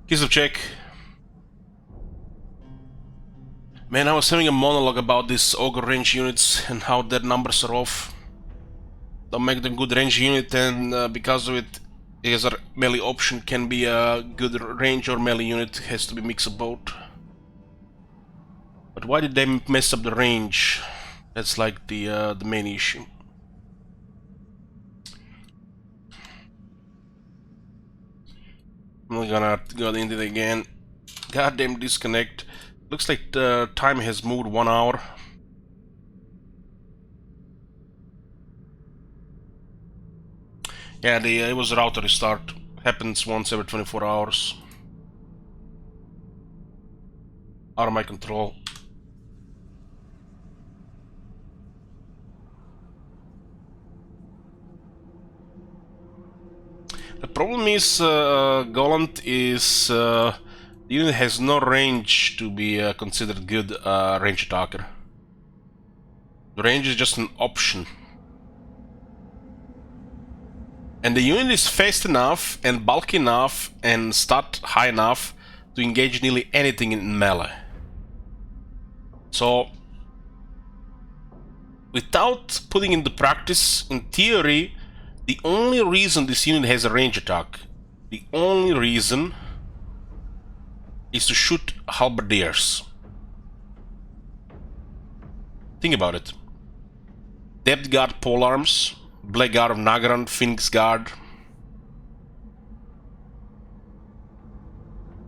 Keys of check. Man, I was having a monologue about these ogre range units and how their numbers are off. Don't make them good range unit, and because of it, either melee option can be a good range or melee unit, has to be mix of both. But why did they mess up the range? That's like the main issue. I'm not gonna go into it again. Goddamn disconnect. Looks like the time has moved 1 hour. Yeah, it was a router restart. Happens once every 24 hours. Out of my control. The problem is, Goland is the unit has no range to be considered good range attacker. The range is just an option. And the unit is fast enough and bulky enough and stat high enough to engage nearly anything in melee. So, without putting into practice, in theory, the only reason this unit has a range attack, the only reason, is to shoot halberdiers. Think about it. Depth Guard polearms, Black Guard of Nagaran, Phoenix Guard,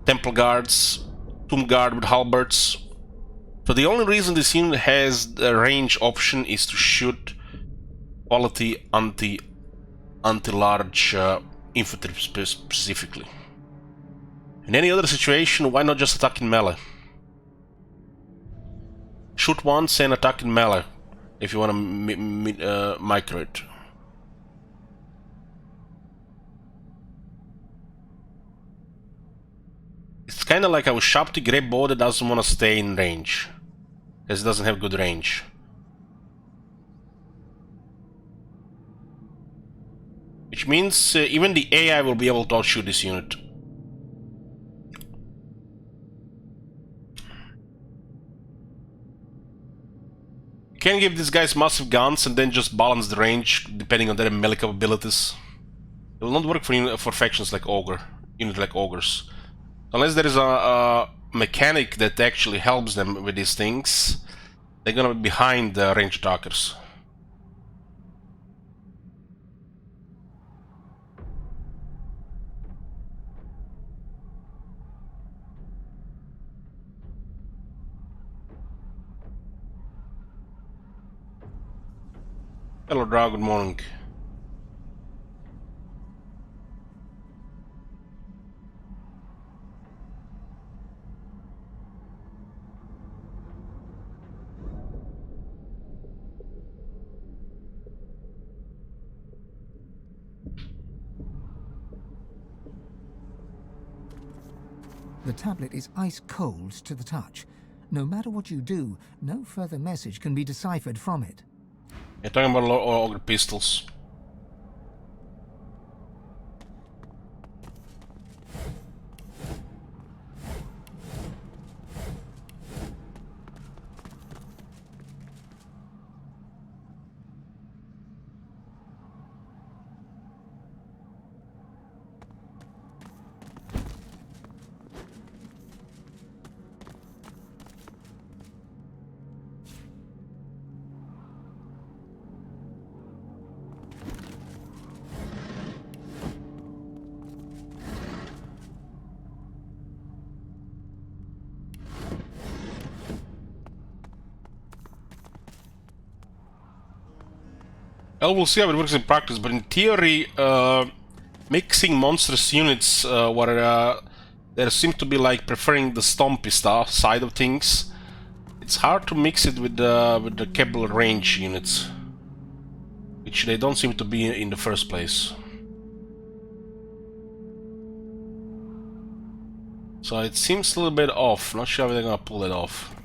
Temple Guards, Tomb Guard with halberds. So the only reason this unit has the range option is to shoot quality anti-large infantry specifically. In any other situation, why not just attack in melee? Shoot once and attack in melee if you want to micro it. It's kind of like our Shapti Grey Bow that doesn't want to stay in range, because it doesn't have good range. Which means even the AI will be able to outshoot this unit. You can give these guys massive guns and then just balance the range depending on their melee capabilities. It will not work for factions like Ogre, units like Ogres. Unless there is a mechanic that actually helps them with these things, they're gonna be behind the range attackers. Hello, Drow, good morning. The tablet is ice cold to the touch. No matter what you do, no further message can be deciphered from it. You're talking about Ogre pistols. Well, we'll see how it works in practice, but in theory, mixing monstrous units where there seem to be like preferring the stompy stuff side of things, it's hard to mix it with the capable range units, which they don't seem to be in the first place. So it seems a little bit off. Not sure how they're gonna pull it off.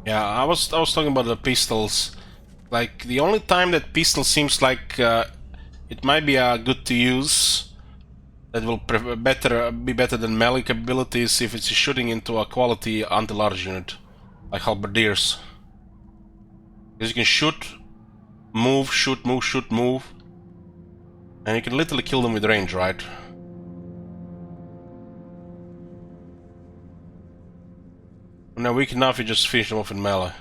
Yeah, I was talking about the pistols. Like the only time that pistol seems like it might be good to use, that will be better than melee capabilities if it's shooting into a quality anti-large unit, like halberdiers. Because you can shoot, move, and you can literally kill them with range, right? When they're weak enough, you just finish them off in melee.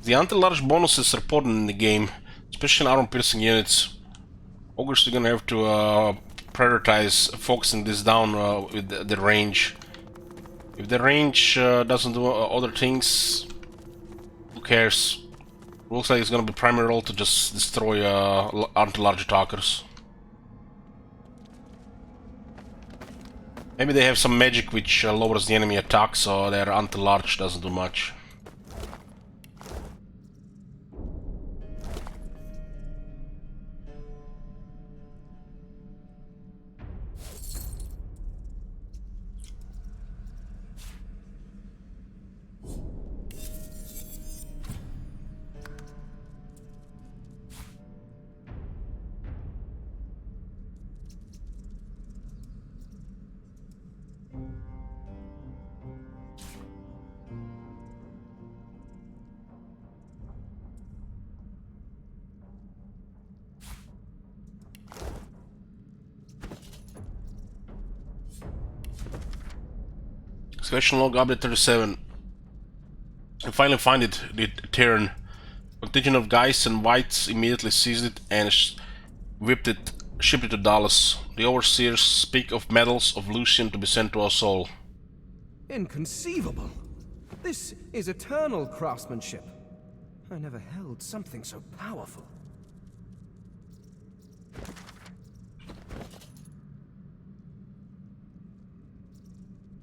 The anti-large bonuses are important in the game, especially in armor-piercing units. Obviously, gonna have to prioritize focusing this down with the range. If the range doesn't do other things, who cares? Looks like it's gonna be primary role to just destroy anti-large attackers. Maybe they have some magic which lowers the enemy attack, so their anti-large doesn't do much. Excavation log update 37. I finally find it, the Terran. Contingent of guys and whites immediately seized it and shipped it to Dallas. The overseers speak of medals of Lucian to be sent to us all. Inconceivable! This is eternal craftsmanship. I never held something so powerful.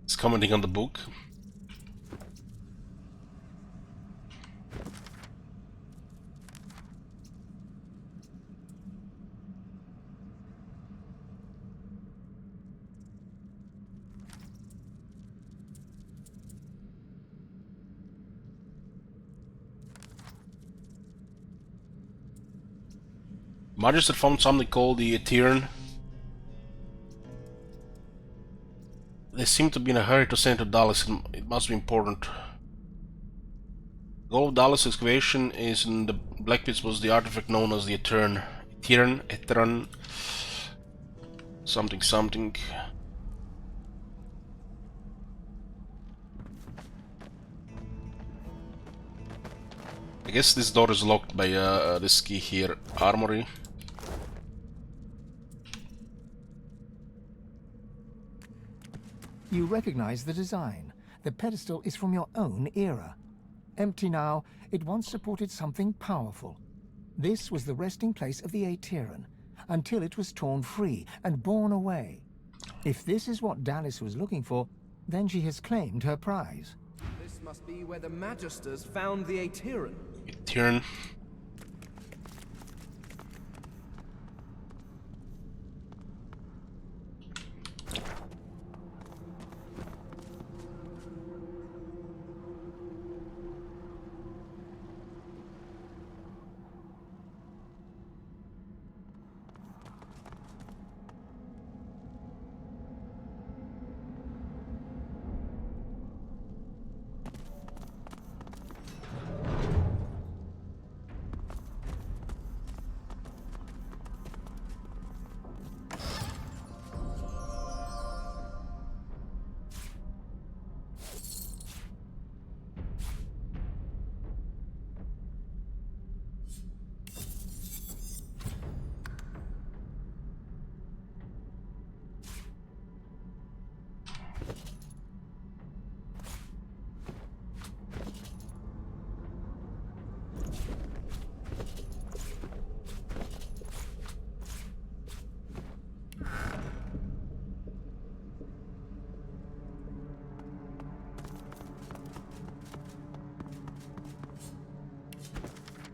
It's commenting on the book. Magister found something called the Ethereum. They seem to be in a hurry to send it to Dallas. It must be important. The goal of Dallas excavation is in the Black Pits was the artifact known as the Ethereum. Ethereum. Something. I guess this door is locked by this key here. Armory. You recognize the design. The pedestal is from your own era. Empty now, it once supported something powerful. This was the resting place of the Aetheran, until it was torn free and borne away. If this is what Dallas was looking for, then she has claimed her prize. This must be where the Magisters found the Aetheran. Ethereum.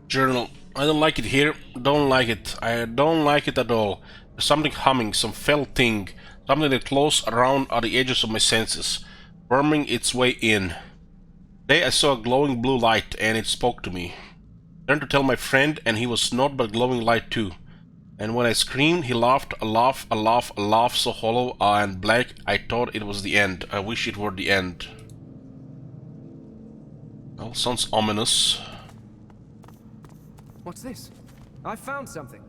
Journal. I don't like it here. Don't like it. I don't like it at all. There's something humming, some fell thing. Something that close around at the edges of my senses, worming its way in. Today I saw a glowing blue light, and it spoke to me. I turned to tell my friend, and he was not but glowing light too. And when I screamed, he laughed, a laugh, a laugh, a laugh so hollow and black I thought it was the end. I wish it were the end. Well, sounds ominous. What's this? I found something.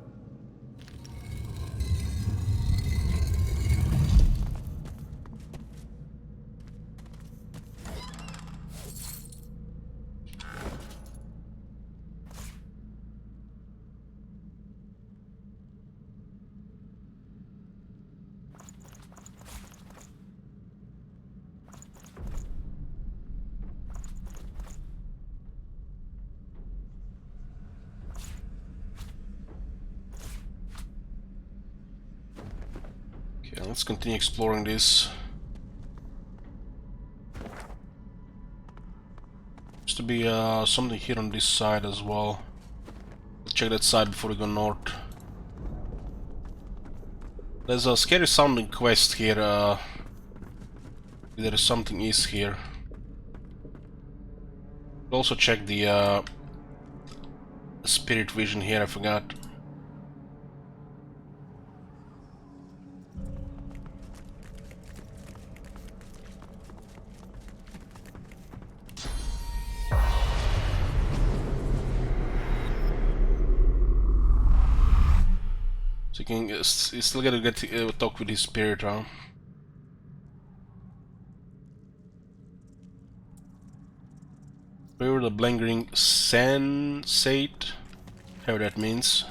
Okay, let's continue exploring this. Seems to be something here on this side as well. Let's check that side before we go north. There's a scary sounding quest here. There is something is here. Also check the spirit vision here, I forgot. So you still gotta get to talk with his spirit, huh? Where the blangering sensate, however that means.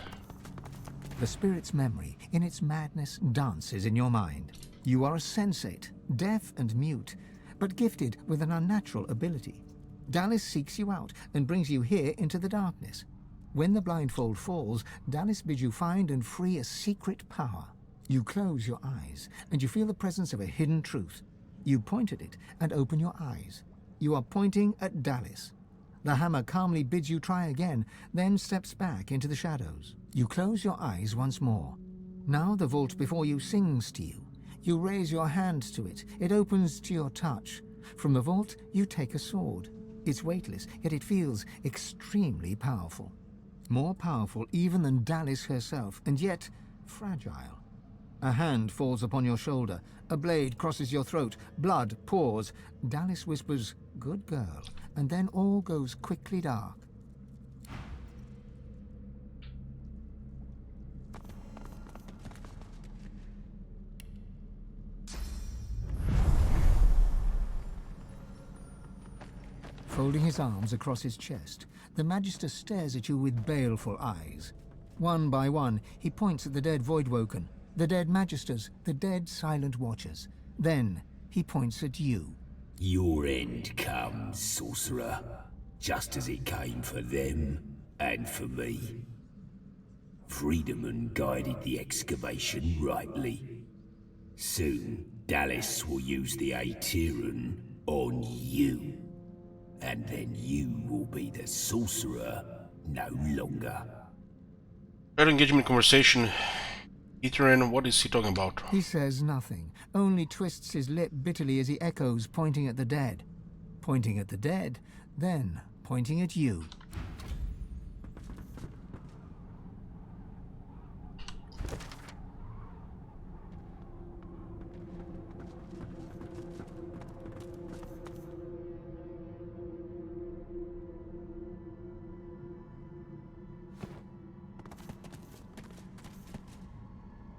The spirit's memory, in its madness, dances in your mind. You are a sensate, deaf and mute, but gifted with an unnatural ability. Dallis seeks you out and brings you here into the darkness. When the blindfold falls, Dallis bids you find and free a secret power. You close your eyes, and you feel the presence of a hidden truth. You point at it and open your eyes. You are pointing at Dallis. The hammer calmly bids you try again, then steps back into the shadows. You close your eyes once more. Now the vault before you sings to you. You raise your hand to it. It opens to your touch. From the vault, you take a sword. It's weightless, yet it feels extremely powerful. More powerful even than Dallis herself, and yet fragile. A hand falls upon your shoulder. A blade crosses your throat. Blood pours. Dallis whispers, "Good girl," and then all goes quickly dark. Folding his arms across his chest, the Magister stares at you with baleful eyes. One by one, he points at the dead Voidwoken, the dead Magisters, the dead Silent Watchers. Then, he points at you. Your end comes, sorcerer, just as it came for them and for me. Friedemann guided the excavation rightly. Soon, Dallis will use the Aetherin on you. And then you will be the sorcerer no longer. Try to engage him in conversation. Aetherin, what is he talking about? He says nothing, only twists his lip bitterly as he echoes, pointing at the dead. Pointing at the dead, then pointing at you.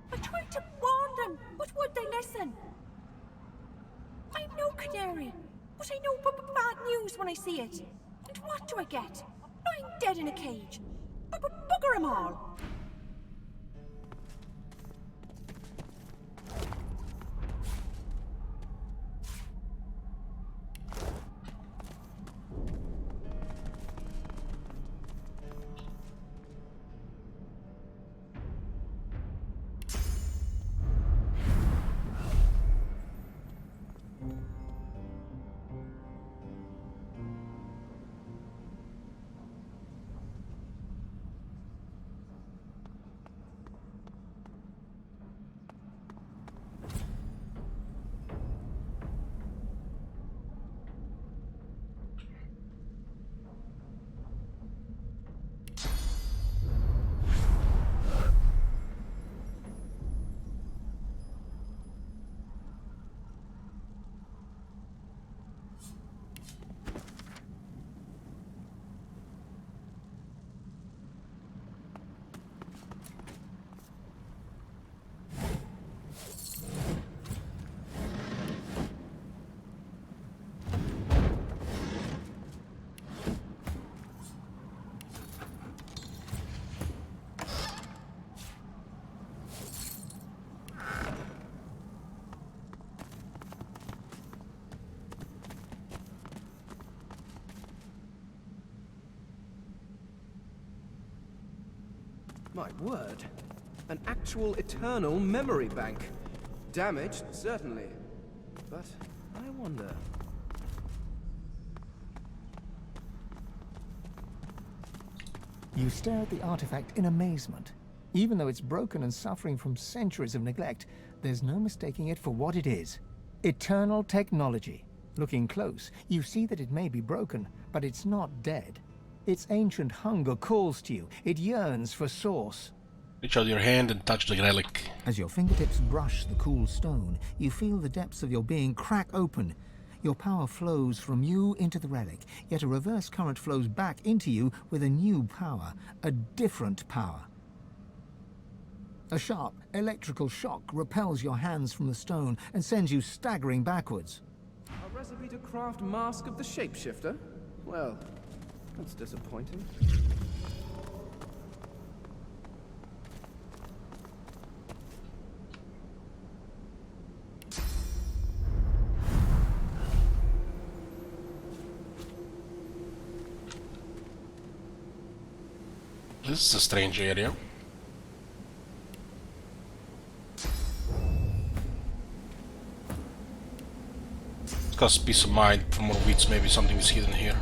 I tried to warn them, but would they listen? I'm no canary, but I know bad news when I see it. And what do I get? Lying dead in a cage. Bugger 'em all. My word. An actual eternal memory bank. Damaged, certainly. But I wonder... You stare at the artifact in amazement. Even though it's broken and suffering from centuries of neglect, there's no mistaking it for what it is. Eternal technology. Looking close, you see that it may be broken, but it's not dead. Its ancient hunger calls to you. It yearns for source. Reach out your hand and touch the relic. As your fingertips brush the cool stone, you feel the depths of your being crack open. Your power flows from you into the relic, yet a reverse current flows back into you with a new power, a different power. A sharp electrical shock repels your hands from the stone and sends you staggering backwards. A recipe to craft Mask of the Shapeshifter? Well, that's disappointing. This is a strange area. It's got peace of mind for more weeds, maybe something is hidden here.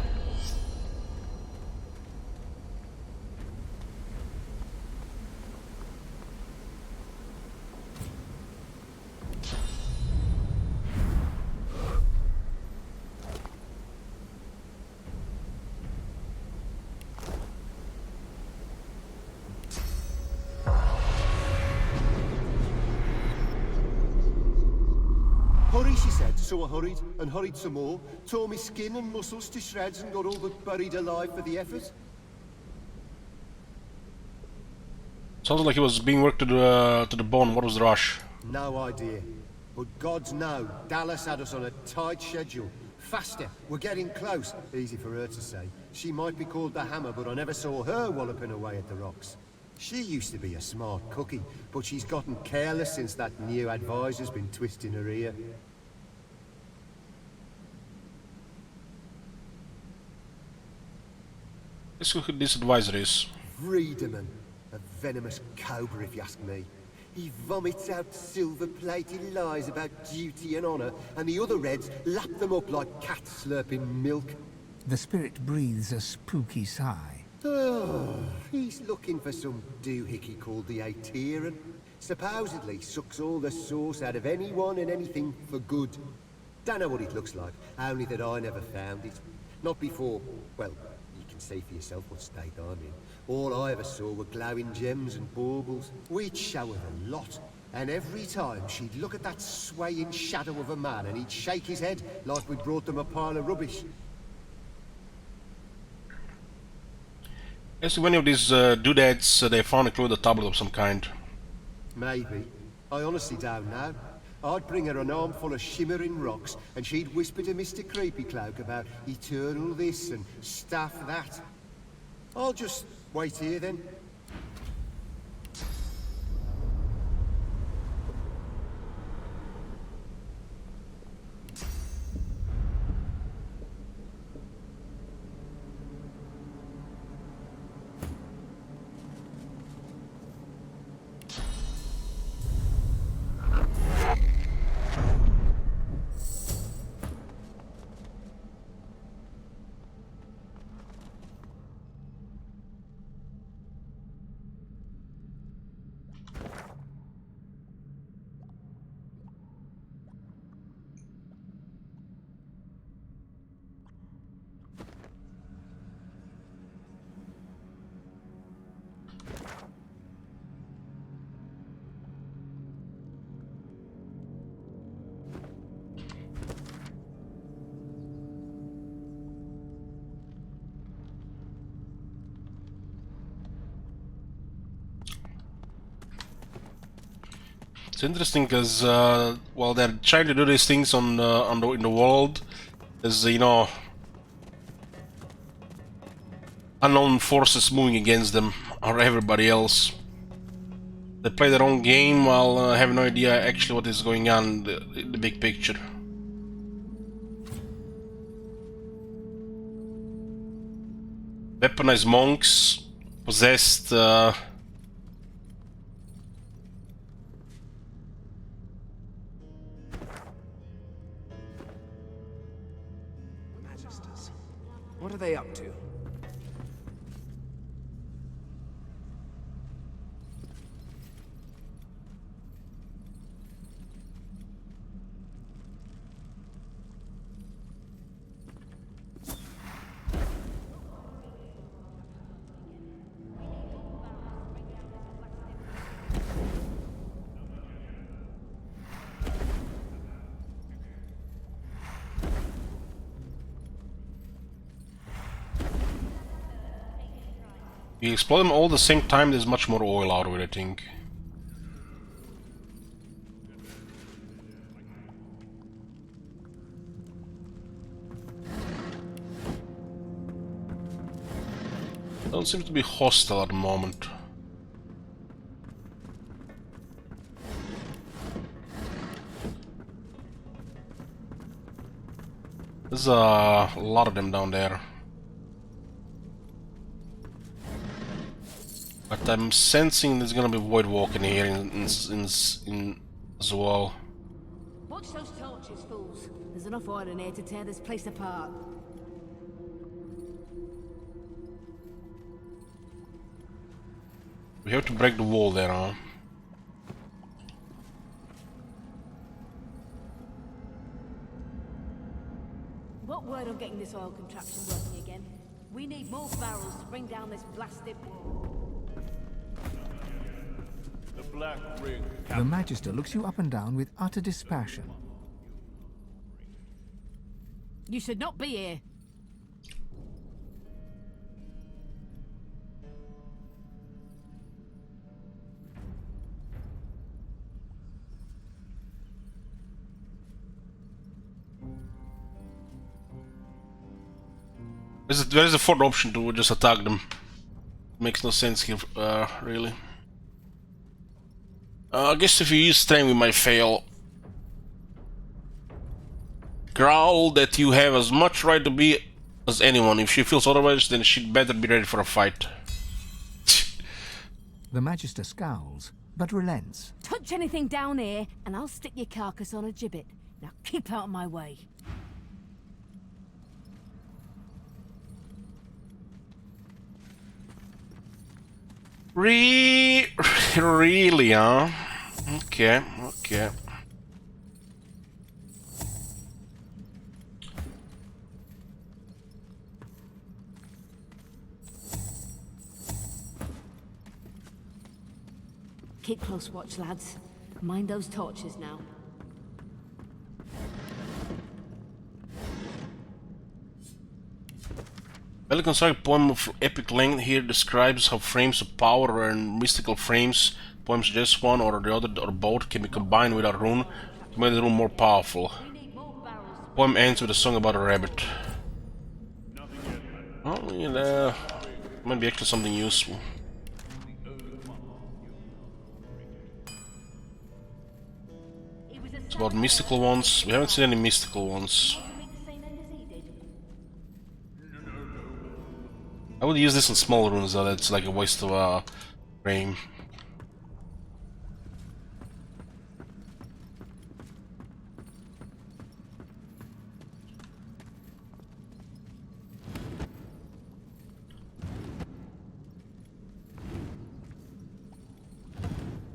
Hurry, she said, so I hurried, and hurried some more, tore me skin and muscles to shreds and got all but buried alive for the effort. Sounds like he was being worked to the bone. What was the rush? No idea. But gods know, Dallas had us on a tight schedule. Faster, we're getting close. Easy for her to say. She might be called the Hammer, but I never saw her walloping away at the rocks. She used to be a smart cookie, but she's gotten careless since that new advisor's been twisting her ear. Guess who this advisor is? Vreedeman, a venomous cobra if you ask me. He vomits out silver-plated lies about duty and honor, and the other Reds lap them up like cats slurping milk. The spirit breathes a spooky sigh. Oh, he's looking for some doohickey called the Aetheran. Supposedly sucks all the sauce out of anyone and anything for good. Don't know what it looks like, only that I never found it. Not before, well, you can see for yourself what state I'm in. All I ever saw were glowing gems and baubles. We'd show her a lot, and every time she'd look at that swaying shadow of a man and he'd shake his head like we'd brought them a pile of rubbish. Guess if any of these doodads they found a clue, the tablet of some kind. Maybe. I honestly don't know. I'd bring her an armful of shimmering rocks, and she'd whisper to Mr. Creepycloak about eternal this and stuff that. I'll just wait here then. It's interesting because while they're trying to do these things in the world, there's unknown forces moving against them or everybody else. They play their own game while having no idea actually what is going on in the big picture. Weaponized monks, possessed are they up to? You explode them all at the same time, there's much more oil out of it, I think. Don't seem to be hostile at the moment. There's a lot of them down there. But I'm sensing there's gonna be void walking here in as well. Watch those torches, fools. There's enough oil in here to tear this place apart. We have to break the wall there, huh? What word on getting this oil contraption working again? We need more barrels to bring down this blasted wall. The Black Ring. The Magister looks you up and down with utter dispassion. You should not be here. There is a fourth option to just attack them. Makes no sense here, really. I guess if you use strength we might fail. Growl that you have as much right to be as anyone. If she feels otherwise, then she'd better be ready for a fight. The Magister scowls, but relents. Touch anything down here, and I'll stick your carcass on a gibbet. Now keep out of my way. Really, huh? Okay, okay. Keep close watch, lads. Mind those torches now. Well-constructed poem of epic length here describes how frames of power and mystical frames, poem suggests one or the other or both, can be combined with a rune to make the rune more powerful. Poem ends with a song about a rabbit. Oh, yeah, might be actually something useful. It's about mystical ones. We haven't seen any mystical ones. I would use this on small runes though, that's like a waste of a frame.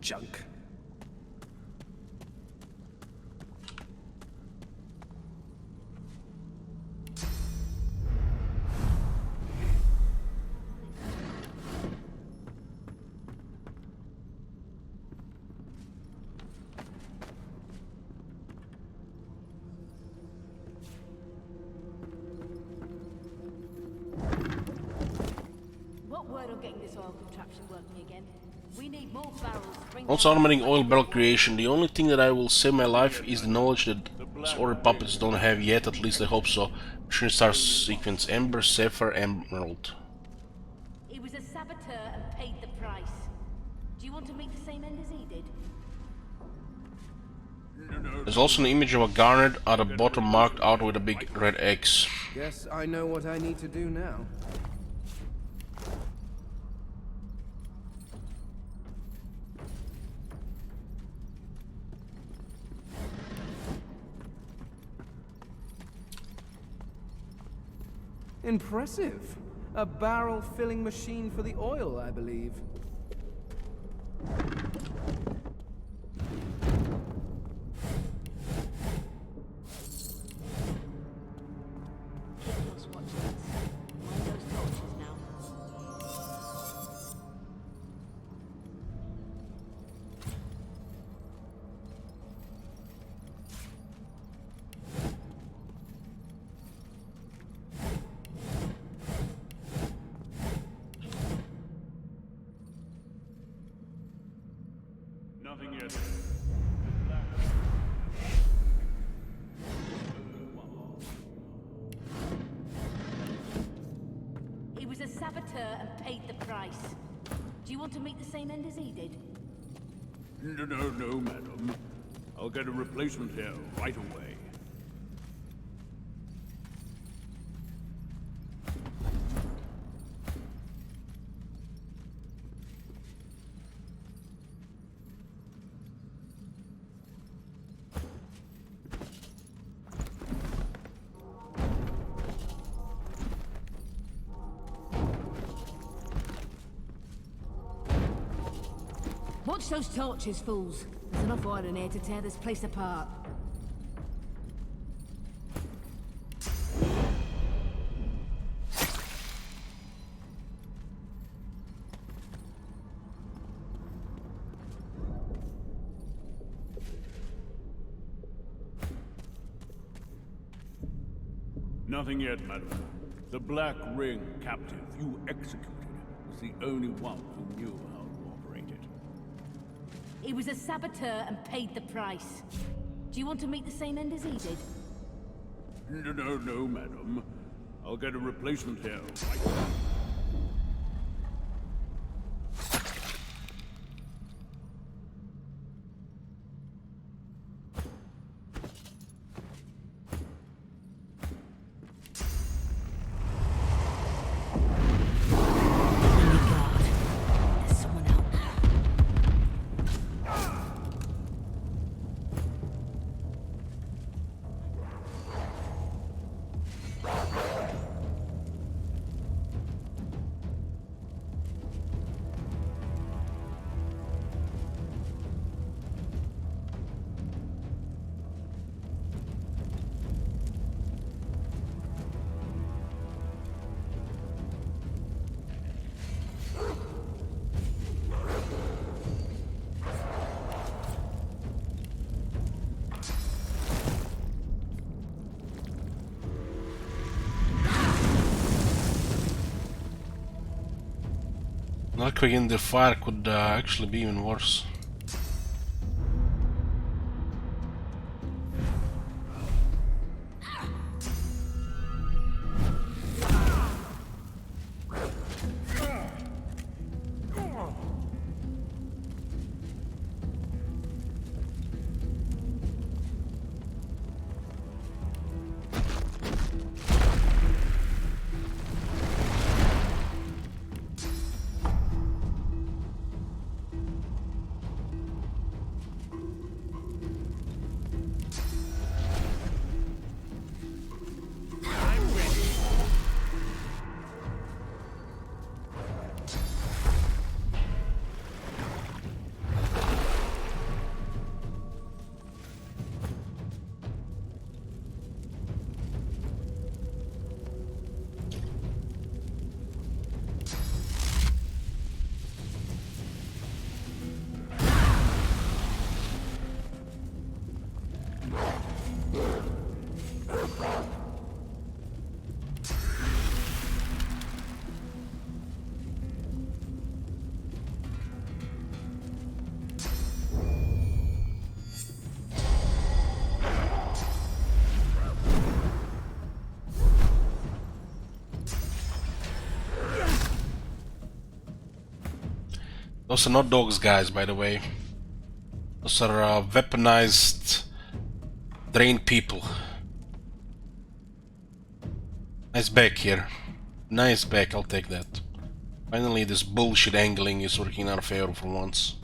Junk. What word on getting this oil contraption working again? We need more barrels to bring Also down automating oil barrel creation. The only thing that I will save my life is the knowledge that these other puppets don't have yet, at least I hope so. Machine Star sequence, Ember, Sapphire, Emerald. He was a saboteur and paid the price. Do you want to meet the same end as he did? There's also an image of a garnet at the bottom marked out with a big red X. Guess I know what I need to do now. Impressive. A barrel filling machine for the oil, I believe. Keep close watch, lads. Mind those torches now. Nothing yet. He was a saboteur and paid the price. Do you want to meet the same end as he did? No, madam. I'll get a replacement here right away. Watch those torches, fools. There's enough oil in here to tear this place apart. Nothing yet, madam. The Black Ring captive you executed was the only one who knew how to operate it. He was a saboteur and paid the price. Do you want to meet the same end as he did? No, madam. I'll get a replacement here right away. There's someone out there. Not quick in the fire could actually be even worse. Those are not dogs, guys, by the way. Those are weaponized, drained people. Nice back here. Nice back, I'll take that. Finally, this bullshit angling is working in our favor for once.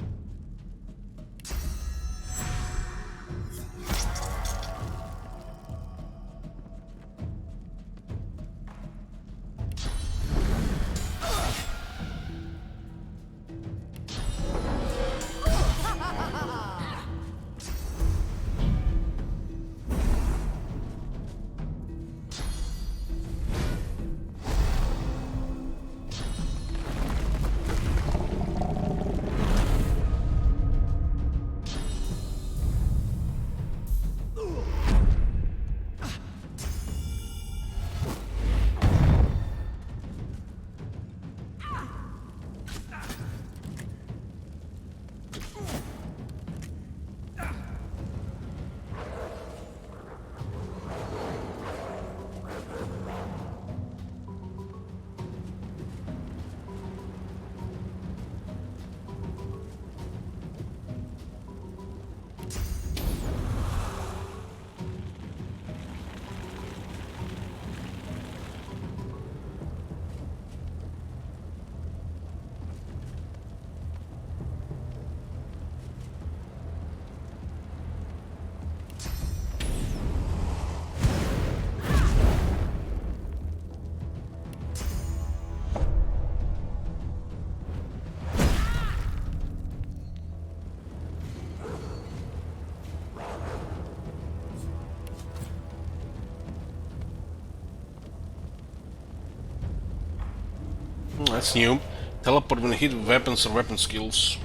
That's new. Teleport when hit with weapons or weapon skills.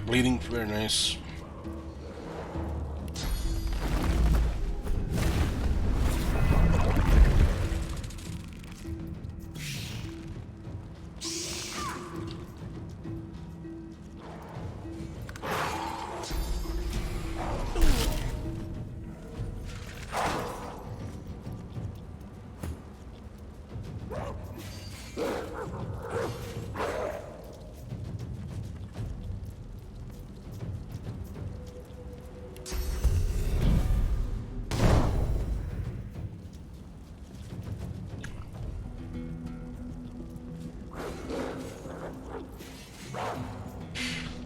Bleeding, very nice.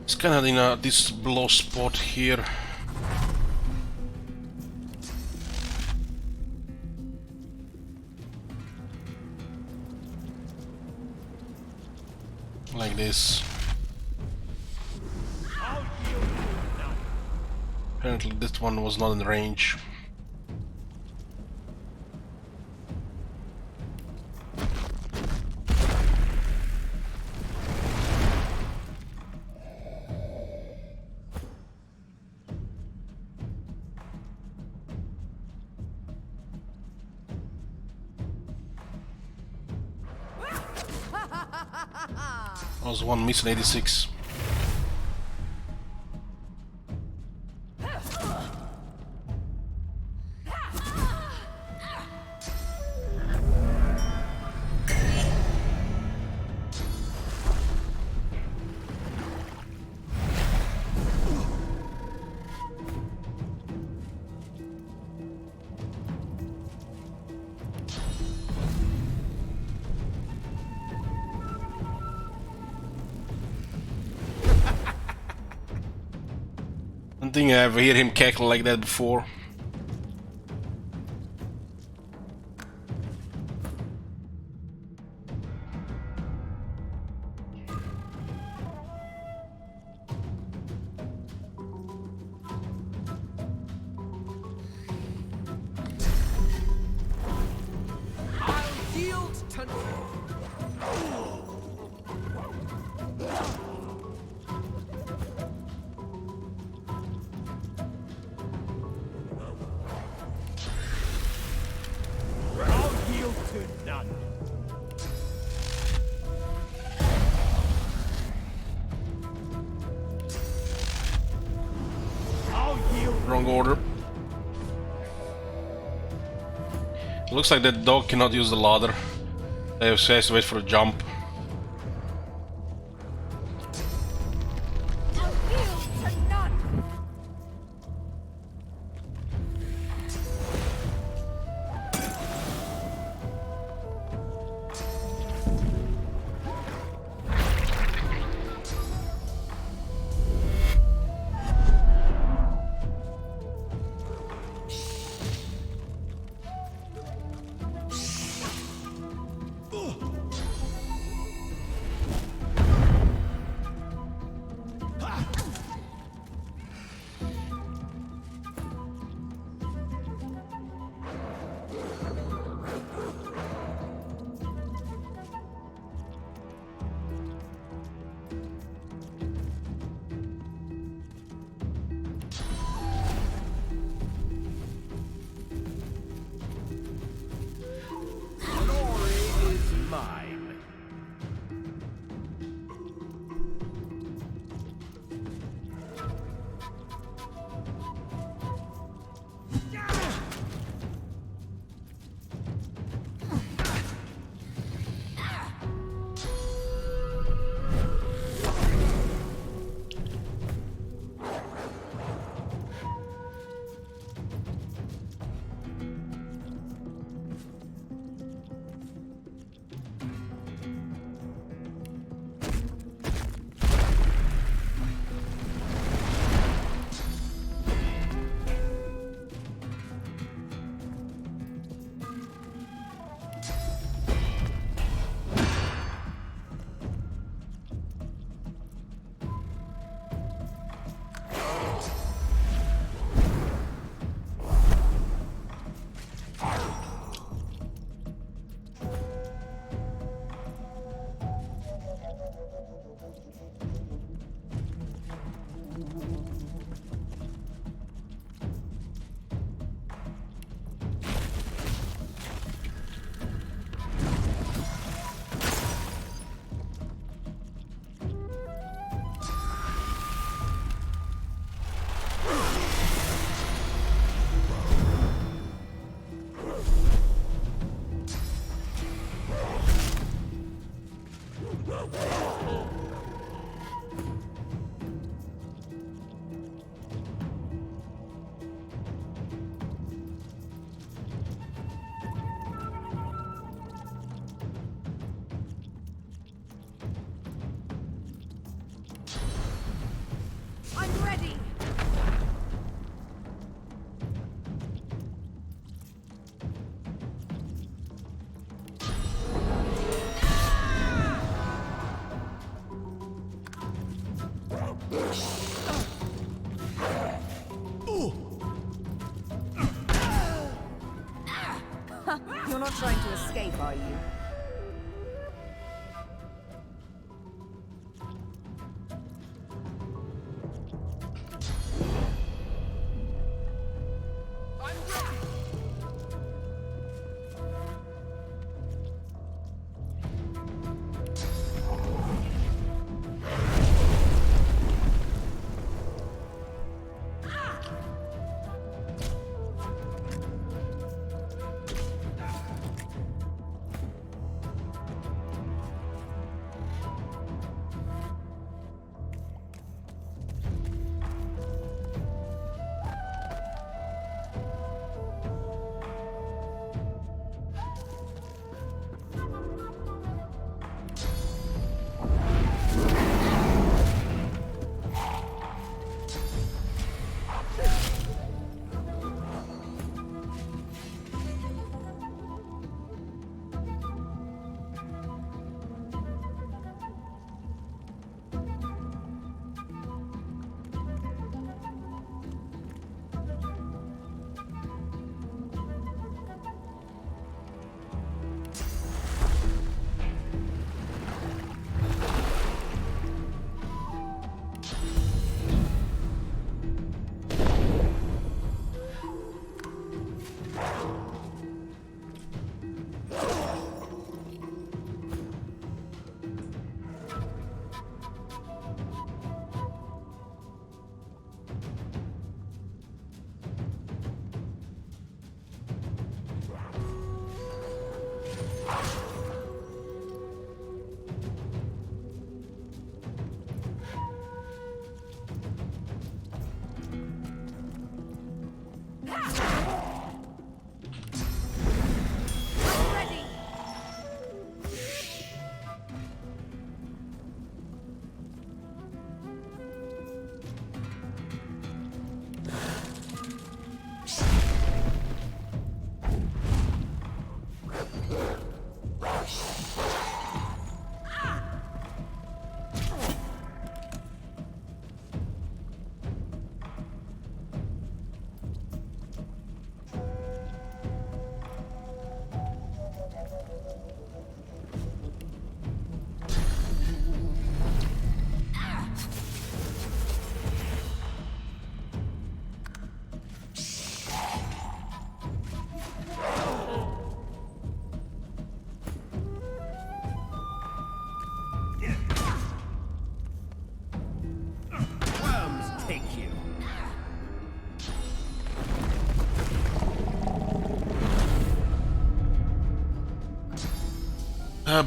It's kind of in this blow spot here. Like this. Apparently this one was not in range. That was one missing 86. I don't think I ever heard him cackle like that before. I'll yield to... I'll yield to none. I'll yield. Wrong order. Looks like that dog cannot use the ladder. They have to wait for a jump. I'll yield to none. I'm ready. You're not trying to escape, are you?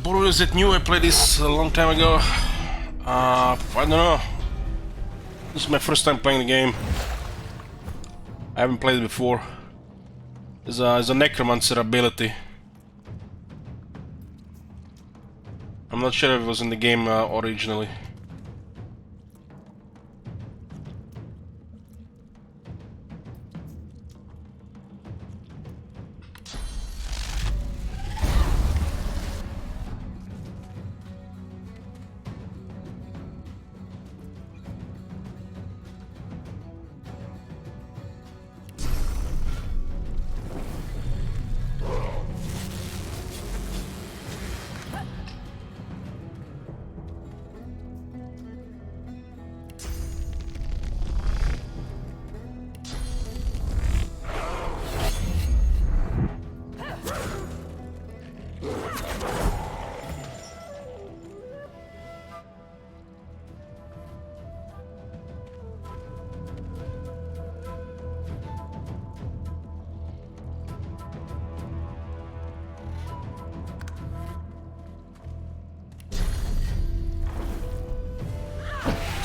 Boru, is it new? I played this a long time ago. I don't know. This is my first time playing the game. I haven't played it before. It's a necromancer ability. I'm not sure if it was in the game originally.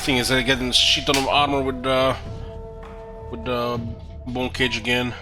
Thing is, I get a shit ton of armor with the bone cage again.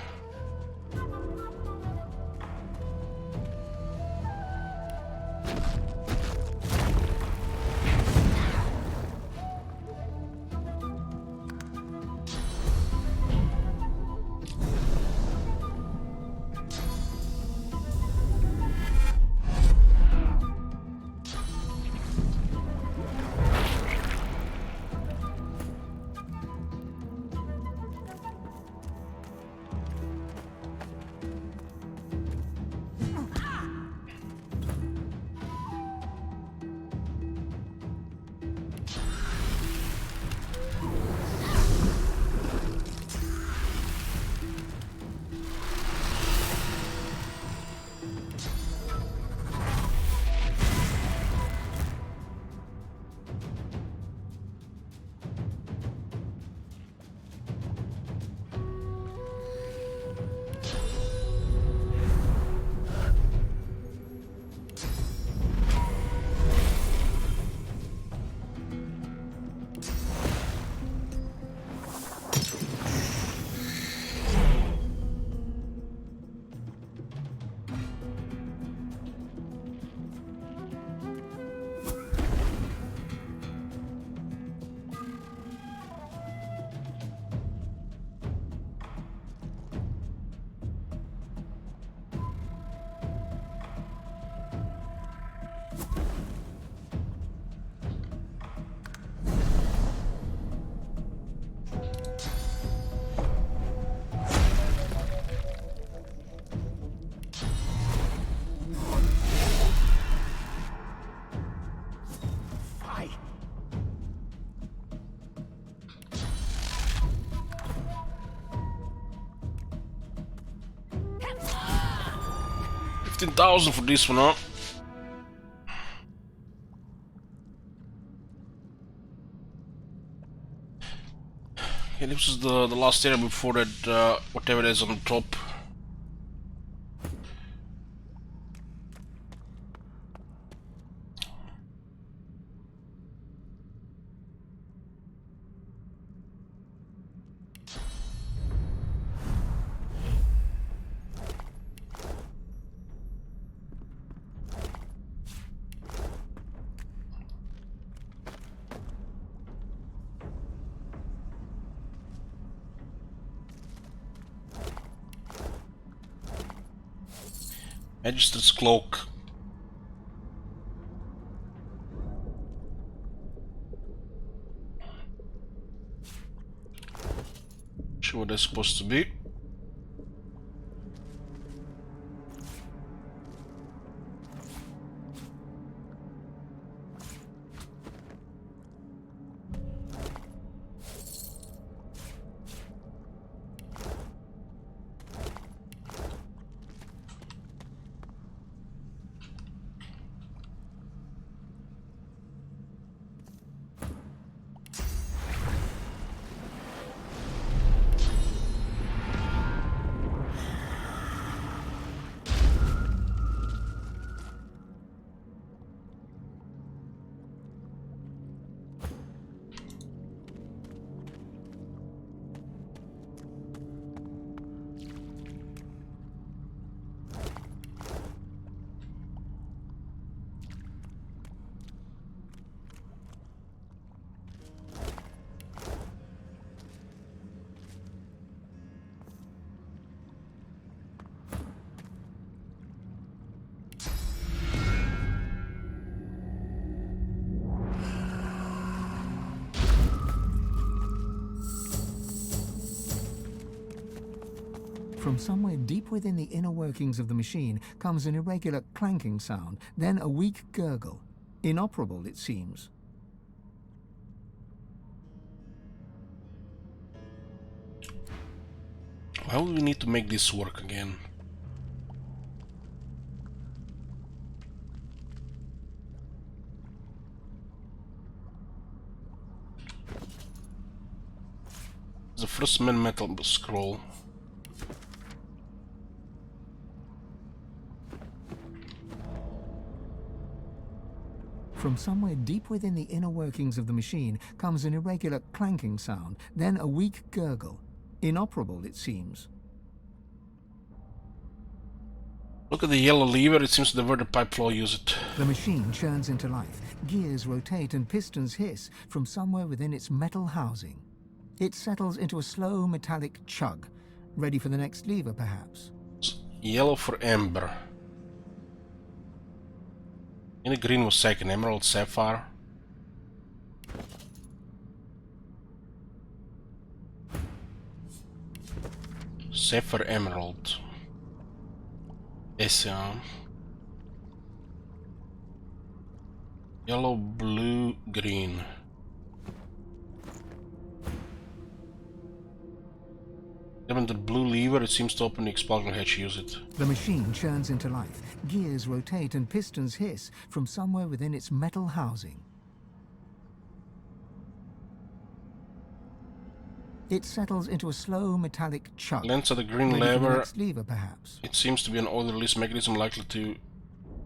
$15,000 for this one, huh? Okay, this is the last area before that, whatever it is on the top. Magistrate's cloak. Sure what that's supposed to be. From somewhere deep within the inner workings of the machine comes an irregular clanking sound, then a weak gurgle. Inoperable, it seems. Why would we need to make this work again? The first man metal scroll. From somewhere deep within the inner workings of the machine comes an irregular clanking sound, then a weak gurgle. Inoperable, it seems. Look at the yellow lever, it seems to divert the pipe flow use it. The machine churns into life. Gears rotate and pistons hiss from somewhere within its metal housing. It settles into a slow metallic chug, ready for the next lever, perhaps. Yellow for amber. In the green was second, emerald, sapphire. Sapphire, emerald. Yes, yeah. Yellow, blue, green. Given the blue lever, it seems to open the expulsion hatch. Use it. The machine churns into life. Gears rotate and pistons hiss from somewhere within its metal housing. It settles into a slow metallic chug. Glance at the green ready for the lever. next lever, perhaps. It seems to be an oil release mechanism likely to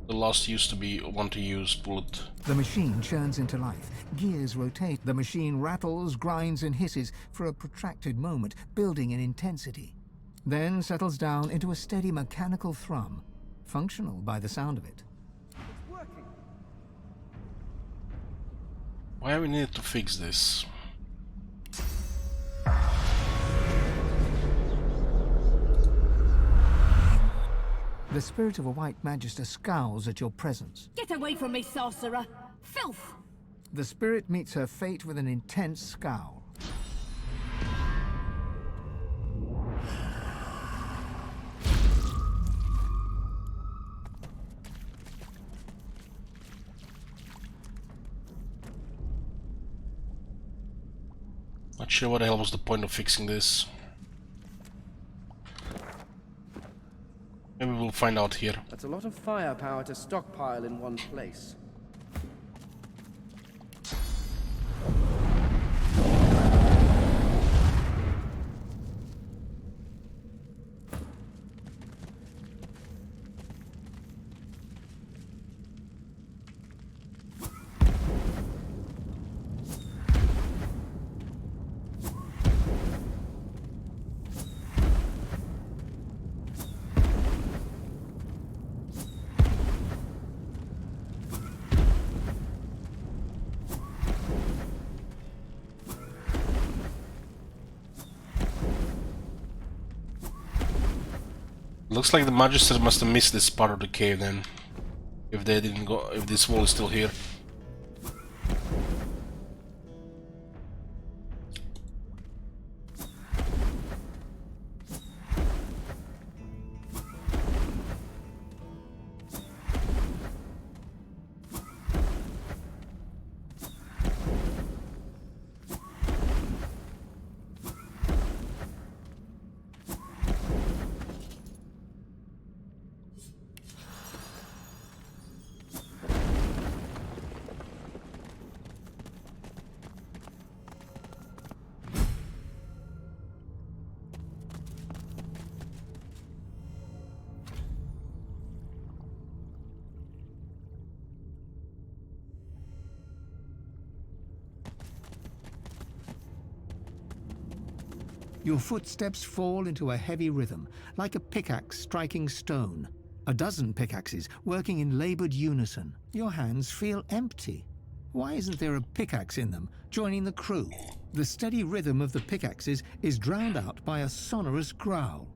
the last used to be one to use. Pull it. The machine churns into life. Gears rotate. The machine rattles, grinds, and hisses for a protracted moment, building in intensity. Then settles down into a steady mechanical thrum, functional by the sound of it. It's working. Why have we needed to fix this? The spirit of a white magister scowls at your presence. Get away from me, sorcerer! Filth! The spirit meets her fate with an intense scowl. Not sure what the hell was the point of fixing this. Maybe we'll find out here. That's a lot of firepower to stockpile in one place. Looks like the Magister must have missed this part of the cave then. If they didn't go, if this wall is still here. Your footsteps fall into a heavy rhythm, like a pickaxe striking stone. A dozen pickaxes working in labored unison. Your hands feel empty. Why isn't there a pickaxe in them, joining the crew? The steady rhythm of the pickaxes is drowned out by a sonorous growl.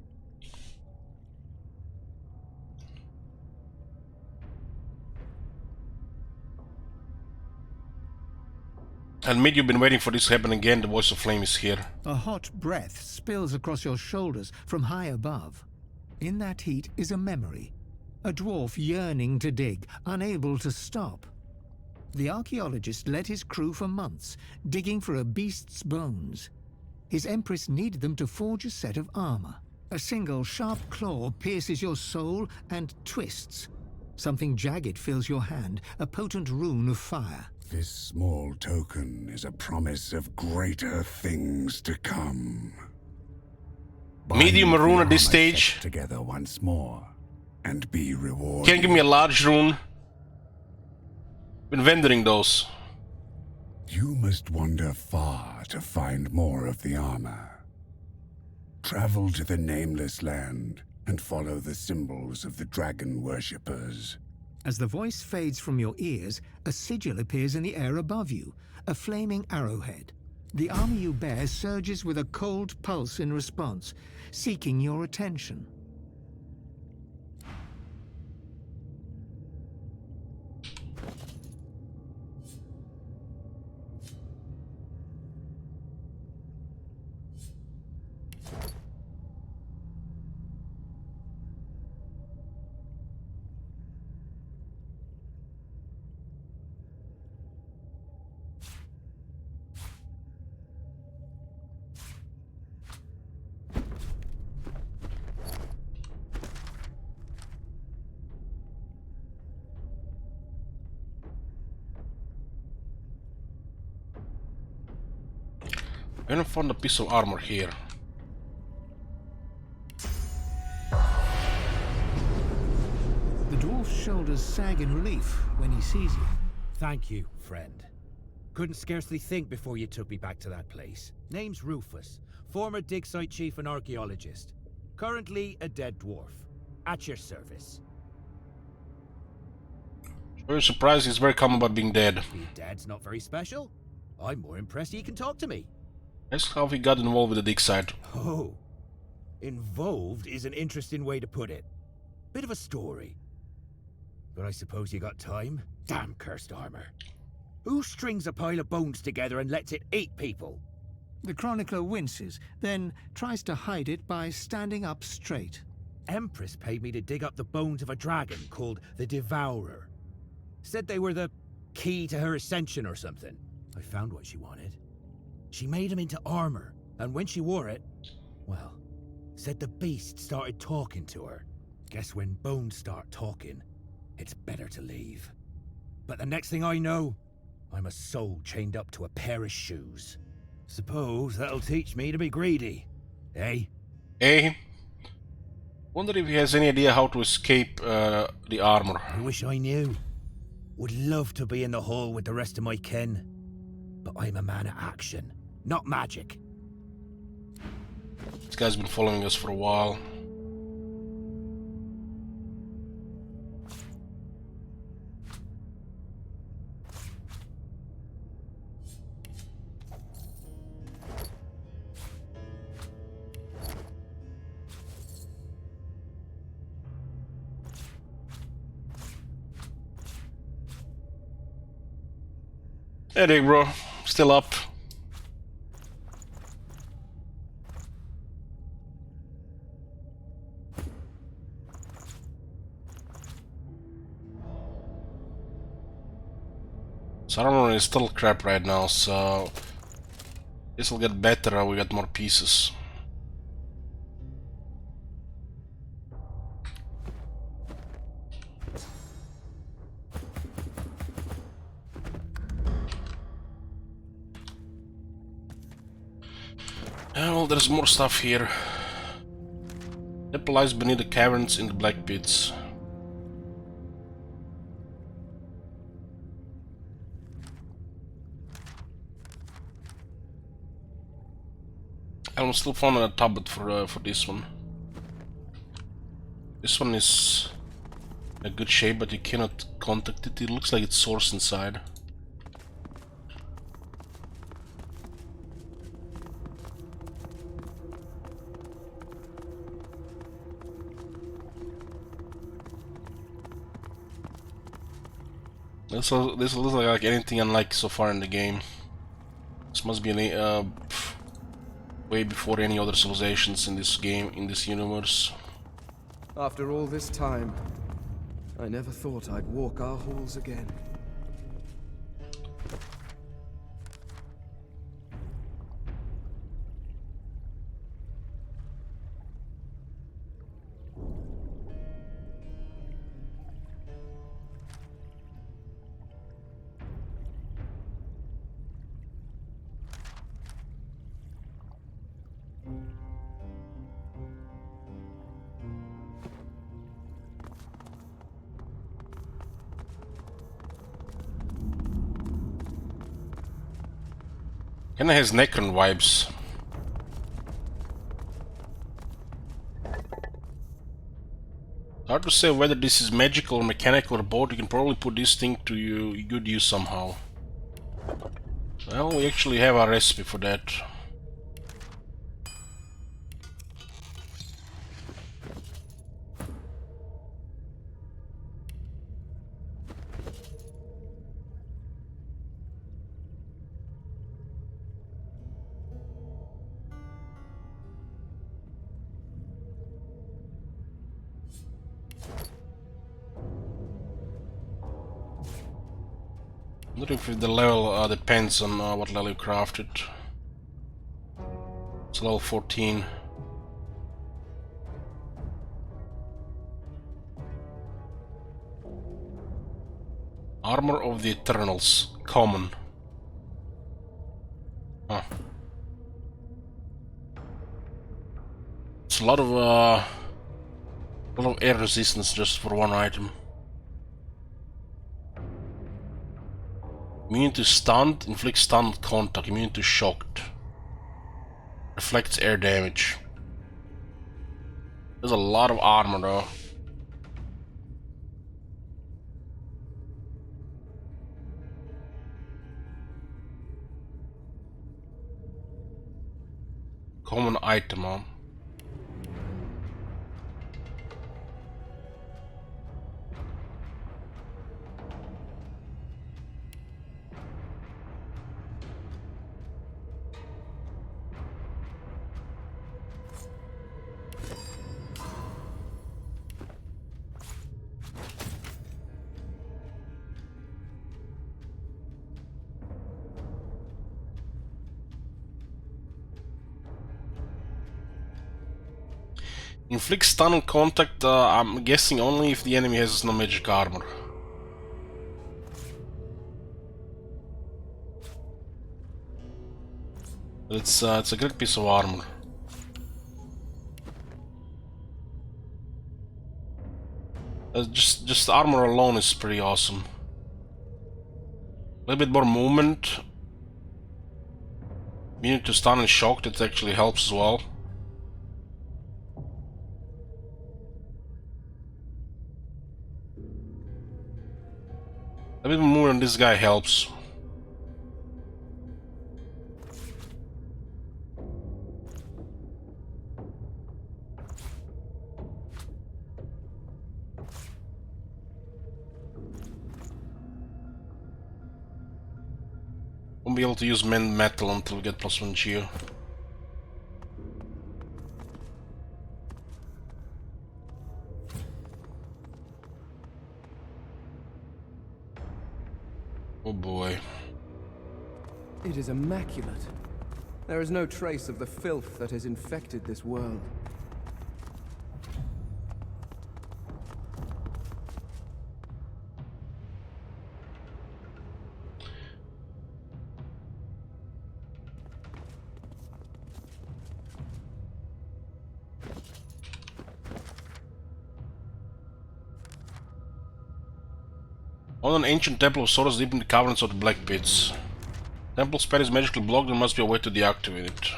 Admit you've been waiting for this to happen again, the voice of flame is here. A hot breath spills across your shoulders from high above. In that heat is a memory. A dwarf yearning to dig, unable to stop. The archaeologist led his crew for months, digging for a beast's bones. His empress needed them to forge a set of armor. A single sharp claw pierces your soul and twists. Something jagged fills your hand, a potent rune of fire. This small token is a promise of greater things to come. Medium Bind rune the at this armor stage. set together once more, and be rewarded. Can you give me a large rune? Been vendoring those. You must wander far to find more of the armor. Travel to the Nameless Land and follow the symbols of the dragon worshippers. As the voice fades from your ears, a sigil appears in the air above you, a flaming arrowhead. The armor you bear surges with a cold pulse in response, seeking your attention. I haven't found a piece of armor here. The dwarf's shoulders sag in relief when he sees you. Thank you, friend. Couldn't scarcely think before you took me back to that place. Name's Rufus, former dig site chief and archaeologist. Currently a dead dwarf. At your service. Very surprised he's very calm about being dead. Being dead's not very special. I'm more impressed he can talk to me. That's how he got involved with the dig site. Oh. Involved is an interesting way to put it. Bit of a story. But I suppose you got time? Damn cursed armor. Who strings a pile of bones together and lets it eat people? The chronicler winces, then tries to hide it by standing up straight. Empress paid me to dig up the bones of a dragon called the Devourer. Said they were the key to her ascension or something. I found what she wanted. She made him into armor, and when she wore it, well, said the beast started talking to her. Guess when bones start talking, it's better to leave. But the next thing I know, I'm a soul chained up to a pair of shoes. Suppose that'll teach me to be greedy, eh? Eh? Wonder if he has any idea how to escape the armor. I wish I knew. Would love to be in the hall with the rest of my kin. But I'm a man of action, not magic. This guy's been following us for a while. Hey there, bro. Still up. So armor is still crap right now, so this will get better. We got more pieces. Well, there's more stuff here. It lies beneath the caverns in the black pits. I'm still finding a tablet for this one. This one is in a good shape, but you cannot contact it. It looks like it's sourced inside. This looks like anything unlike so far in the game. This must be an way before any other civilizations in this game, in this universe. After all this time, I never thought I'd walk our halls again. Kinda has Necron vibes. Hard to say whether this is magical or mechanical or both. You can probably put this thing to good use somehow. Well, we actually have a recipe for that. I wonder if the level depends on what level you crafted. It's level 14. Armor of the Eternals, common. Huh. It's a lot of air resistance just for one item. Immune to stunned, inflicts stunned contact, immune to shocked. Reflects air damage. There's a lot of armor though. Common item, huh? Inflict stun on contact, I'm guessing only if the enemy has no magic armor. But it's a great piece of armor. Just armor alone is pretty awesome. A little bit more movement. Immune to stun and shock, that actually helps as well. A bit more on this guy helps. Won't be able to use mend metal until we get +1 geo. Oh boy. It is immaculate. There is no trace of the filth that has infected this world. On an ancient temple of sorrows deep in the caverns of the Black Pits. Temple spell is magically blocked, there must be a way to deactivate it.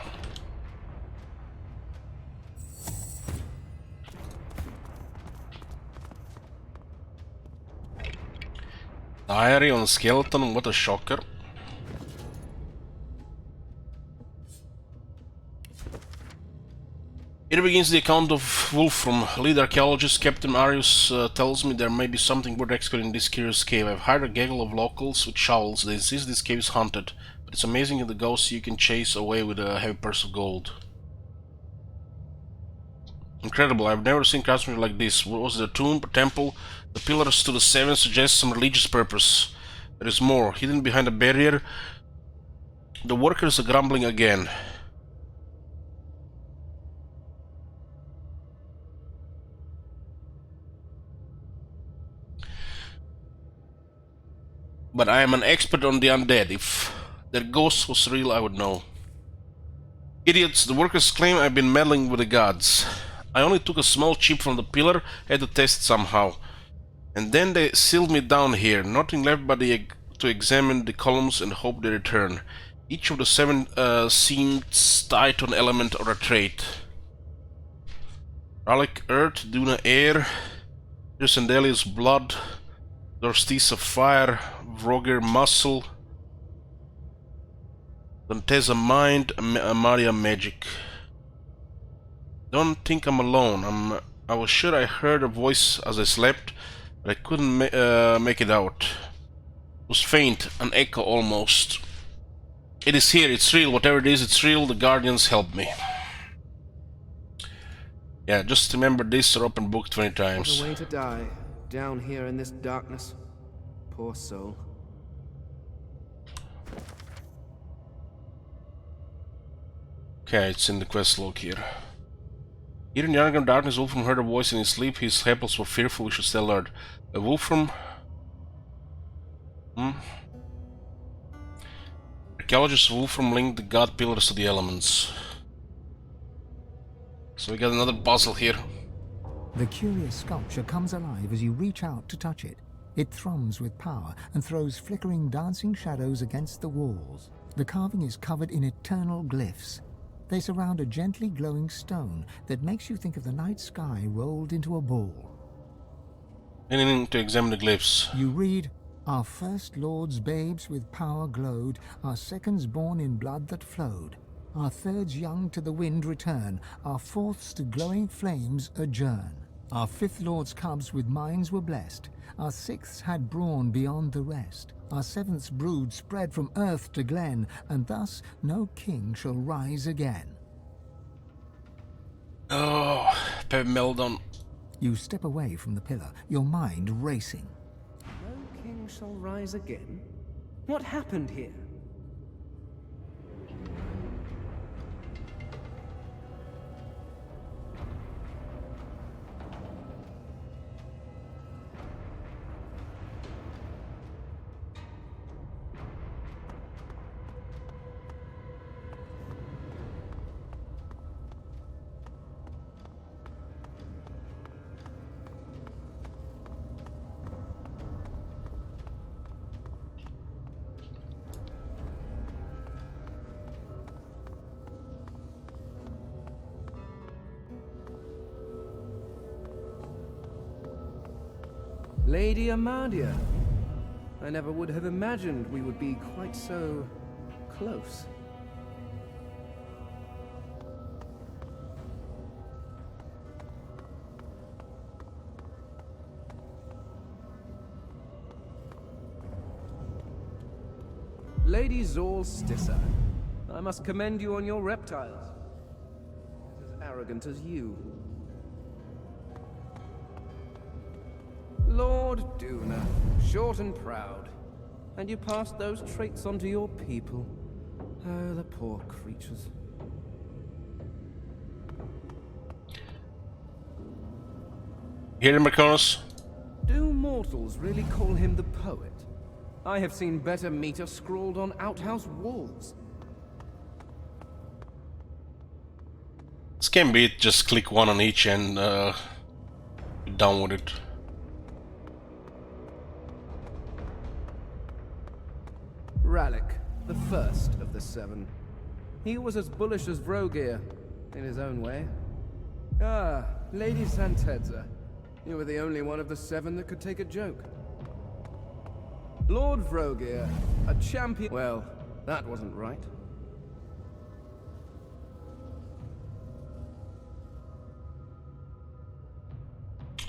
Diary on a skeleton, what a shocker. Here begins the account of Wolfram. Lead archaeologist Captain Arius tells me there may be something worth excavating in this curious cave. I've hired a gaggle of locals with shovels. They insist this cave is haunted, but it's amazing that the ghosts you can chase away with a heavy purse of gold. Incredible, I've never seen craftsmanship like this. What was it, a tomb, a temple? The pillars to the seven suggest some religious purpose. There is more. Hidden behind a barrier, the workers are grumbling again. But I am an expert on the undead. If their ghost was real, I would know. Idiots, the workers claim I've been meddling with the gods. I only took a small chip from the pillar, had to test somehow. And then they sealed me down here, nothing left but to examine the columns and hope they return. Each of the 7 seems tied to an element or a trait. Ralik Earth, Duna Air, Trisendelius Blood, Dorstisa Fire, Vrogir Muscle, Danteza Mind, Amaria Magic. Don't think I'm alone. I was sure I heard a voice as I slept, but I couldn't make it out. It was faint, an echo almost. It is here, it's real, whatever it is, it's real, the Guardians help me. Yeah, just remember this or open book 20 times. What a way to die, down here in this darkness. Poor soul. Okay, it's in the quest log here. Here in the underground darkness, Wolfram heard a voice in his sleep. His helpers were fearful, we should stay alert. Wolfram... Archaeologist Wolfram linked the god pillars to the elements. So we got another puzzle here. The curious sculpture comes alive as you reach out to touch it. It thrums with power and throws flickering, dancing shadows against the walls. The carving is covered in eternal glyphs. They surround a gently glowing stone that makes you think of the night sky rolled into a ball. Beginning to examine the glyphs. You read, "Our first lords babes with power glowed, our seconds born in blood that flowed. Our thirds young to the wind return, our fourths to glowing flames adjourn. Our fifth lord's cubs with minds were blessed, our sixths had brawn beyond the rest. Our seventh's brood spread from earth to glen, and thus no king shall rise again." Oh, Pep Meldon. You step away from the pillar, your mind racing. No king shall rise again? What happened here? Lady Amadia. I never would have imagined we would be quite so close. Lady Zor Stissa, I must commend you on your reptiles. As arrogant as you. Lord Duna, short and proud. And you passed those traits on to your people. Oh, the poor creatures. Hear him, Marconis? Do mortals really call him the poet? I have seen better meter scrawled on outhouse walls. This can be it, just click one on each and be done with it. Ralik, the first of the 7. He was as bullish as Vrogir, in his own way. Ah, Lady Santedza. You were the only one of the 7 that could take a joke. Lord Vrogir, a champion... Well, that wasn't right.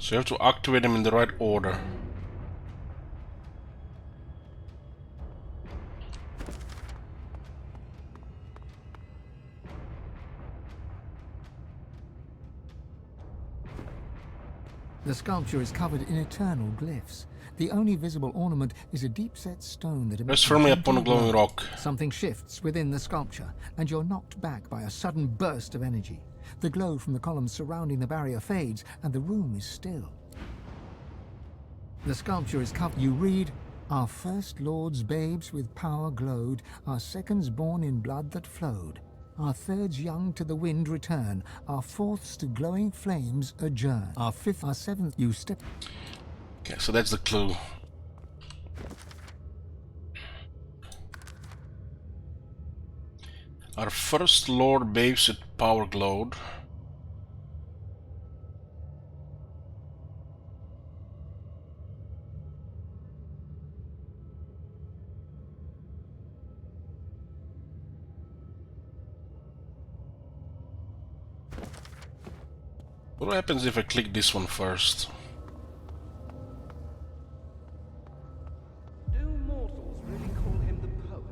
So you have to activate them in the right order. The sculpture is covered in eternal glyphs. The only visible ornament is a deep-set stone that Rest firmly upon a glowing rock. Something shifts within the sculpture, and you're knocked back by a sudden burst of energy. The glow from the columns surrounding the barrier fades, and the room is still. The sculpture is covered. You read, "Our first lords babes with power glowed, our seconds born in blood that flowed. Our thirds young to the wind return, our fourths to glowing flames adjourn. Our fifth, our seventh, you step..." Okay, so that's the clue. Our first lord bathes with power glowed. What happens if I click this one first? Do mortals really call him the poet?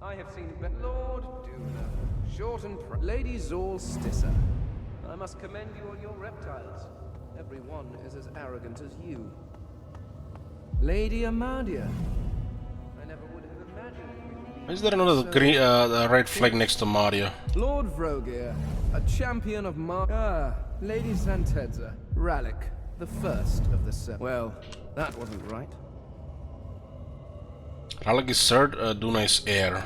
I have seen Lord Duna, short and Lady Zor Stissa. I must commend you on your reptiles. Every one is as arrogant as you. Lady Amadia. I never would have imagined we would be Is there another green, red flag next to Mario? Lord Vrogir, a champion of Lady Santedza, Ralik, the first of the seven. Well, that wasn't right. Ralik is third, Duna is heir.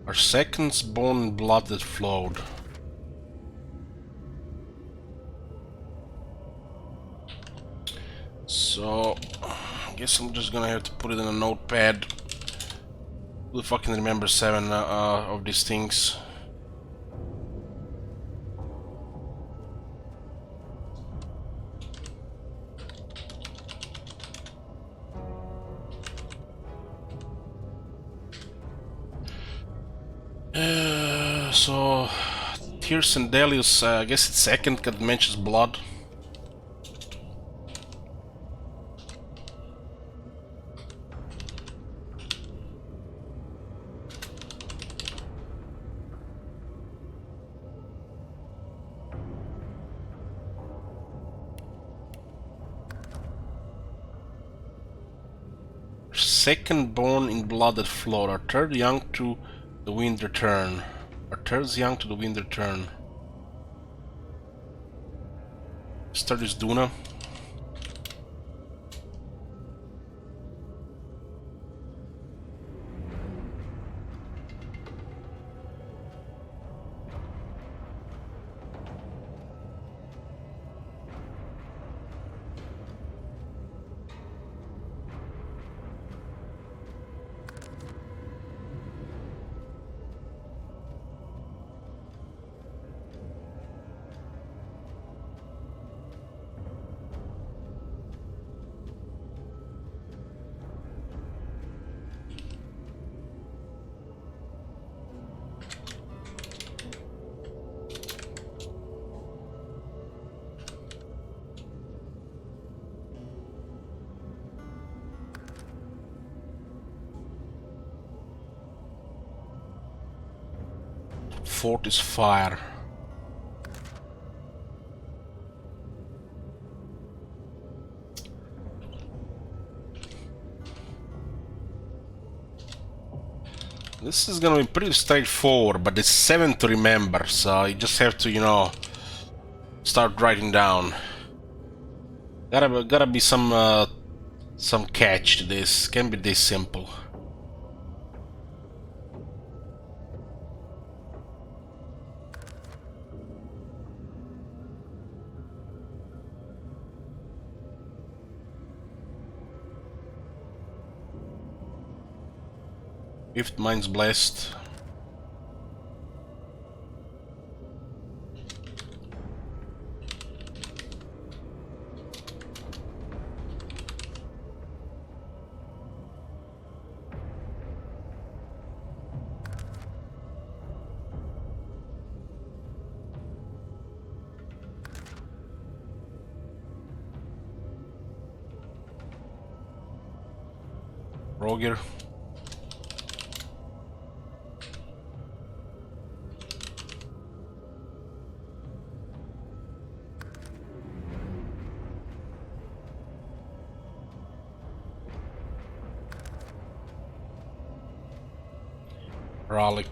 Our second's born in blood that flowed. So, I guess I'm just gonna have to put it in a notepad. We'll fucking remember 7 of these things. So, Tears and Delius, I guess it's second, because it mentions blood. Second born in blood that flowed. Our third young to the wind return. Our third's young to the wind return. Third is Duna. Fourth is fire. This is gonna be pretty straightforward, but it's 7 to remember, so you just have to, you know, start writing down. Gotta be some catch to this. Can't be this simple. Fifth, mine's blessed. Roger. Ralik.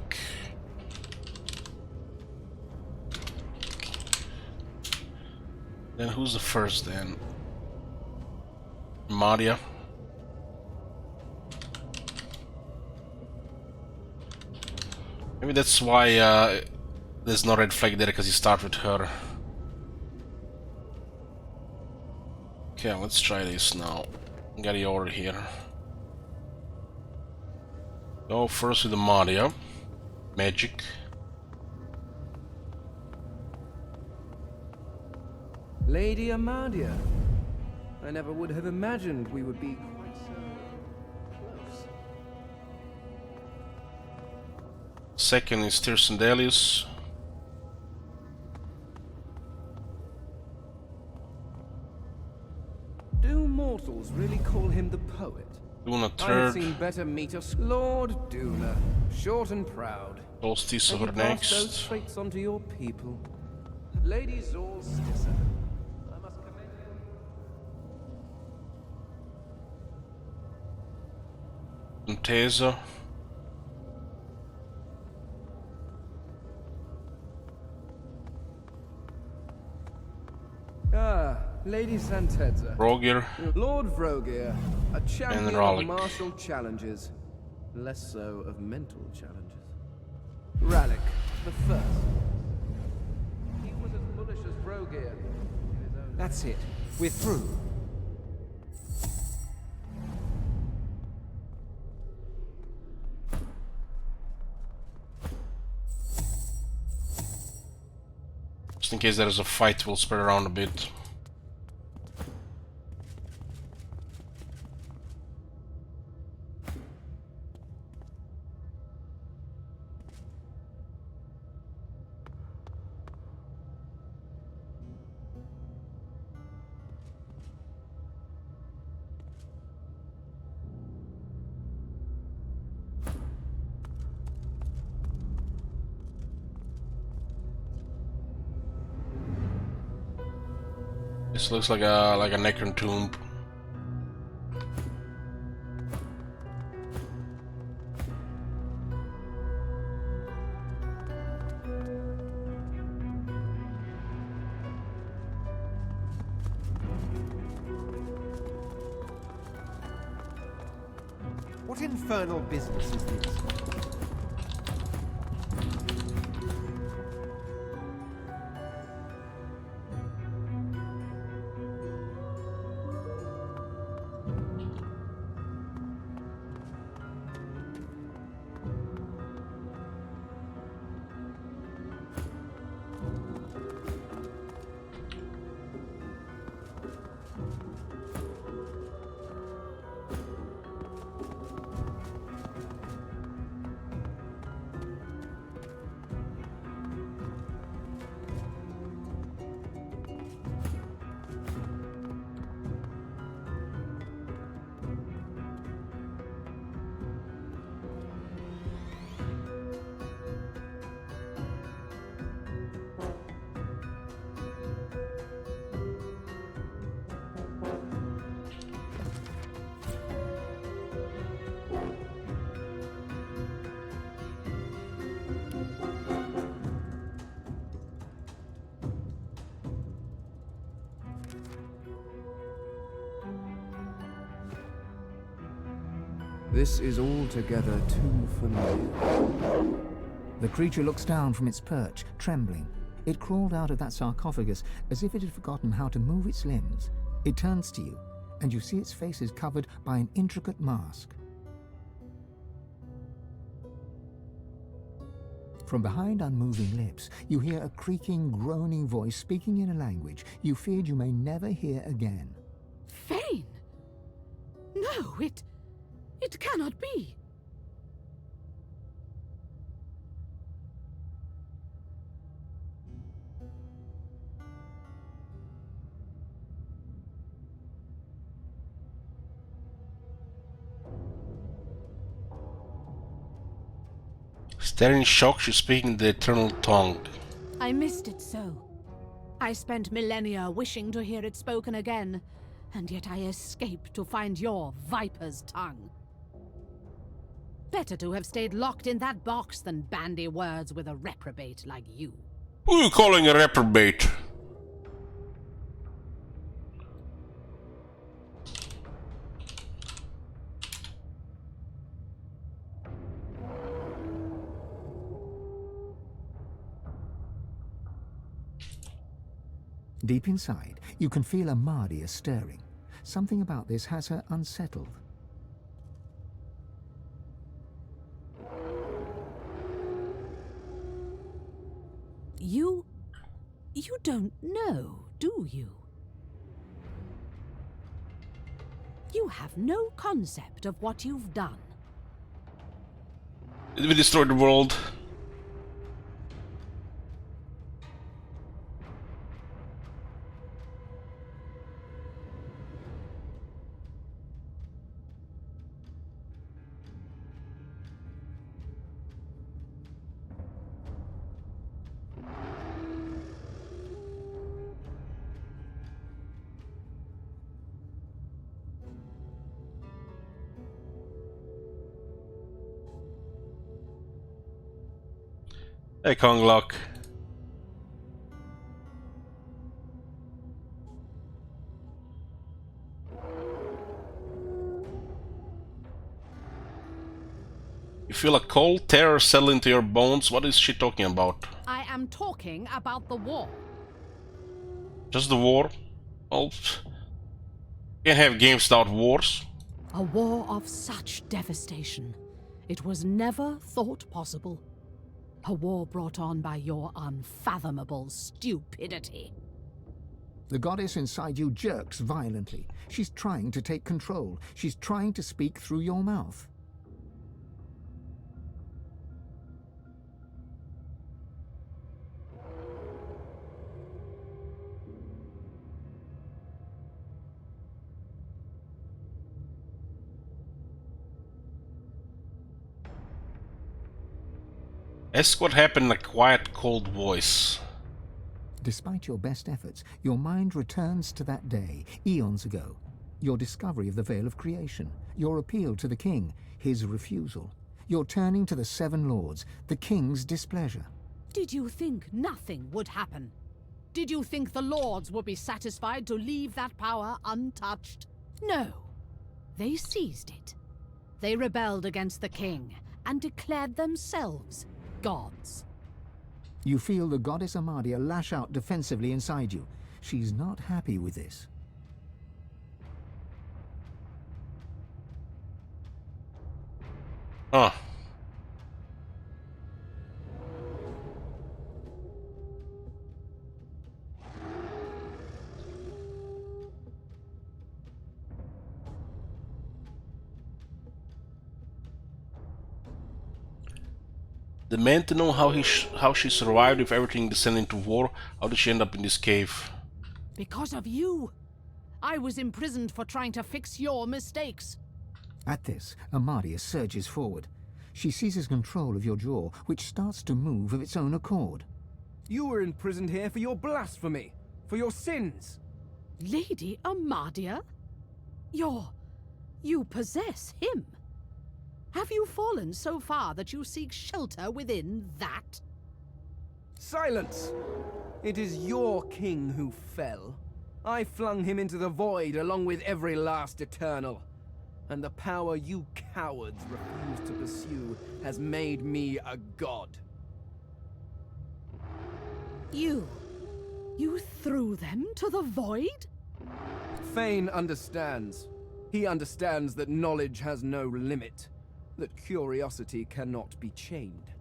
Then who's the first then? Maria. Maybe that's why There's no red flag there because you start with her. Okay, let's try this now. Get you over here. Go first with the Maria. Magic. Lady Amadia. I never would have imagined we would be quite so close. Second is Tirsendelius. Do mortals really call him the poet? Duna I have third. seen better meeters. Lord Duna, short and proud. Solstice And over you pass those next. traits onto your people. Lady Solstice. I must commend you. Untesa. Ah, Lady Santedza. Roger. Lord Vrogir, a champion Raleigh. of martial challenges, less so of mental challenges. Raleigh, the first. He was as bullish as Vrogir in his own. That's it. We're through. Just in case there is a fight, we'll spread around a bit. This looks like a Necron tomb. What infernal business is this? This is altogether too familiar. The creature looks down from its perch, trembling. It crawled out of that sarcophagus as if it had forgotten how to move its limbs. It turns to you, and you see its face is covered by an intricate mask. From behind unmoving lips, you hear a creaking, groaning voice speaking in a language you feared you may never hear again. Fane? No, it cannot be. Staring in shock, she's speaking the eternal tongue. I missed it so. I spent millennia wishing to hear it spoken again, and yet I escaped to find your viper's tongue. Better to have stayed locked in that box than bandy words with a reprobate like you. Who are you calling a reprobate? Deep inside, you can feel Amadia stirring. Something about this has her unsettled. You don't know, do you? You have no concept of what you've done. Did we destroy the world? Hey, Konglock. You feel a cold terror settle into your bones. What is she talking about? I am talking about the war. Just the war? Well, can't have games without wars. A war of such devastation. It was never thought possible. A war brought on by your unfathomable stupidity. The goddess inside you jerks violently. She's trying to take control. She's trying to speak through your mouth. Ask what happened in a quiet, cold voice. Despite your best efforts, your mind returns to that day, eons ago. Your discovery of the Veil of Creation, your appeal to the king, his refusal. Your turning to the Seven Lords, the king's displeasure. Did you think nothing would happen? Did you think the lords would be satisfied to leave that power untouched? No. They seized it. They rebelled against the king and declared themselves gods. You feel the goddess Amadia lash out defensively inside you. She's not happy with this. Huh. The man to know how she survived if everything descended into war. How did she end up in this cave? Because of you. I was imprisoned for trying to fix your mistakes. At this, Amadia surges forward. She seizes control of your jaw, which starts to move of its own accord. You were imprisoned here for your blasphemy, for your sins. Lady Amadia? You possess him. Have you fallen so far that you seek shelter within that? Silence! It is your king who fell. I flung him into the void along with every last Eternal. And the power you cowards refuse to pursue has made me a god. You threw them to the void? Fane understands. He understands that knowledge has no limit. That curiosity cannot be chained.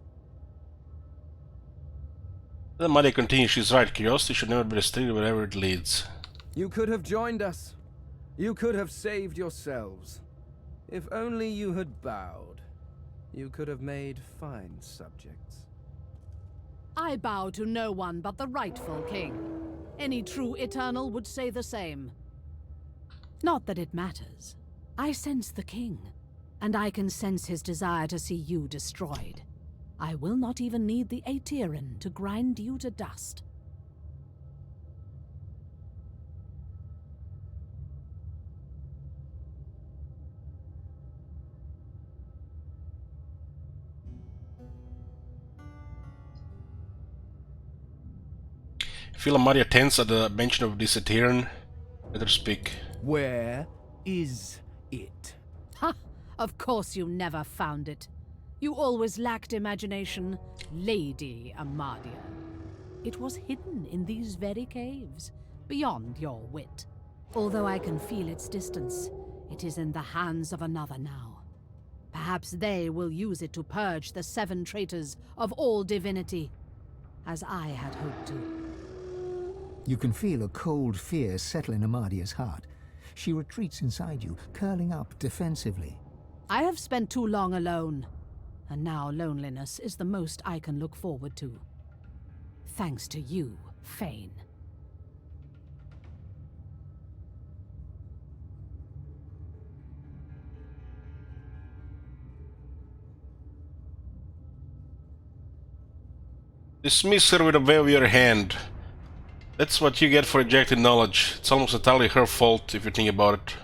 Then Maria continues, she's right, curiosity should never be restricted wherever it leads. You could have joined us. You could have saved yourselves. If only you had bowed. You could have made fine subjects. I bow to no one but the rightful king. Any true Eternal would say the same. Not that it matters. I sense the king. And I can sense his desire to see you destroyed. I will not even need the Aetherin to grind you to dust. Feel Amadia tense at the mention of this Aetherin. Let her speak. Where is it? Ha! Of course you never found it. You always lacked imagination, Lady Amadia. It was hidden in these very caves, beyond your wit. Although I can feel its distance, it is in the hands of another now. Perhaps they will use it to purge the 7 traitors of all divinity, as I had hoped to. You can feel a cold fear settle in Amadia's heart. She retreats inside you, curling up defensively. I have spent too long alone, and now loneliness is the most I can look forward to. Thanks to you, Fane. Dismiss her with a wave of your hand. That's what you get for rejecting knowledge. It's almost entirely her fault if you think about it.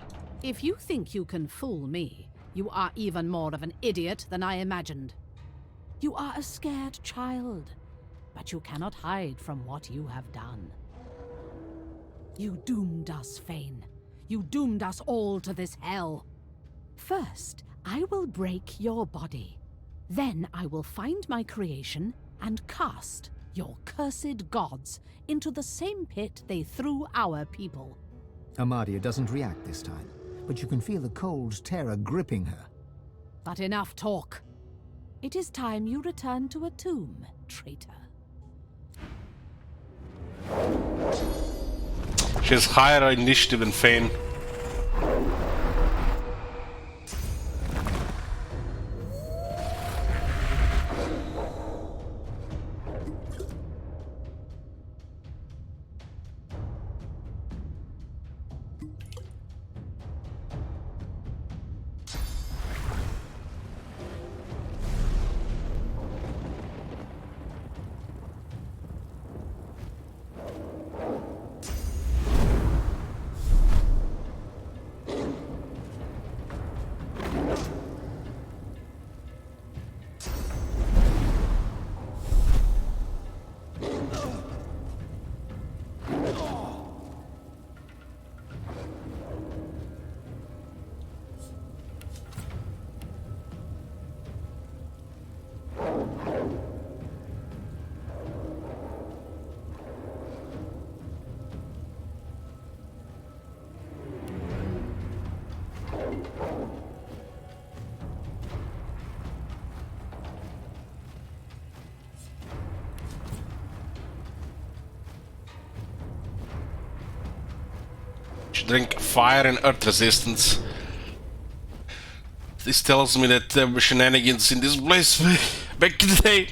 If you think you can fool me, you are even more of an idiot than I imagined. You are a scared child, but you cannot hide from what you have done. You doomed us, Fane. You doomed us all to this hell. First, I will break your body. Then I will find my creation and cast your cursed gods into the same pit they threw our people. Amadia doesn't react this time, but you can feel the cold terror gripping her. But enough talk. It is time you return to a tomb, traitor. She has higher initiative than Fane. Drink fire and earth resistance. This tells me that there were shenanigans in this place back in the day.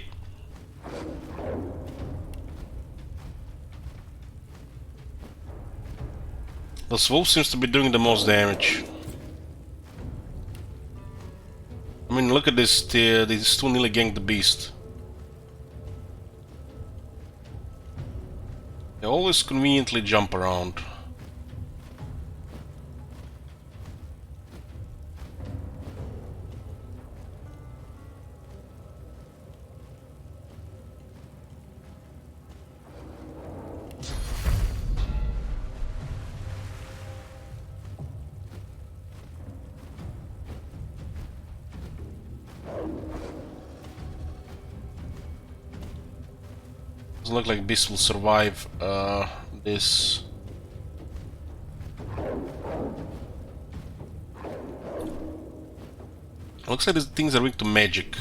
This wolf seems to be doing the most damage. I mean, look at this, they still nearly ganked the beast. They always conveniently jump around. Doesn't look like Beast will survive this. Looks like these things are weak to magic.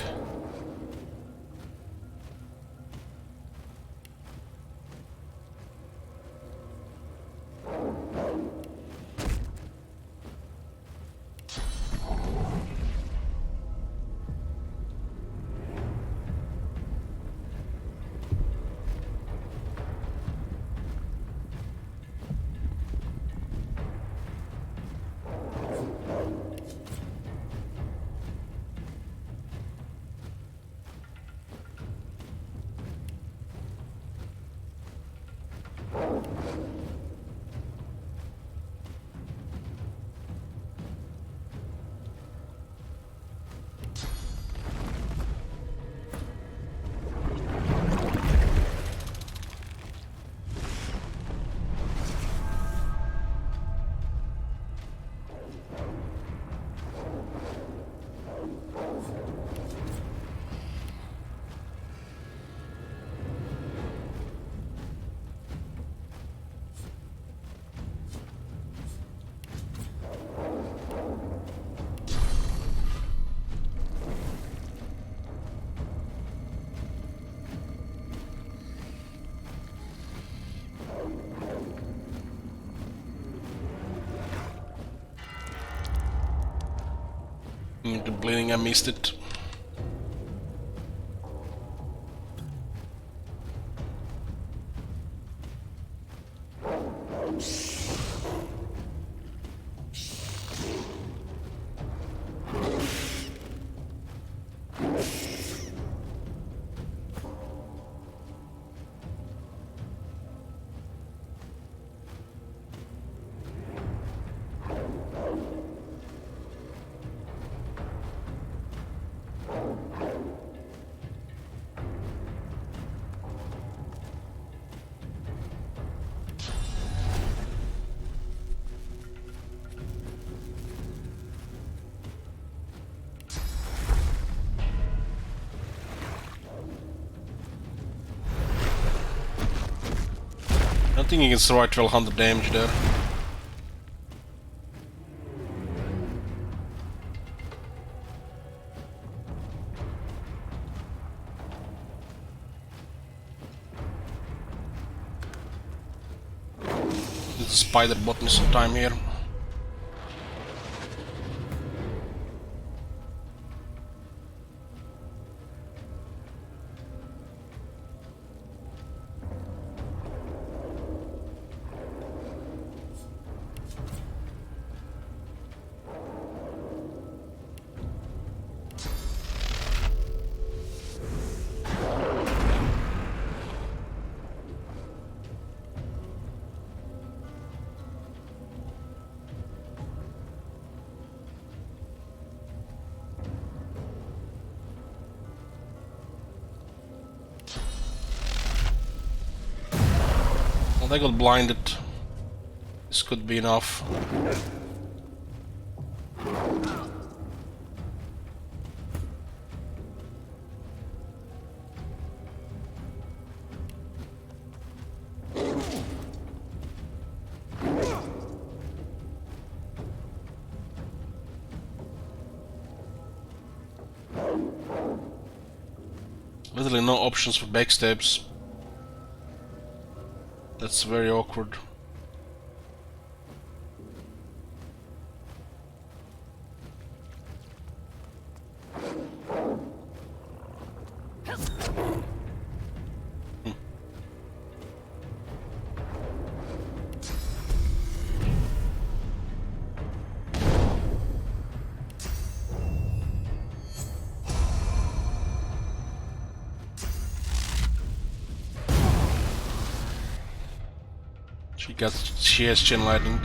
I'm bleeding, I missed it. I think you can survive 1200 damage there. There's a spider button sometime here. Well, they got blinded. This could be enough. Literally no options for backstabs. That's very awkward. She has chin lightning.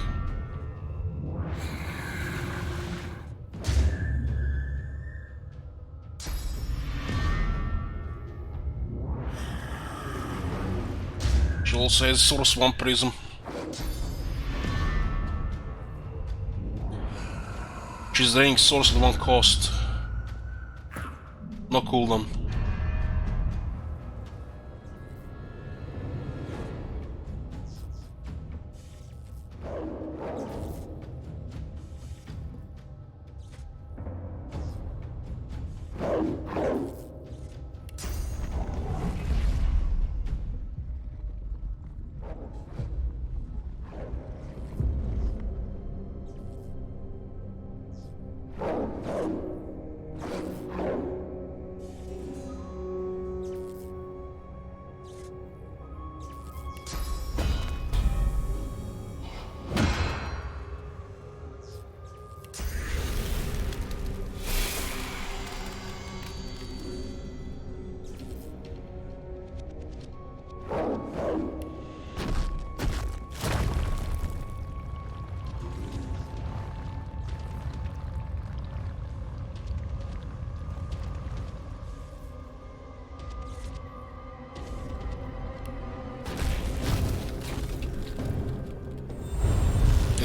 She also has Source Vampirism. She's draining Source at one cost. No cooldown.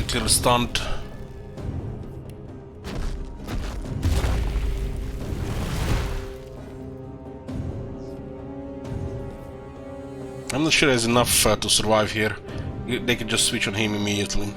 Clear stunned. I'm not sure there's enough to survive here. They can just switch on him immediately.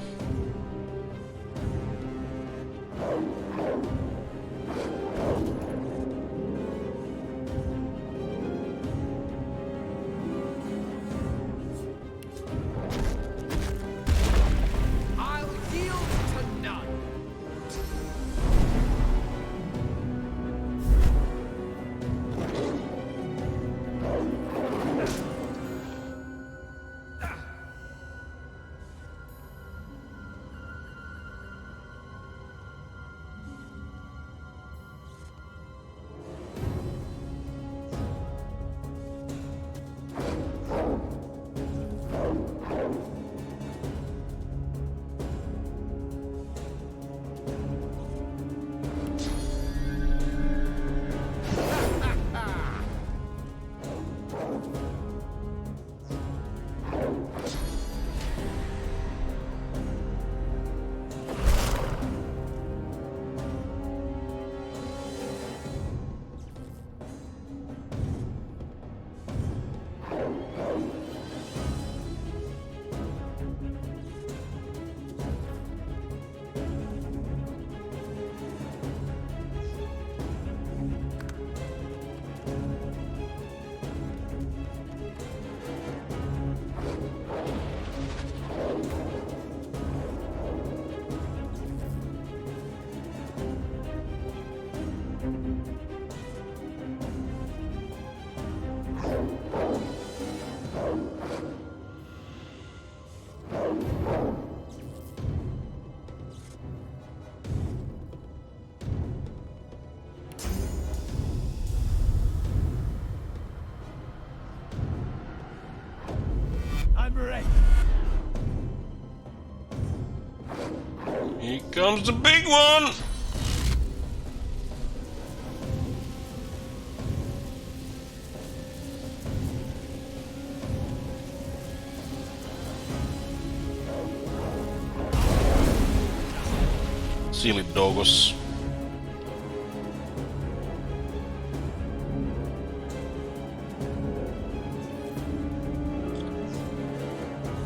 Here comes the big one! Silly doggos.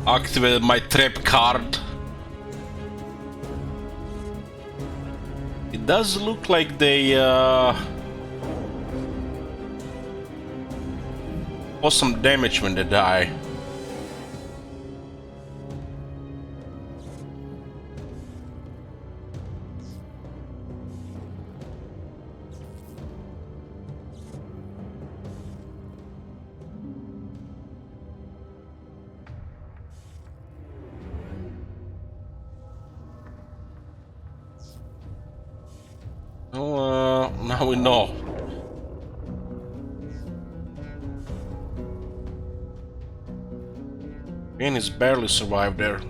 Activated my trap card. It does look like they cause some damage when they die. Now we know. Ben has barely survived there.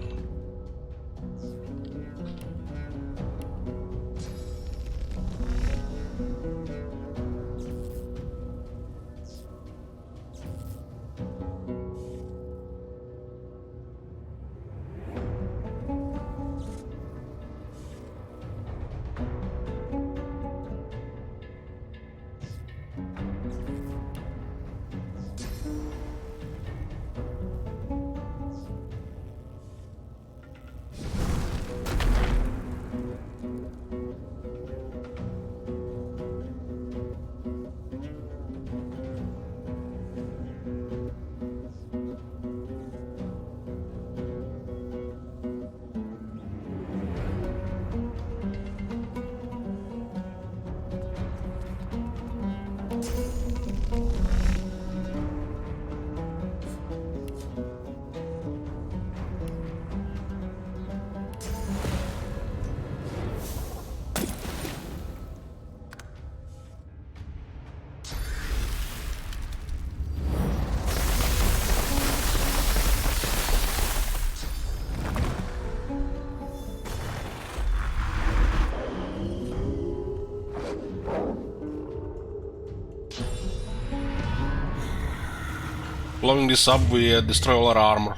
Blowing this up, we destroy all our armor.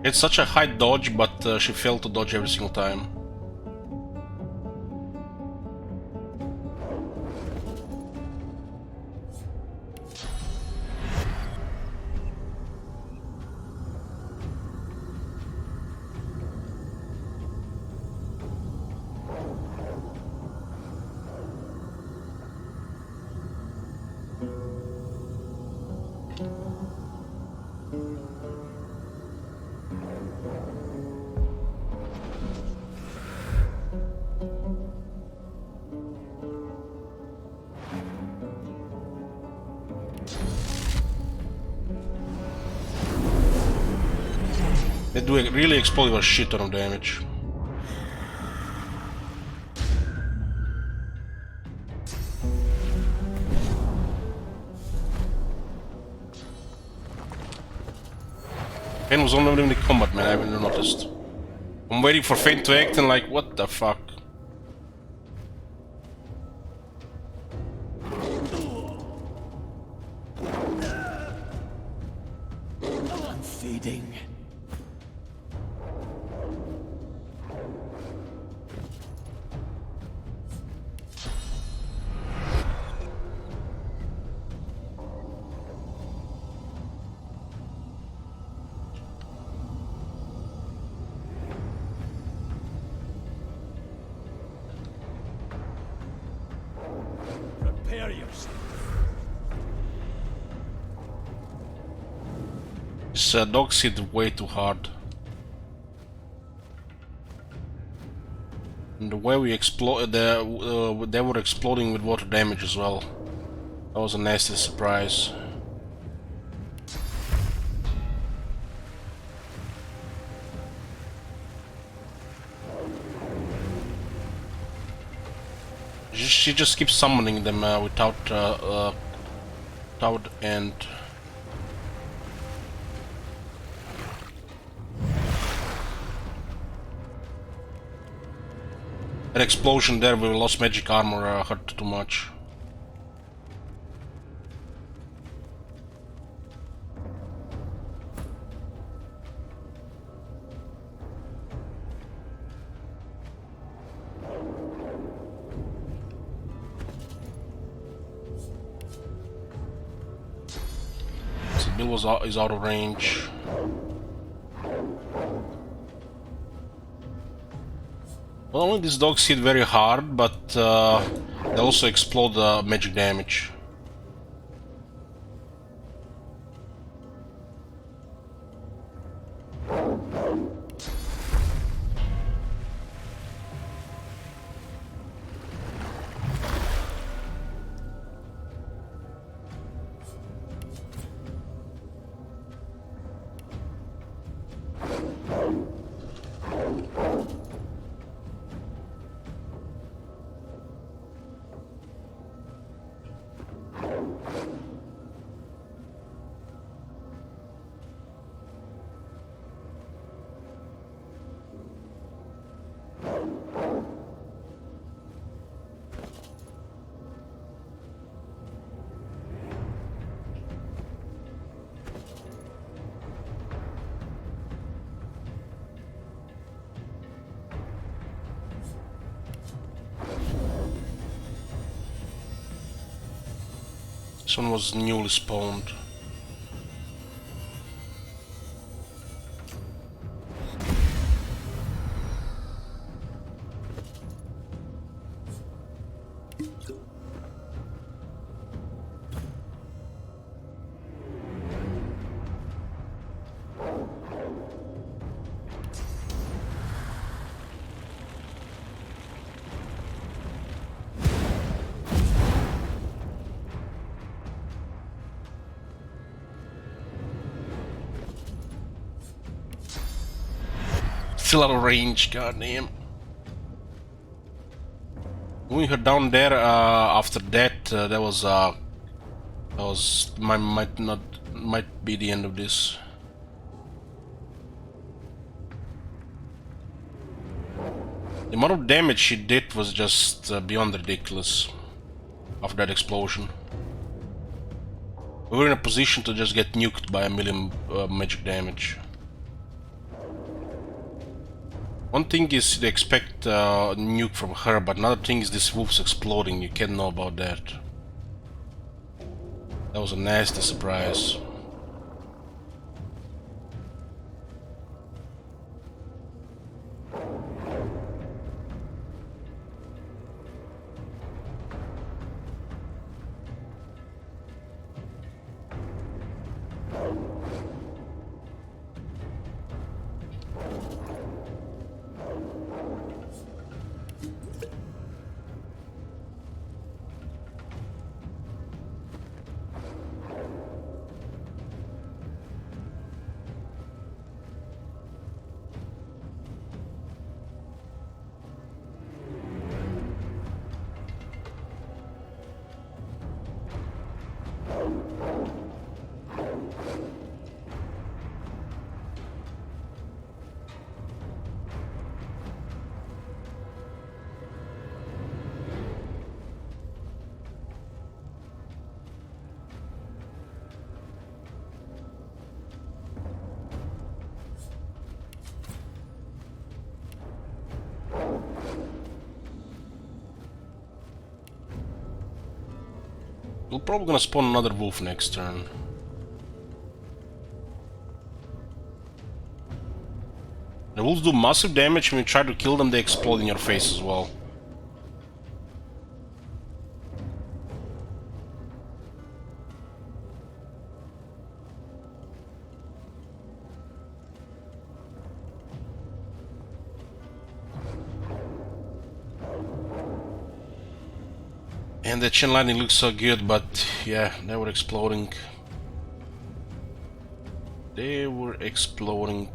It's such a high dodge, but she failed to dodge every single time. They do a really explode a shit ton of damage. Fen was only in the combat, man, I haven't noticed. I'm waiting for Fen to act and like, what the fuck? I'm feeding. Prepare yourself. This dogs hit way too hard. And the way we explode, they were exploding with water damage as well. That was a nasty surprise. she just keeps summoning them without end. That explosion there with lost magic armor hurt too much. Bill is out of range. Well, only these dogs hit very hard, but they also explode magic damage. This one was newly spawned. Still out of range, goddamn. Moving her down there after that, that might be the end of this. The amount of damage she did was just beyond ridiculous after that explosion. We were in a position to just get nuked by a million magic damage. One thing is to expect nuke from her, but another thing is this wolf's exploding. You can't know about that. That was a nasty surprise. We're probably gonna spawn another wolf next turn. The wolves do massive damage. When you try to kill them, they explode in your face as well. And the chain lightning looks so good, but yeah, they were exploding. They were exploding.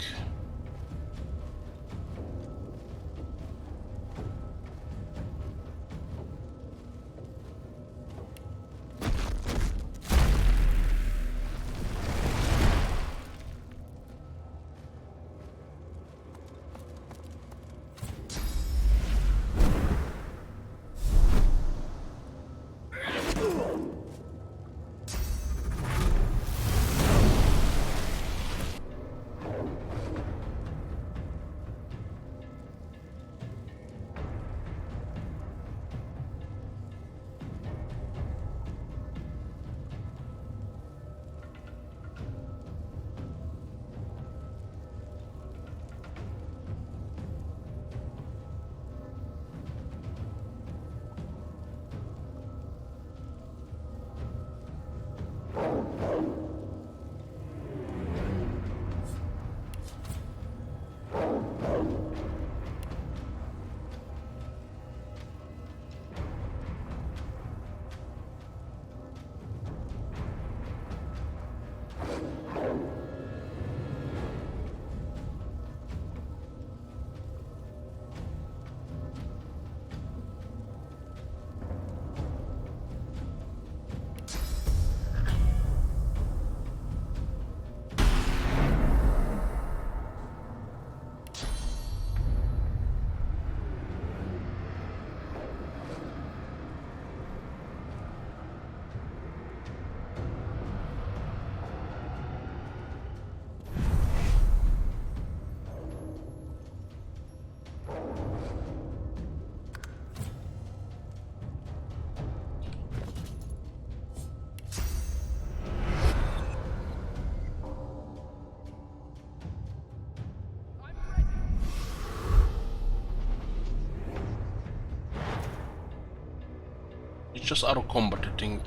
It's just out of combat, I think.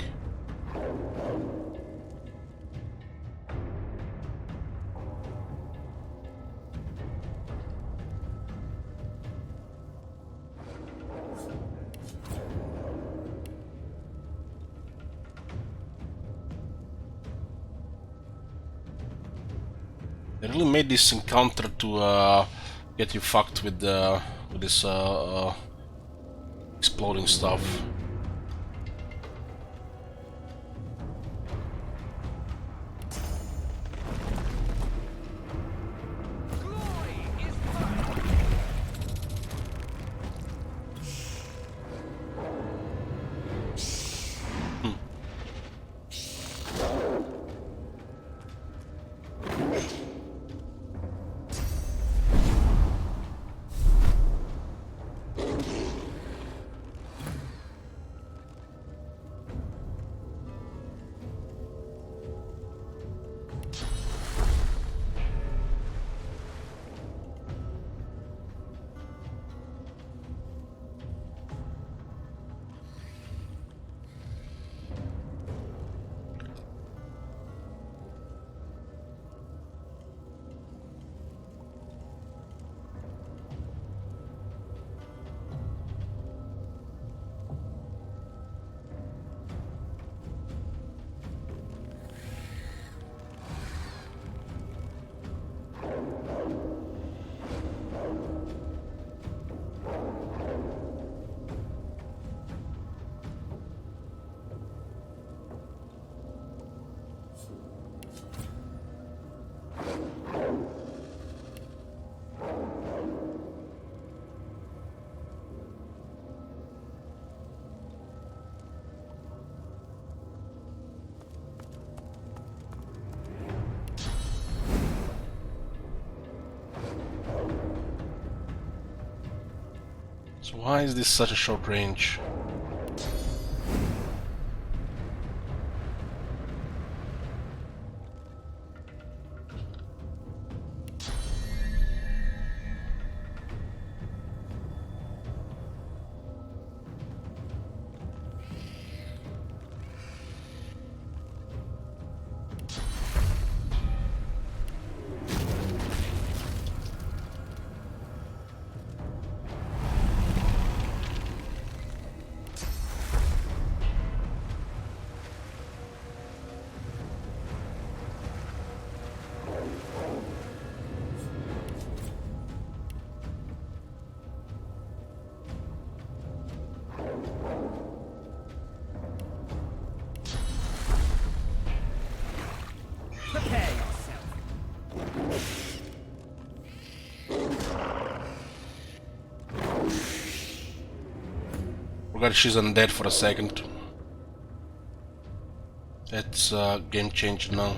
They really made this encounter to get you fucked with this exploding stuff. So why is this such a short range? Forgot she's undead for a second. It's game changer now.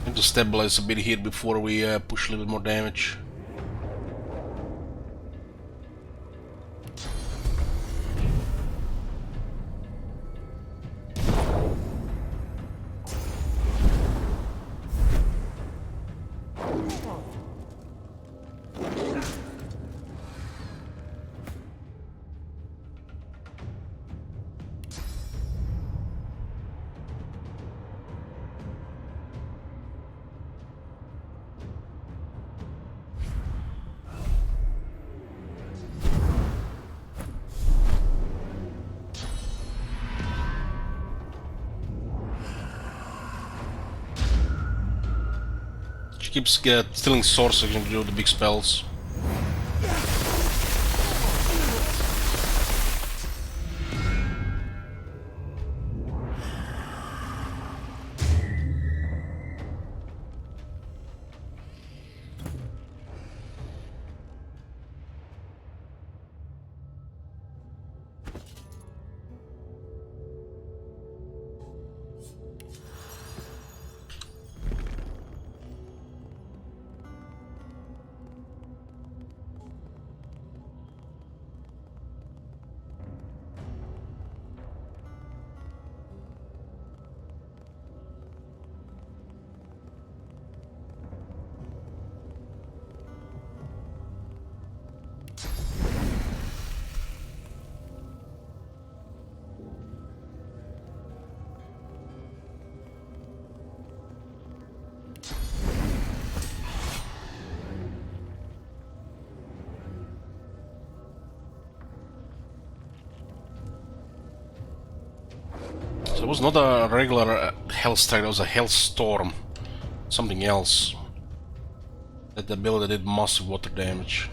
Need to stabilize a bit here before we push a little bit more damage. Keeps stealing swords so you can do the big spells. It was not a regular Hellstrike, it was a Hellstorm. Something else. That ability did massive water damage.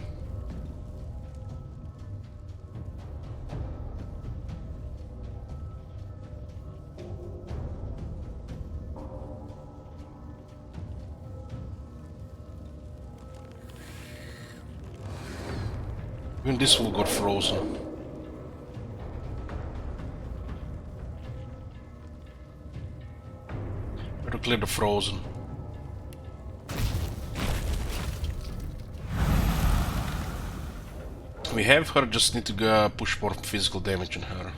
Even this fool got frozen. Better clear the frozen. We have her, just need to go push more physical damage on her.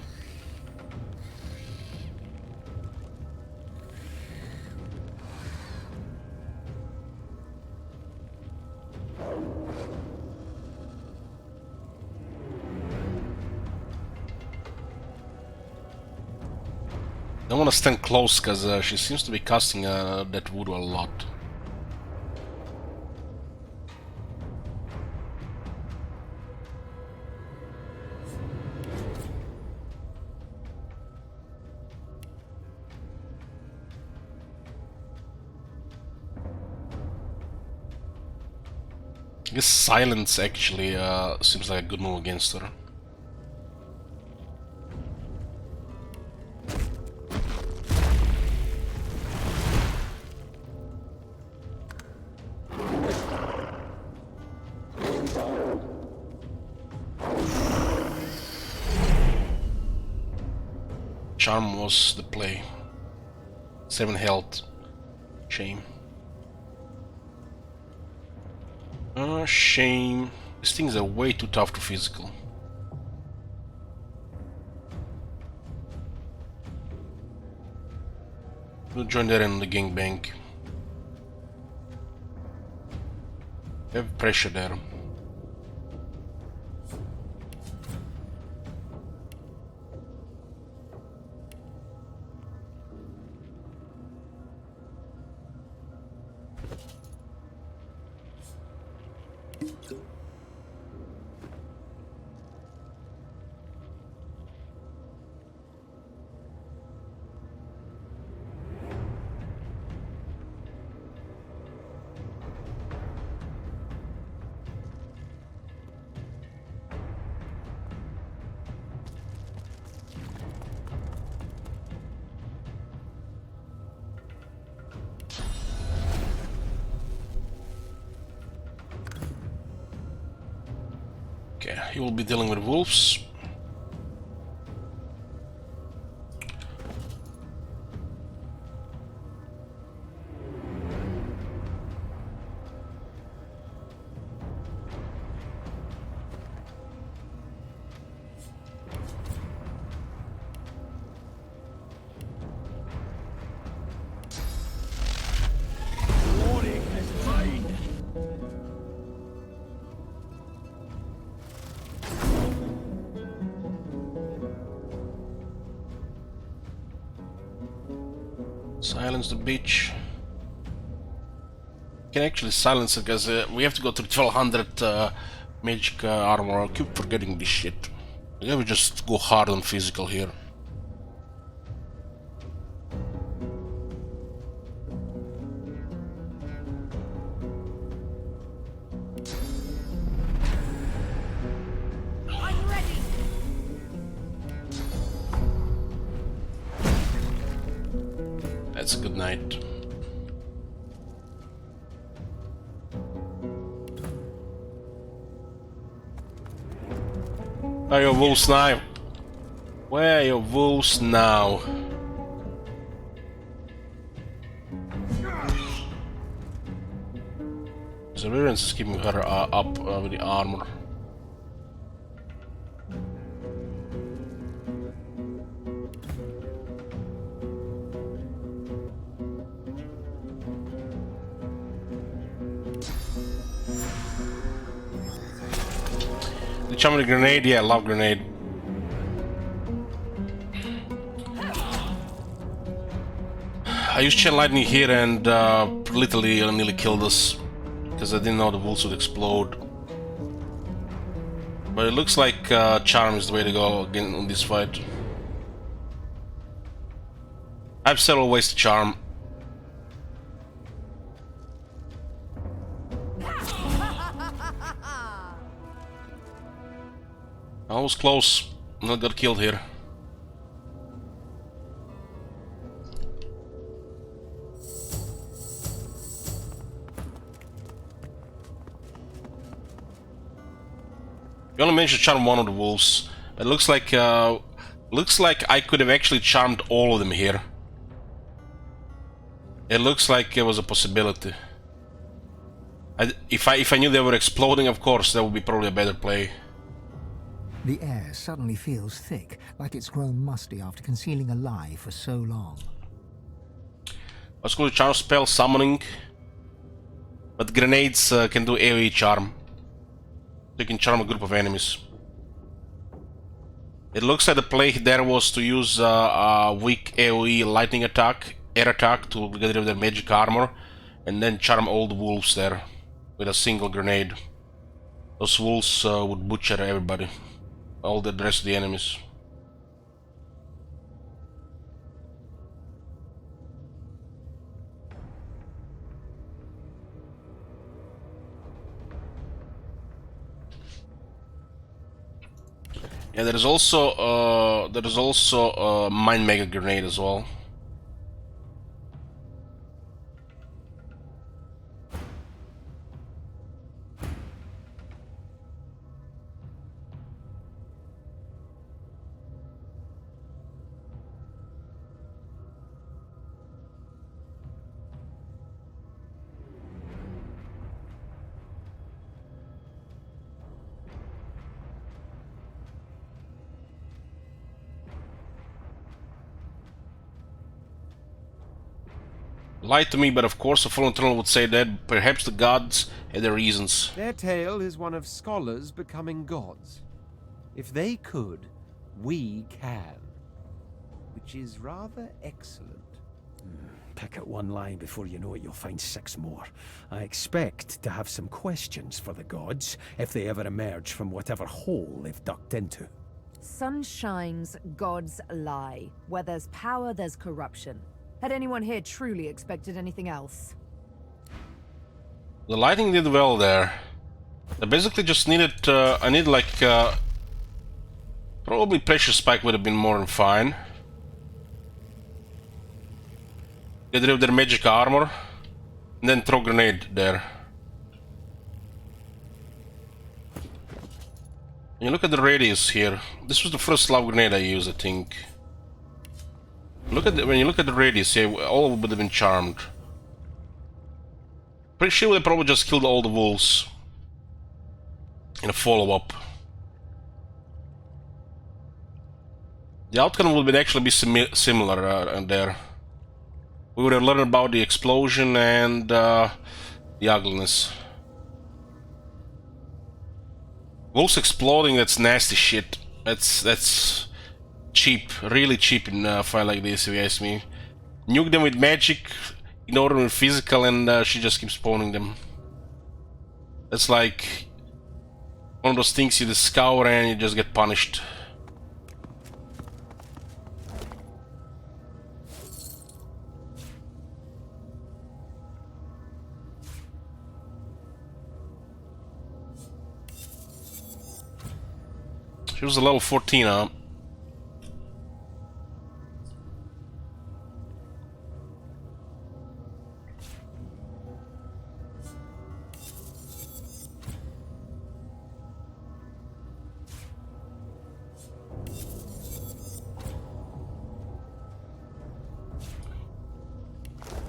Don't want to stand close because she seems to be casting that voodoo a lot. I guess silence actually seems like a good move against her. Charm was the play. 7 health. Shame. Shame. These things are way too tough to physical. We'll join there in the gangbang. Have pressure there. Okay, he will be dealing with wolves. Silence the bitch. Can actually silence it because we have to go to 1200 magic armor. I keep forgetting this shit. We have to just go hard on physical here. I'm ready. That's a good night. Where are your wolves now? Where are your wolves now? Surveillance is keeping her up with the armor. Did you want a grenade? Yeah, I love grenade. I used chain lightning here and literally nearly killed us because I didn't know the wolves would explode. But it looks like charm is the way to go again on this fight. I have several ways to charm. I was close. Not got killed here. We only managed to charm one of the wolves. It looks like I could have actually charmed all of them here. It looks like it was a possibility. If I knew they were exploding, of course, that would be probably a better play. The air suddenly feels thick, like it's grown musty after concealing a lie for so long. Let's go to charm spell summoning. But grenades can do AoE charm. You can charm a group of enemies. It looks like the play there was to use a weak AoE lightning attack, air attack to get rid of their magic armor, and then charm all the wolves there with a single grenade. Those wolves would butcher everybody, all the rest of the enemies. Yeah, there is also a Mind Mega Grenade as well. Lied to me, but of course a fallen eternal would say that perhaps the gods had their reasons. Their tale is one of scholars becoming gods. If they could, we can. Which is rather excellent. Pick at one line before you know it, you'll find 6 more. I expect to have some questions for the gods if they ever emerge from whatever hole they've ducked into. Sun shines, gods lie. Where there's power, there's corruption. Had anyone here truly expected anything else? The lighting did well there. I basically just needed, I need like, probably pressure spike would have been more than fine. Get rid of their magic armor, and then throw grenade there. And you look at the radius here. This was the first love grenade I used, I think. Look at when you look at the radius, yeah, all of them would have been charmed. Pretty sure they probably just killed all the wolves in a follow-up. The outcome would actually be similar there. We would have learned about the explosion and the ugliness. Wolves exploding, that's nasty shit. That's cheap, really cheap in a fight like this, if you ask me. Nuke them with magic, ignore them with physical, and she just keeps spawning them. That's like one of those things you discover and you just get punished. She was a level 14, huh?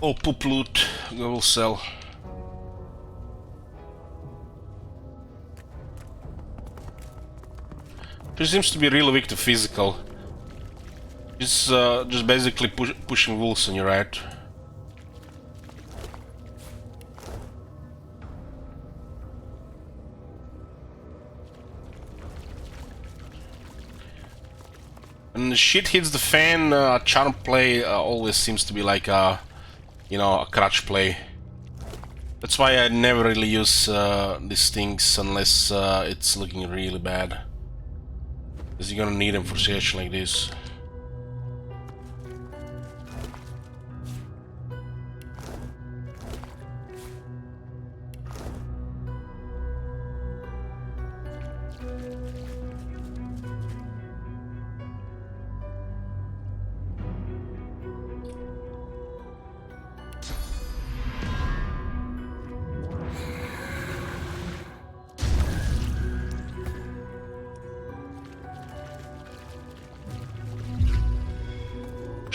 Oh, poop loot, we will sell. She seems to be really weak to physical. She's just basically pushing wolves on you, right? When the shit hits the fan, charm play always seems to be like a, you know, a crutch play. That's why I never really use these things unless it's looking really bad. Because you're gonna need them for a situation like this.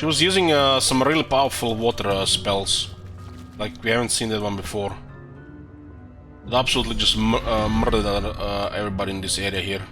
She was using some really powerful water spells. Like, we haven't seen that one before. It absolutely just murdered everybody in this area here.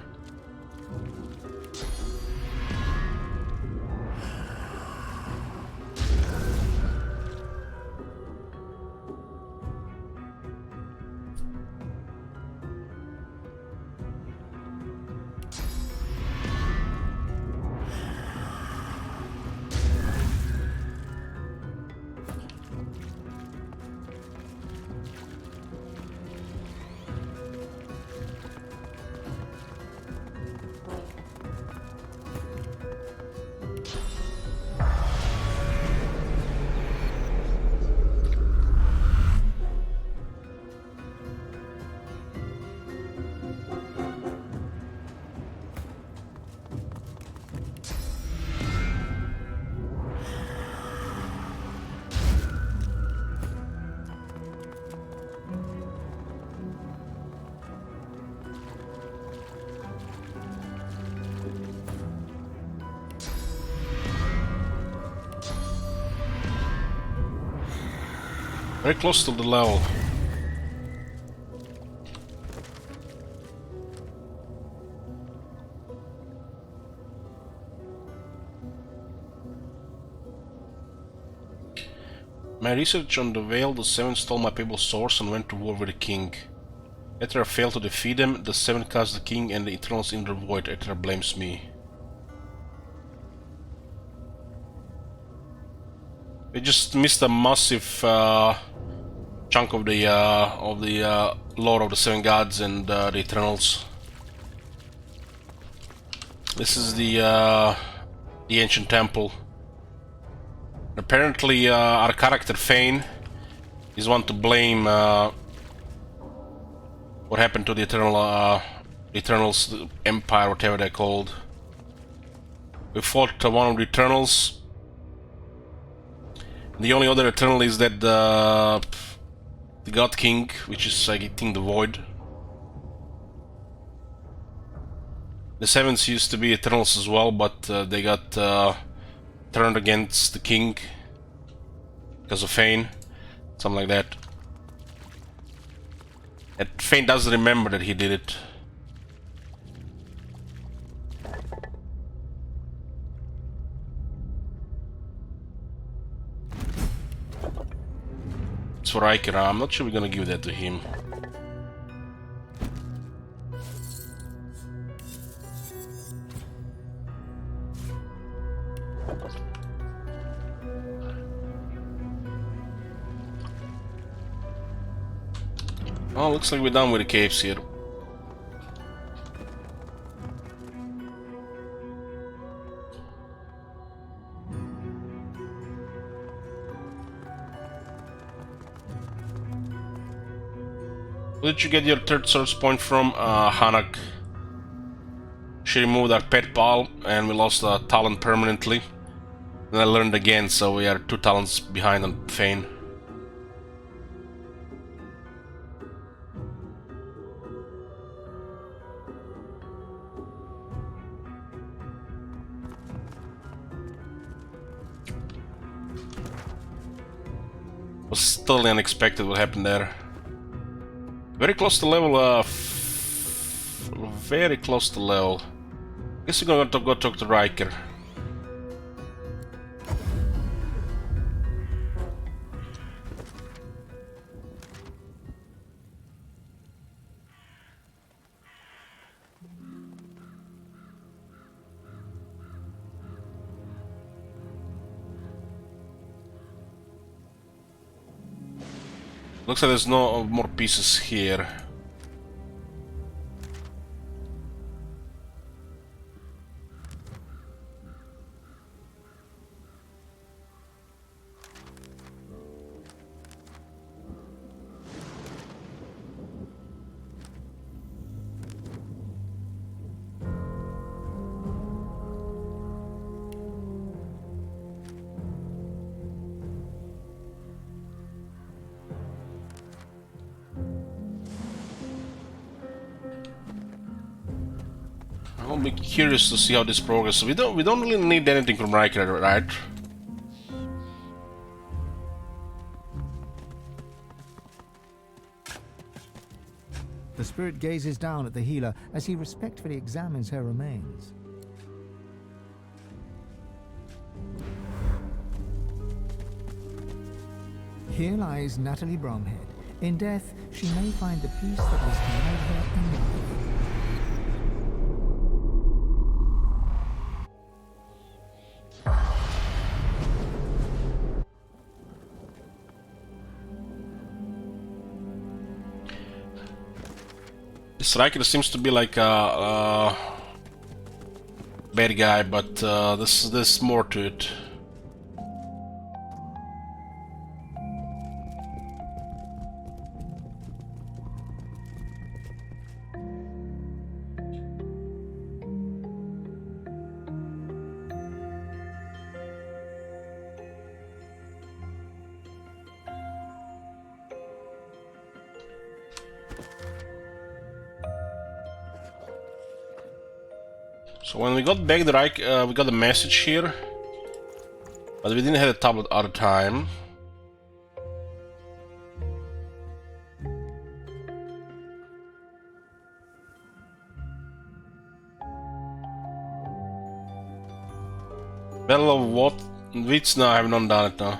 Very close to the level. My research on the Veil, the Seven stole my people's source and went to war with the king. After I failed to defeat them, the Seven cast the king and the Eternals in the void. Ether blames me. We just missed a massive chunk of the lore of the Seven Gods and the Eternals. This is the ancient temple. Apparently, our character Fane is one to blame what happened to the Eternals, the Empire, whatever they're called. We fought one of the Eternals. The only other Eternal is that the God King, which is I think the Void. The Sevens used to be Eternals as well, but they got turned against the King because of Fane, something like that. And Fane doesn't remember that he did it. It's for Riker. I'm not sure we're gonna give that to him. Oh, looks like we're done with the caves here. Where did you get your third source point from? Hanak. She removed our pet pal and we lost a talent permanently. And I learned again, so we are 2 talents behind on Fane. Was totally unexpected what happened there. Very close to level, very close to level. Guess we're gonna go talk to Riker. Looks like there's no more pieces here. I'll be curious to see how this progresses. We don't really need anything from Riker, right? The spirit gazes down at the healer as he respectfully examines her remains. Here lies Natalie Bromhead. In death, she may find the peace that was denied her in life. This Riker seems to be like a bad guy, but there's more to it. So when we got back the Reich, we got a message here, but we didn't have a tablet at the time. Battle of what? Wits? No, I have not done it now.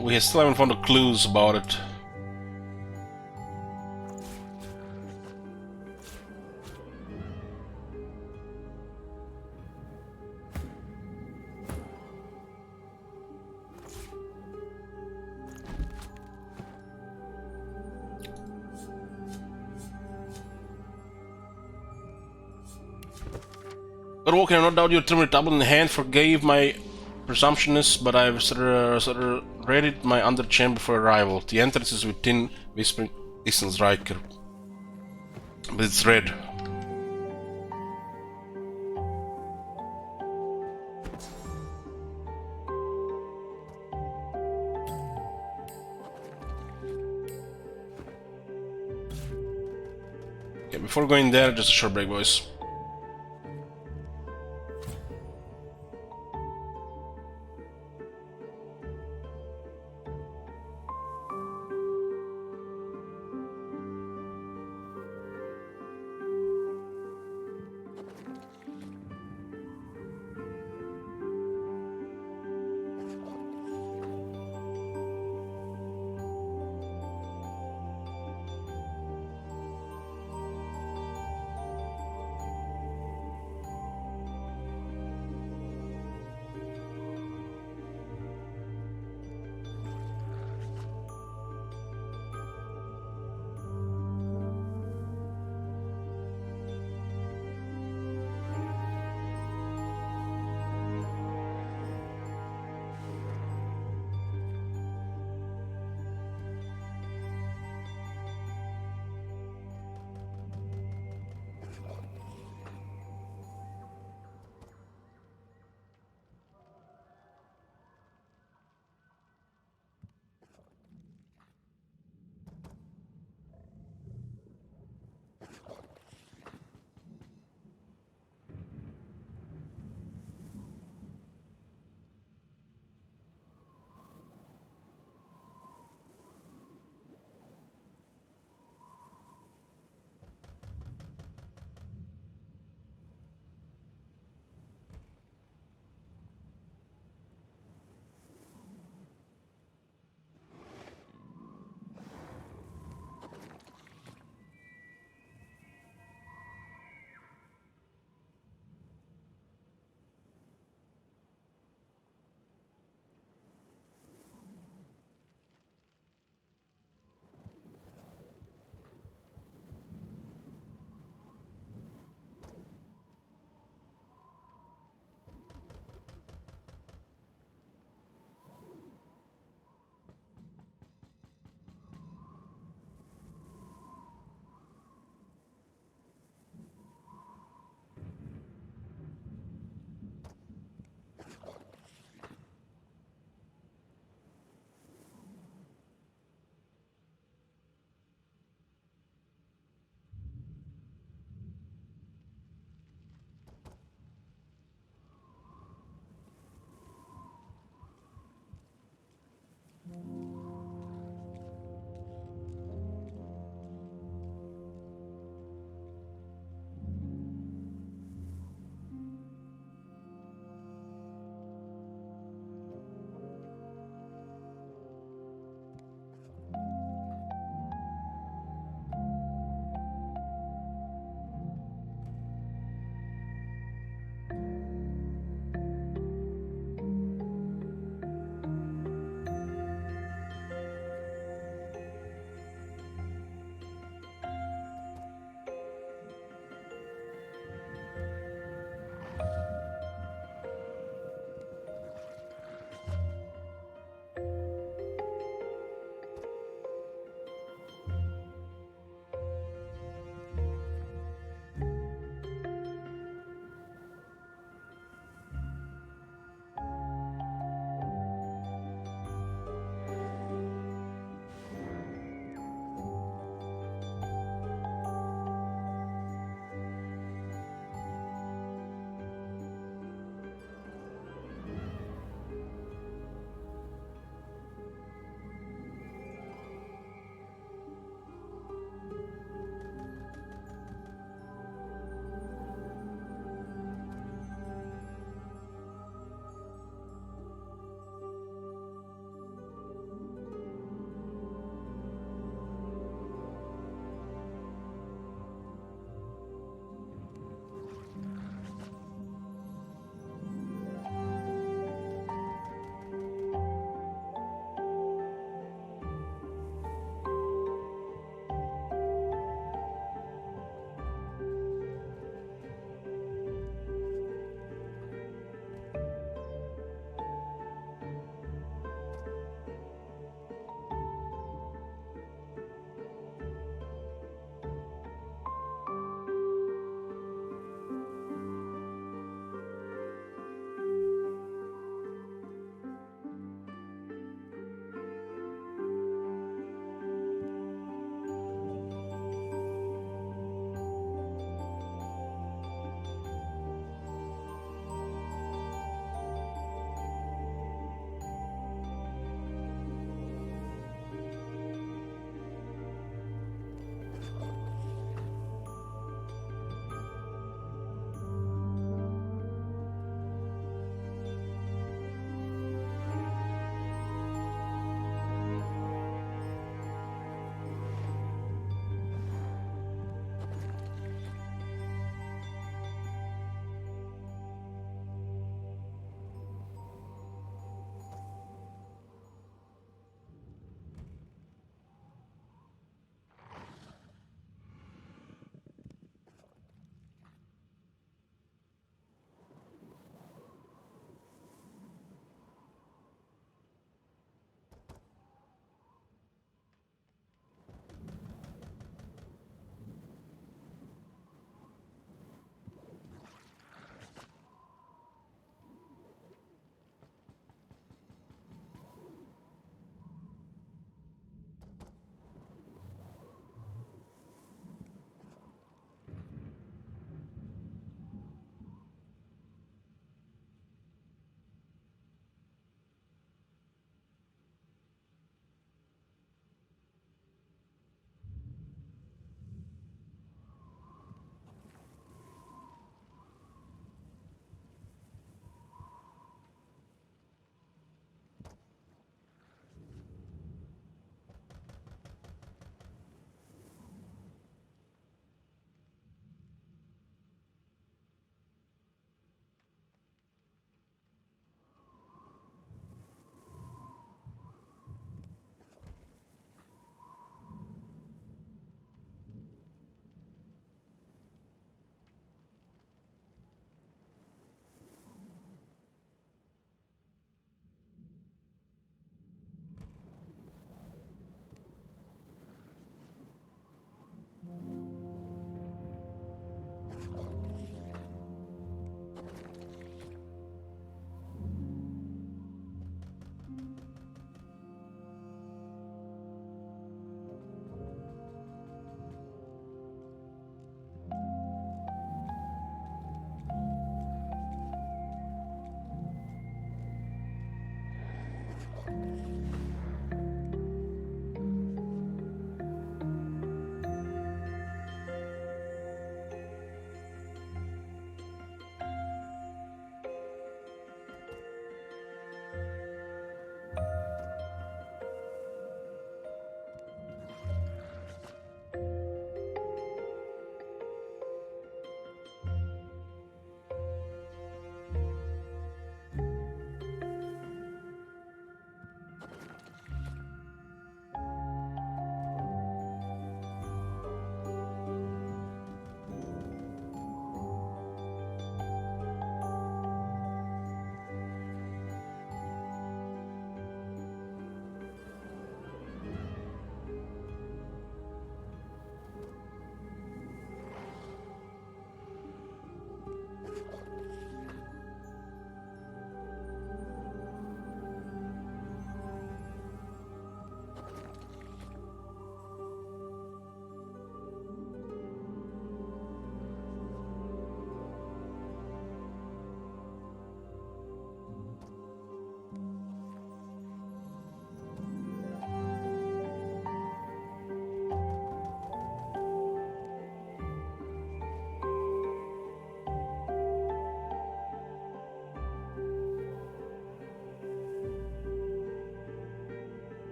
We still haven't found the clues about it. But walking, I no doubt your terminal tablet in hand forgave my presumptuousness, but I've read my underchamber for arrival. The entrance is within whispering distance, Riker. But it's red. Okay, before going there, just a short break, boys.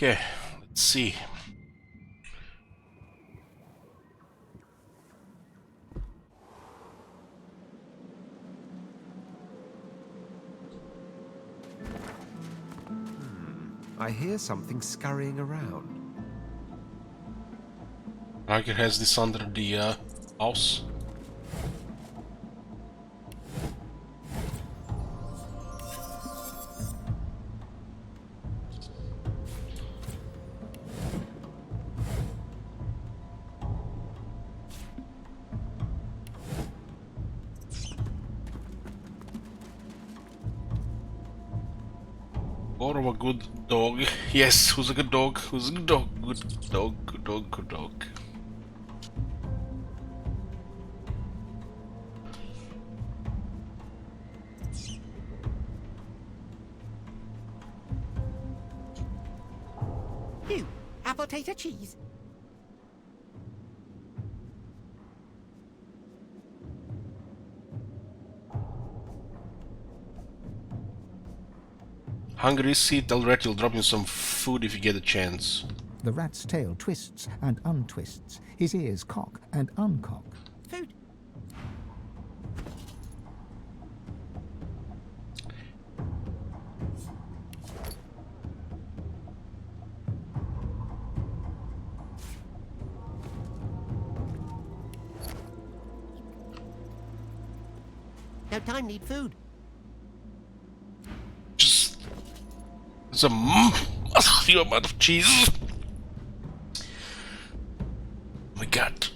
Okay, let's see. I hear something scurrying around. Riker has this under the house. Or of a good dog. Yes, who's a good dog? Who's a good dog? Good dog, good dog, good dog. You, apple tater cheese. Hungry, see, tell Rat you'll drop him some food if you get a chance. The rat's tail twists and untwists. His ears cock and uncock. Food. No time, need food. Just... There's a few amount of cheese. Oh my god.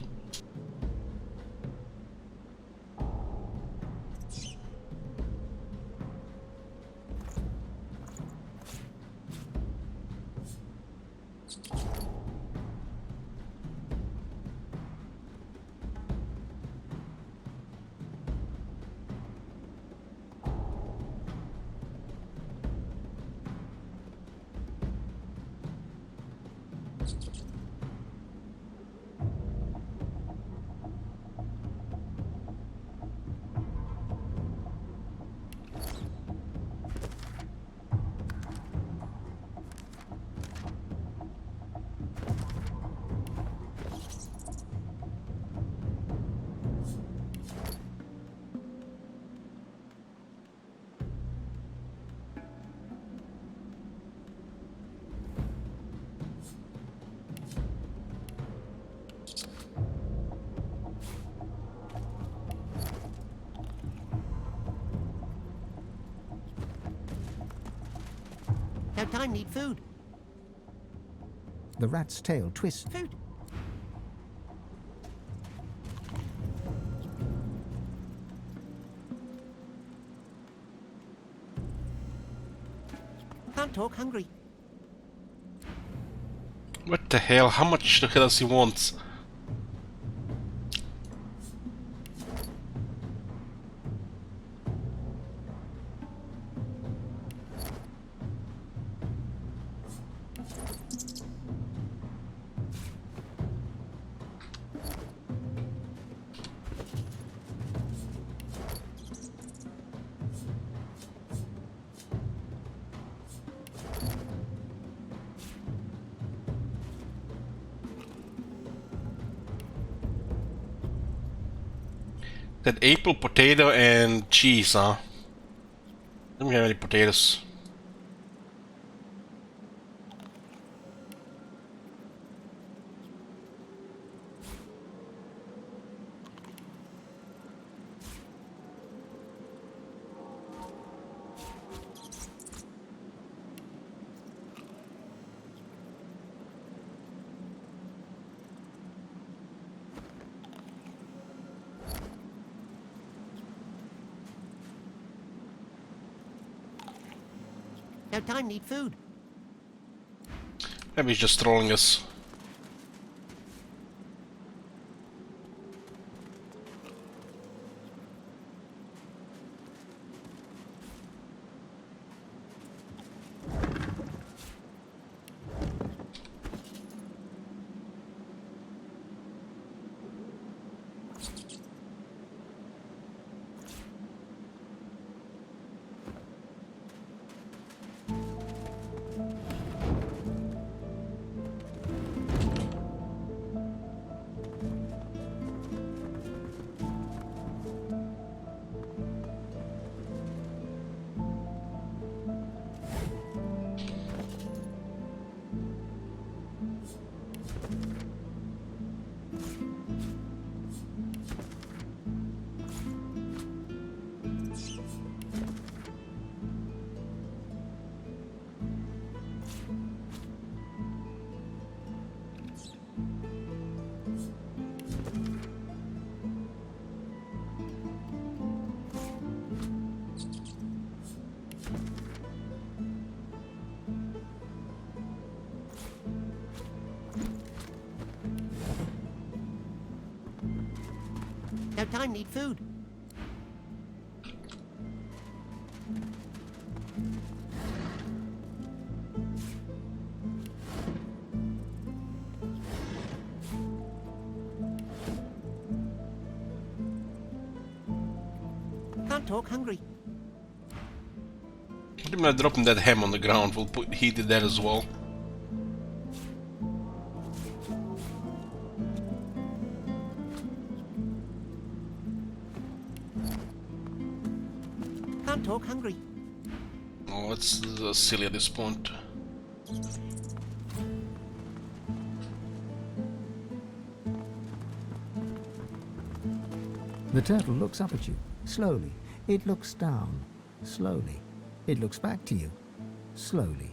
No time, need food. The rat's tail twists. Food. Can't talk, hungry. What the hell? How much the hell does he want? That apple, potato, and cheese, huh? Don't have any potatoes. No time, need food. Maybe he's just trolling us. No time, need food. Can't talk, hungry. What do you mean dropping that ham on the ground? We'll put heat in that as well. Can't talk, hungry. Oh, that's silly at this point. The turtle looks up at you, slowly. It looks down, slowly. It looks back to you, slowly.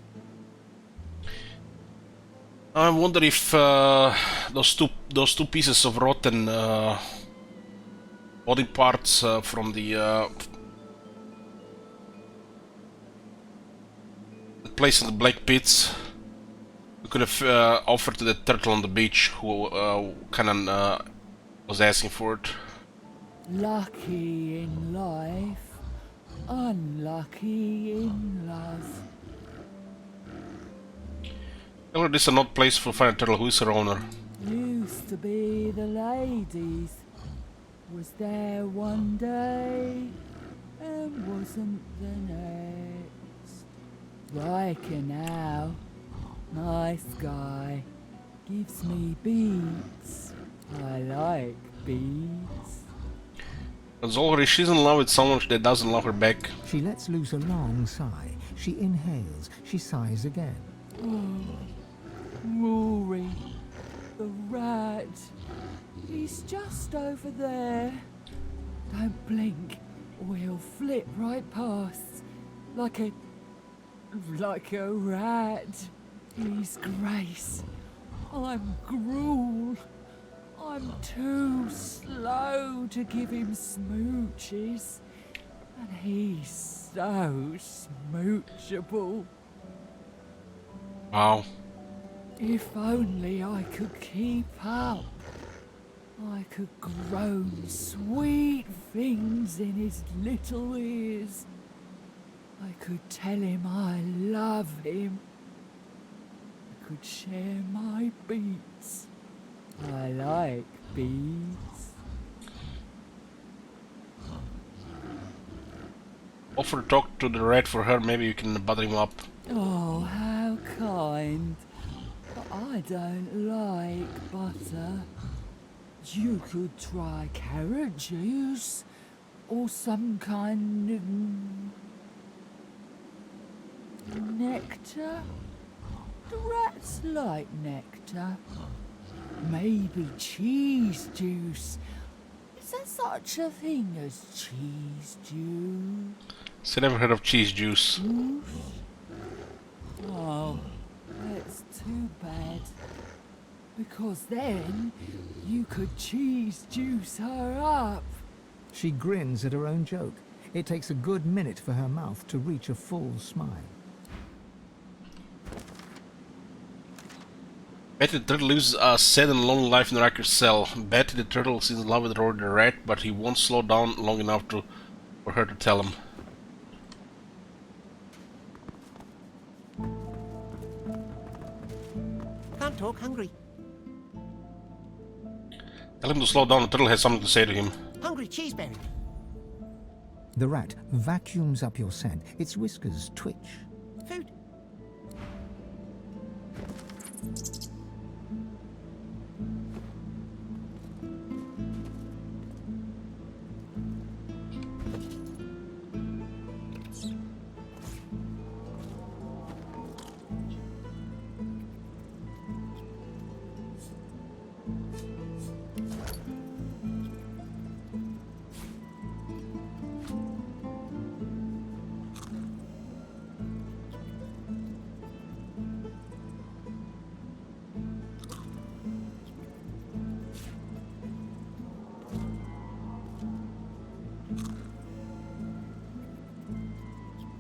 I wonder if those two pieces of rotten body parts from the place in the Black Pits, we could have offered to the turtle on the beach who kinda was asking for it. Lucky in life, unlucky in love. Well, this is an odd place for find a turtle. Who is her owner? Used to be the ladies. Was there one day and wasn't the next. Riker now, nice guy, gives me beats. I like beats. As already, she's in love with someone that doesn't love her back. She lets loose a long sigh. She inhales. She sighs again. Oh, Rory, the rat. He's just over there. Don't blink, or he'll flit right past, like a rat. He's Grace. I'm Gruel. I'm too slow to give him smooches, and he's so smoochable. Wow. If only I could keep up. I could groan sweet things in his little ears. I could tell him I love him. I could share my beats. I like beats. Offer to talk to the rat for her, maybe you can butter him up. Oh, how kind. But I don't like butter. You could try carrot juice or some kind of nectar. The rats like nectar. Maybe cheese juice. Is there such a thing as cheese juice? I never heard of cheese juice. Oh, that's too bad. Because then you could cheese juice her up. She grins at her own joke. It takes a good minute for her mouth to reach a full smile. Betty the turtle lives a sad and lonely life in Riker's cell. Betty the turtle is in love with Rory the rat, but he won't slow down long enough for her to tell him. Can't talk, hungry. Tell him to slow down, the turtle has something to say to him. Hungry cheeseberry. The rat vacuums up your scent. Its whiskers twitch. Food.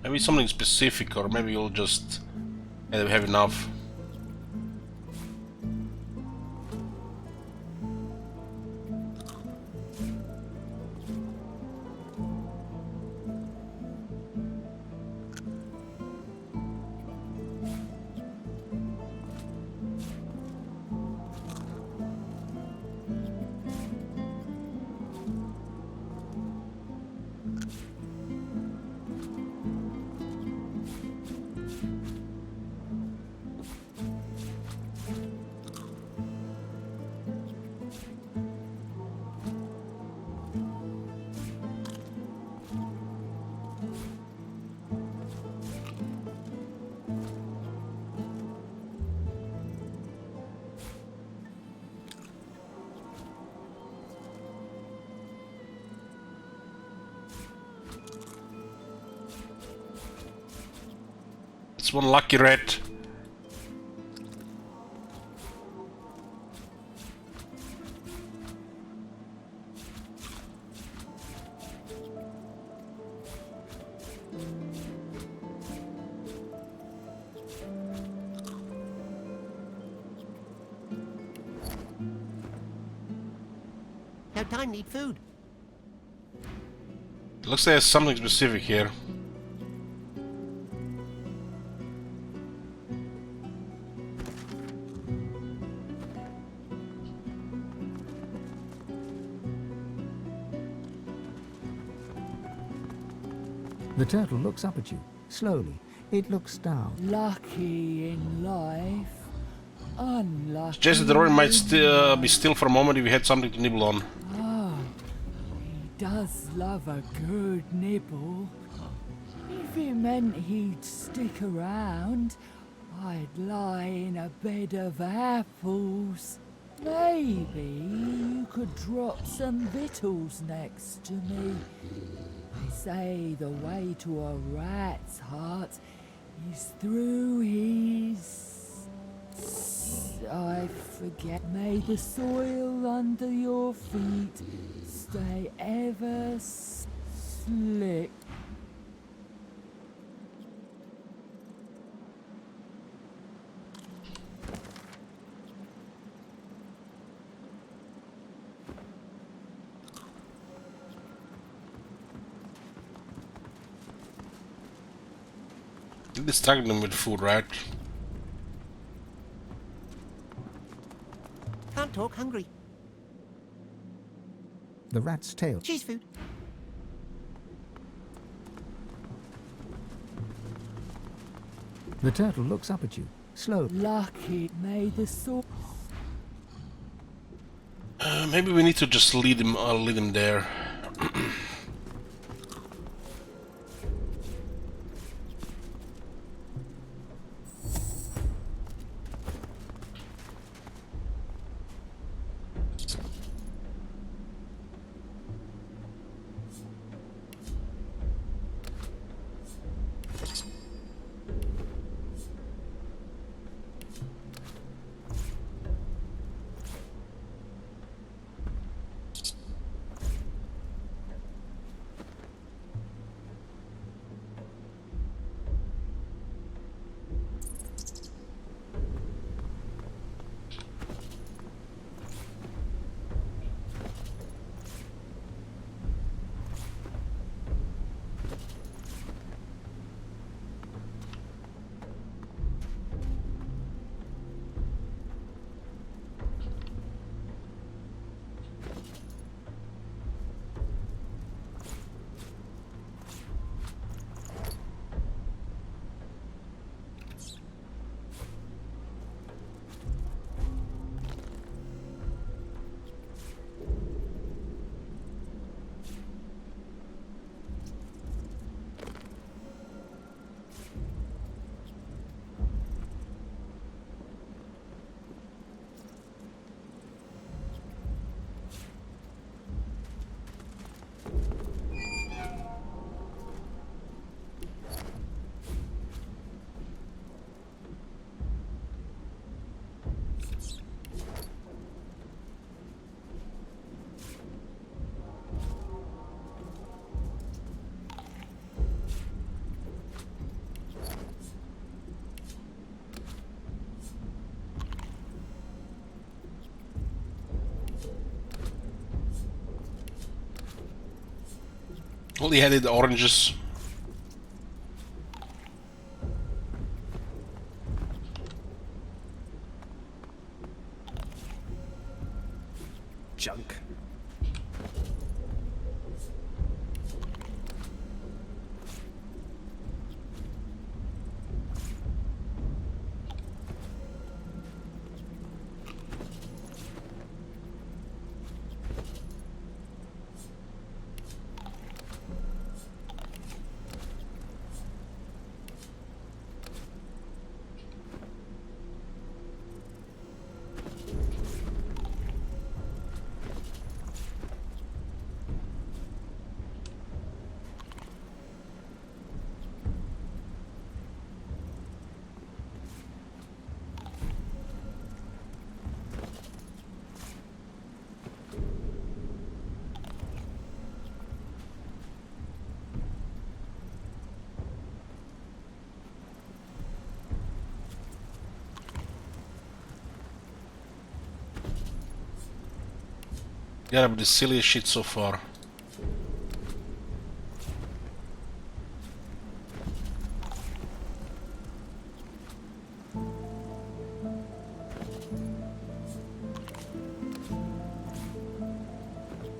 Maybe something specific, or maybe you'll just have enough. That's one lucky rat. No time, need food. Looks like there's something specific here. The turtle looks up at you. Slowly, it looks down. Lucky in life, unlucky. Suggested the roaring might be still for a moment if you had something to nibble on. Oh, he does love a good nibble. If it meant he'd stick around, I'd lie in a bed of apples. Maybe you could drop some victuals next to me. They say the way to a rat's heart is through his... I forget. May the soil under your feet stay ever slick. You're distracting them with food, right? Can't talk, hungry. The rat's tail. Cheese food. The turtle looks up at you. Slowly. Lucky may the soil... Maybe we need to just lead him there. Only headed oranges. Junk. Get up the silliest shit so far.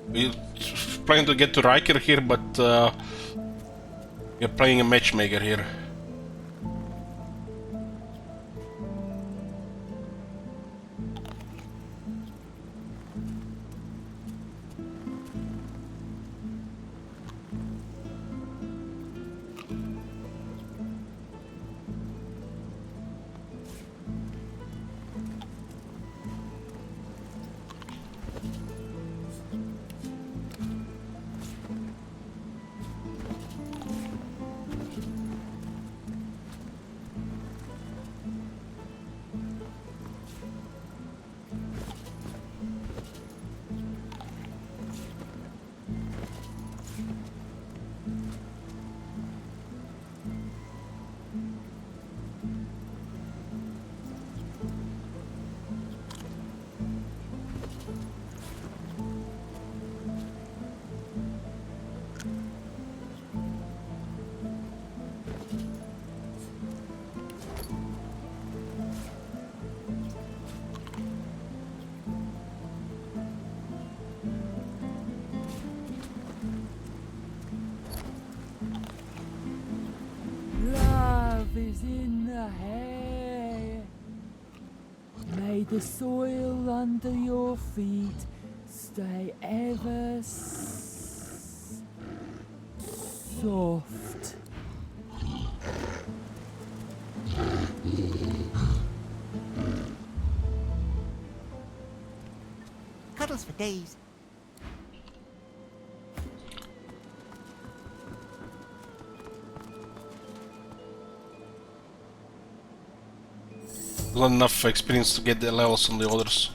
We're planning to get to Riker here, but we're playing a matchmaker here. Love is in the air. May the soil under your feet stay ever soft. Cuddles for days. Not enough experience to get the levels on the others.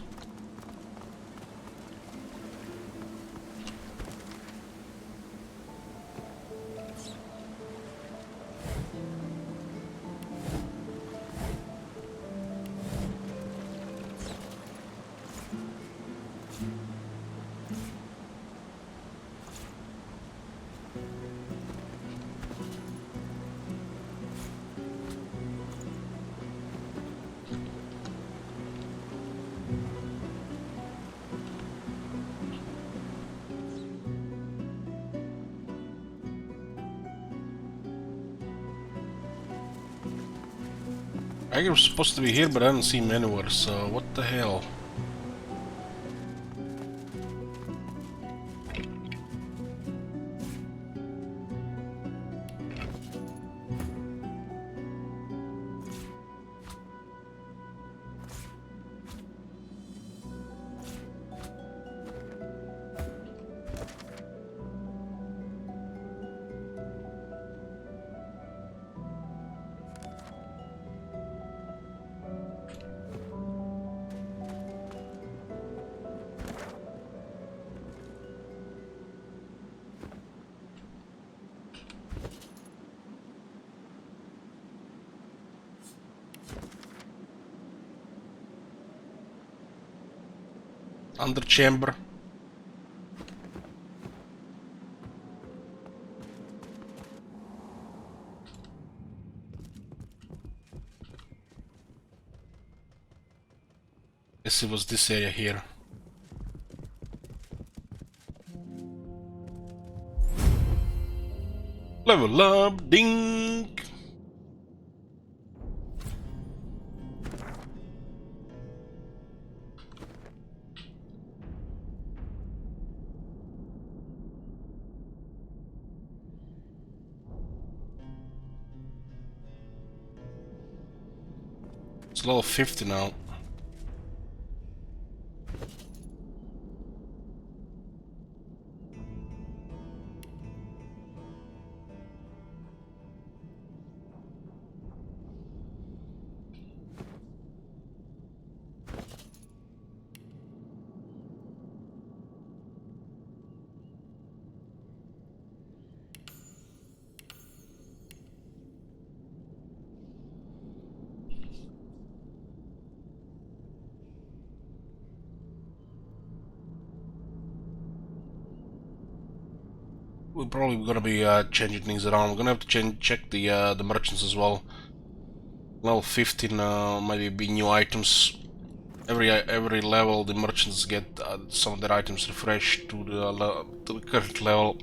I was supposed to be here, but I don't see him anywhere, so what the hell? Under chamber. Guess it was this area here. Level up, ding! It's level 50 now. we're probably gonna be changing things around. We're gonna have to check the merchants as well. Level 15 maybe be new items. Every level the merchants get some of their items refreshed to the current level.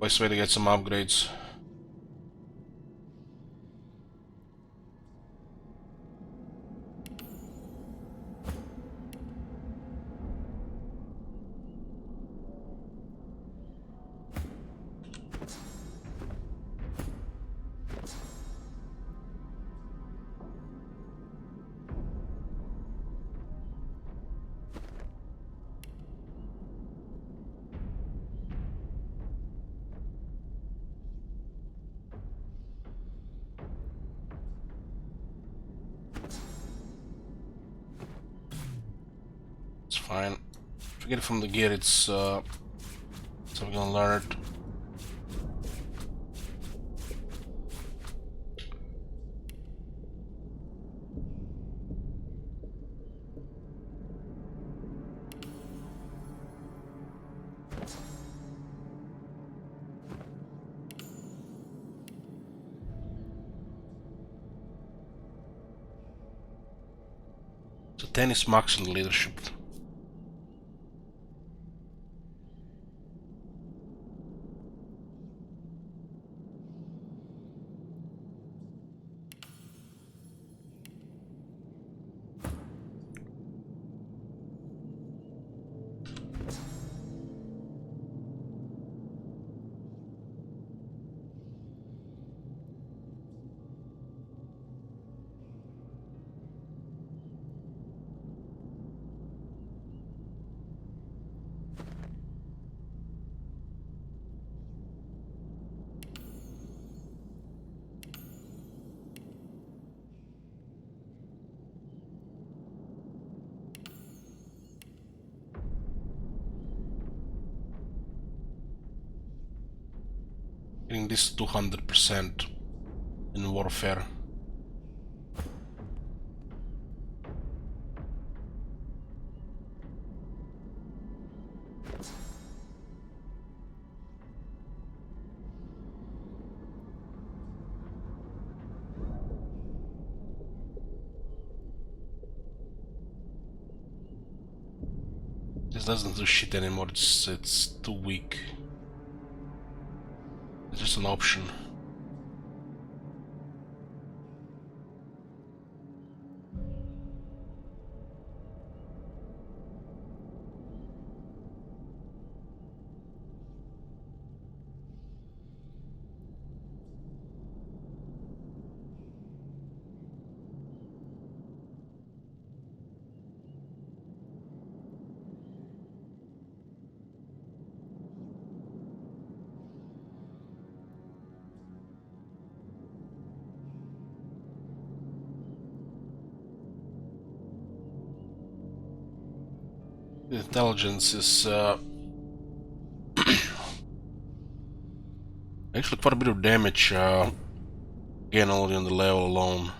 Best way to get some upgrades. It's fine. If we get it from the gear, it's so we're gonna learn it. So 10 is max in leadership. Getting this 200% in warfare. This doesn't do shit anymore, it's too weak. It's just an option. The intelligence is actually quite a bit of damage again only on the level alone.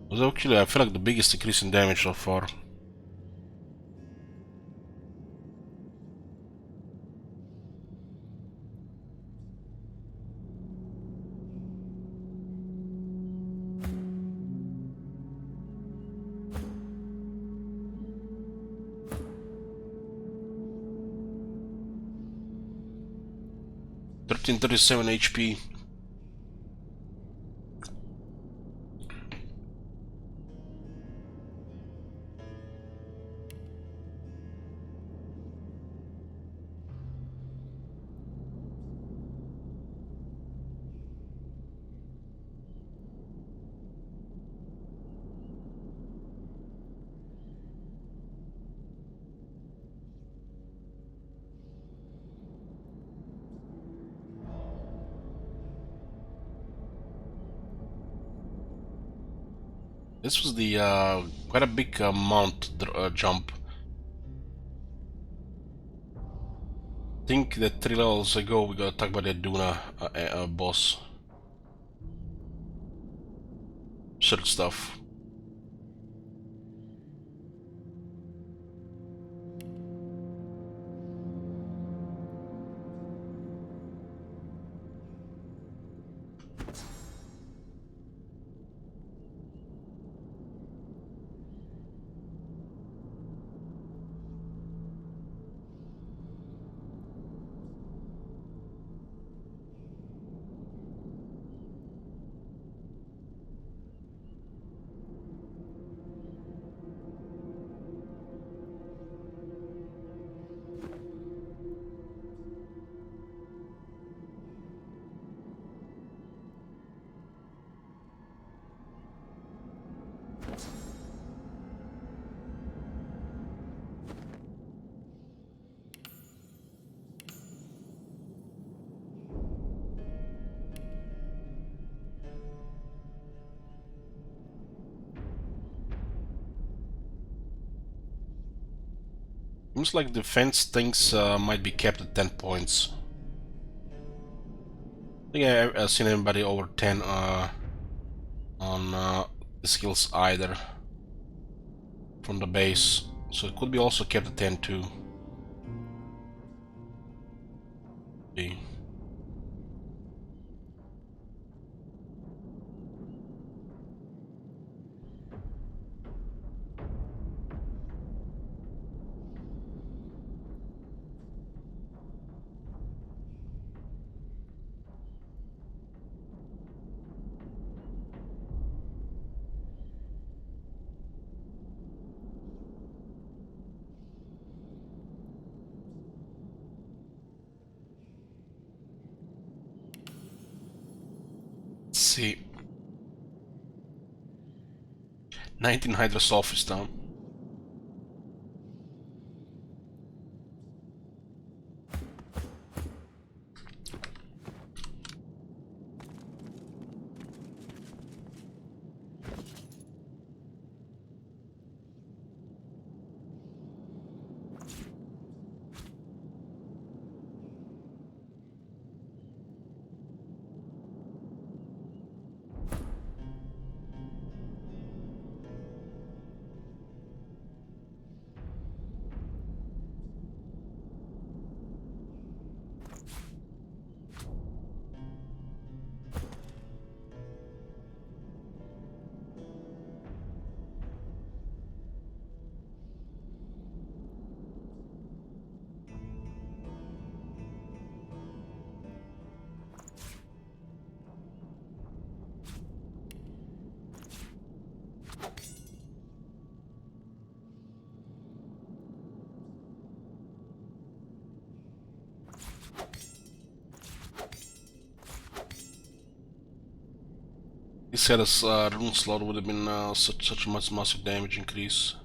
It was actually, I feel like, the biggest increase in damage so far. $1337 HP. This was the quite a big mount jump. I think that 3 levels ago we got attacked by the Duna boss. Certain stuff. Seems like defense things might be kept at 10 points. I think I've seen anybody over 10 on the skills either from the base, so it could be also kept at 10 too. Okay. See, 19 hydrosulfurs down. He said his rune slot would have been such a massive damage increase.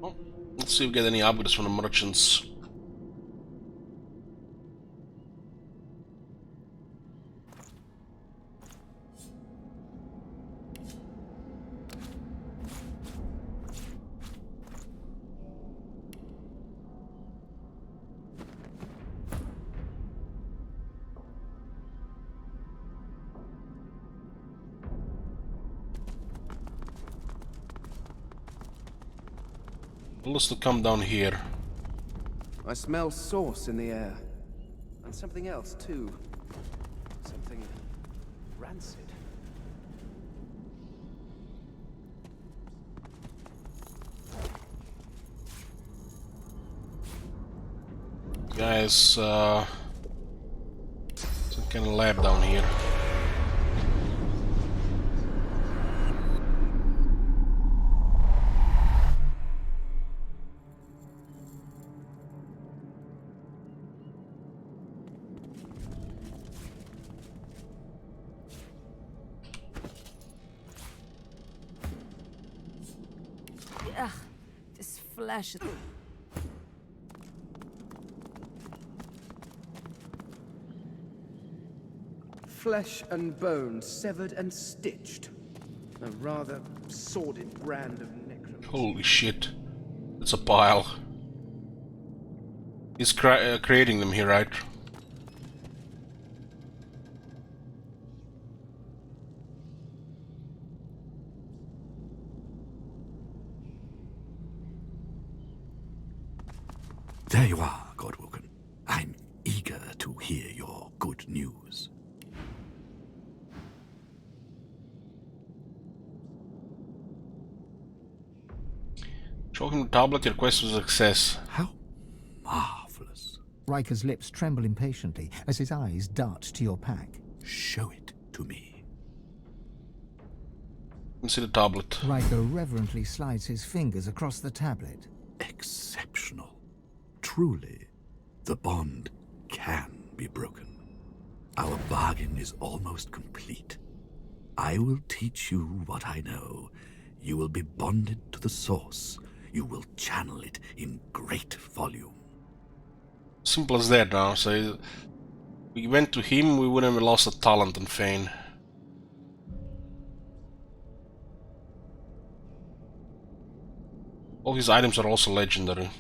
Oh, let's see if we get any upgrades from the merchants. Let's to come down here. I smell sauce in the air. And something else, too. Something rancid. Guys, some kind of lab down here. Ugh, this flesh. Flesh and bone severed and stitched. A rather sordid brand of necromancy. Holy shit. It's a pile. He's creating them here, right? There you are, Godwoken. I'm eager to hear your good news. Show him the tablet, your quest was a success. How marvelous. Riker's lips tremble impatiently as his eyes dart to your pack. Show it to me. Let me see the tablet. Riker reverently slides his fingers across the tablet. Exceptional. Truly, the bond can be broken. Our bargain is almost complete. I will teach you what I know. You will be bonded to the source. you will channel it in great volume. Simple as that now. So we went to him, we wouldn't have lost a talent on Fane. All his items are also legendary.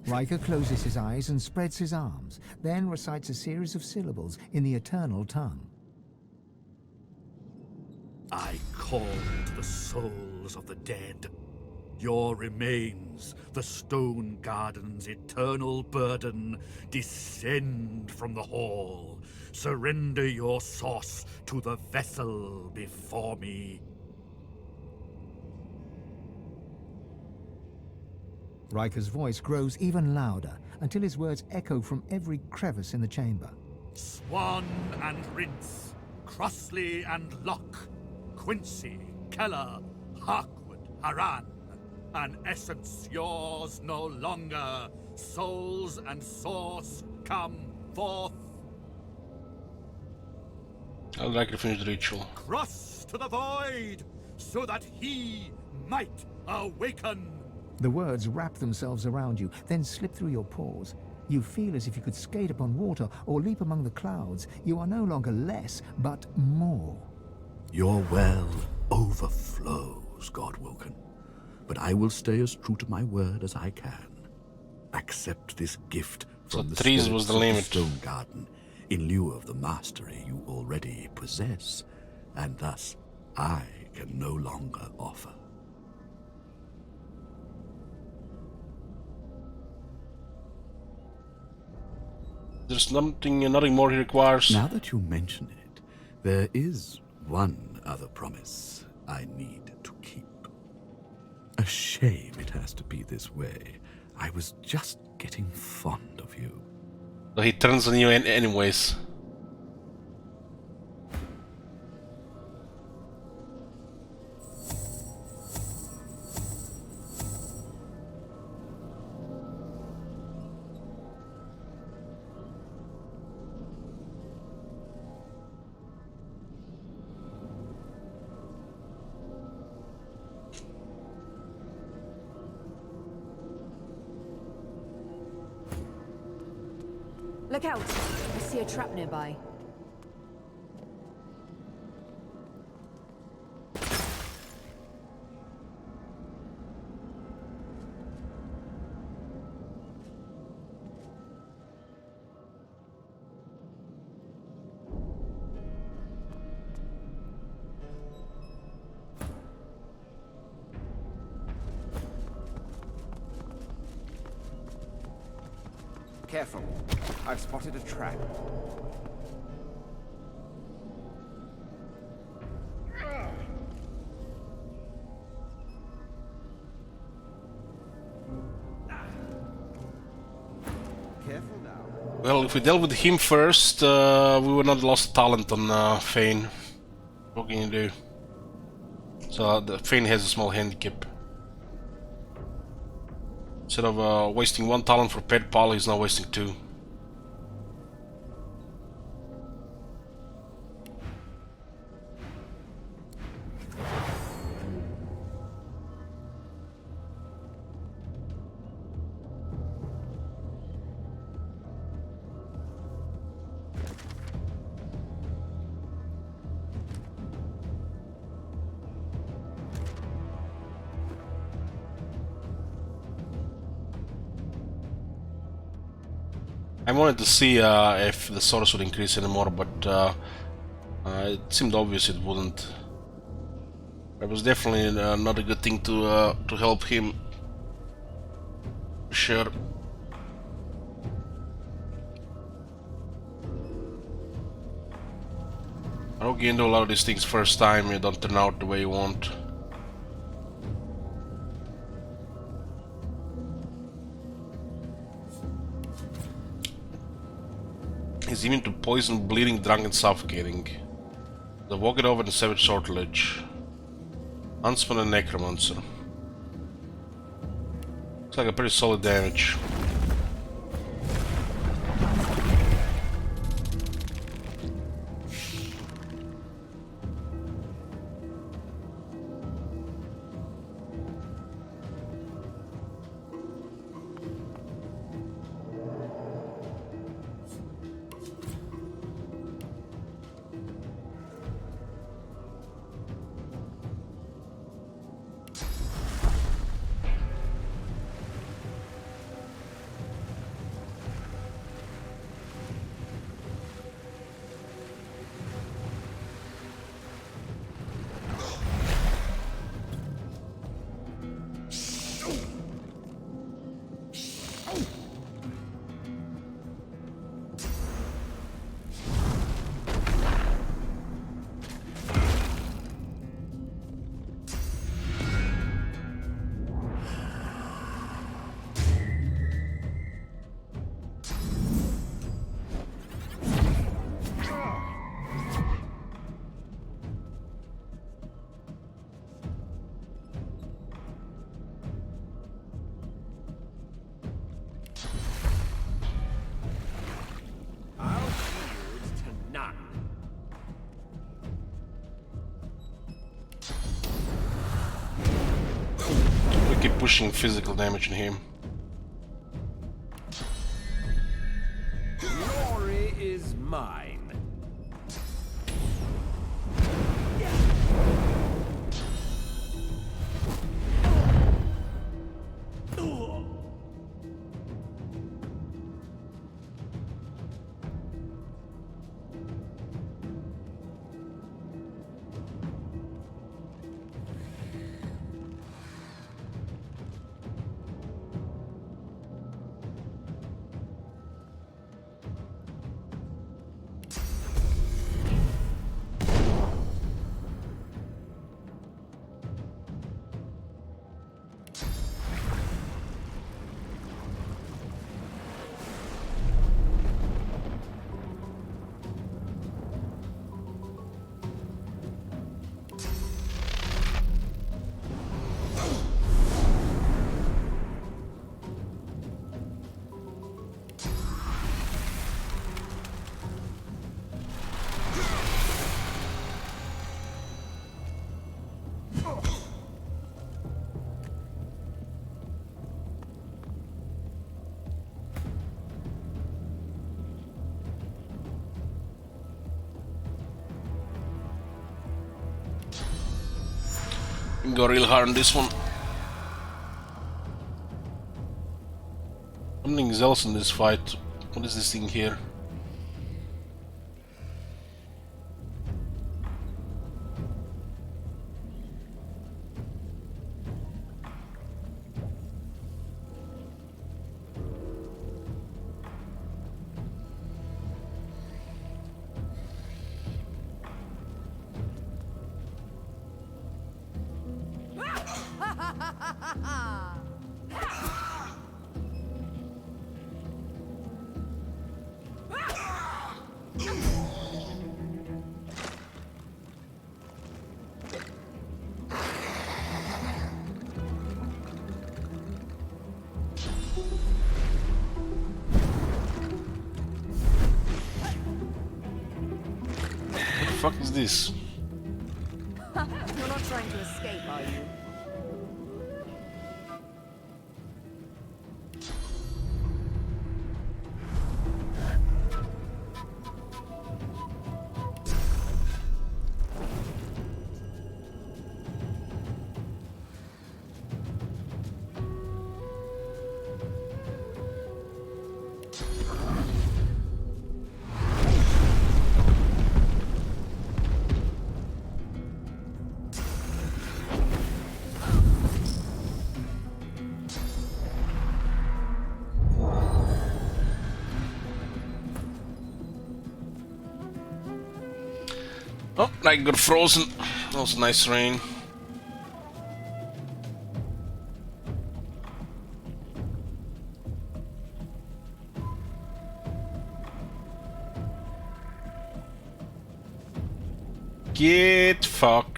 Riker closes his eyes and spreads his arms, then recites a series of syllables in the eternal tongue. I call to the souls of the dead. Your remains, the stone garden's eternal burden, descend from the hall. Surrender your source to the vessel before me. Riker's voice grows even louder until his words echo from every crevice in the chamber. Swan and Rince, Crossley and Locke, Quincy, Keller, Harkwood, Haran. An essence yours no longer. Souls and source come forth. I'd like to finish the ritual. Cross to the void, so that he might awaken. The words wrap themselves around you, then slip through your pores. You feel as if you could skate upon water or leap among the clouds. You are no longer less, but more. Your well overflows, Godwoken. But I will stay as true to my word as I can. Accept this gift from the trees was the limit. Stone Garden in lieu of the mastery you already possess, and thus I can no longer offer. There's nothing more he requires. Now that you mention it, there is one other promise I need to keep. A shame it has to be this way. I was just getting fond of you. So he turns on you anyways. Look out! I see a trap nearby. Careful. I've spotted a trap. Careful now. Well, if we dealt with him first, we would not lost talent on Fane. What can you do? So the Fane has a small handicap. Instead of wasting one talent for Pet Pal, he's now wasting two. I wanted to see if the source would increase anymore, but it seemed obvious it wouldn't. It was definitely not a good thing to help him. Sure. I hope you can do a lot of these things first time, you don't turn out the way you want. He's immune to poison, bleeding, drunk, and suffocating. The Walk It Over and Savage Sortilege. Huntsman and Necromancer. Looks like a pretty solid damage. keep pushing physical damage in him. Glory is mine. Go real hard on this one. Something else in this fight. What is this thing here? What the fuck is this? You're not trying to escape, are you? Oh, I got frozen. That was a nice rain. Get fucked.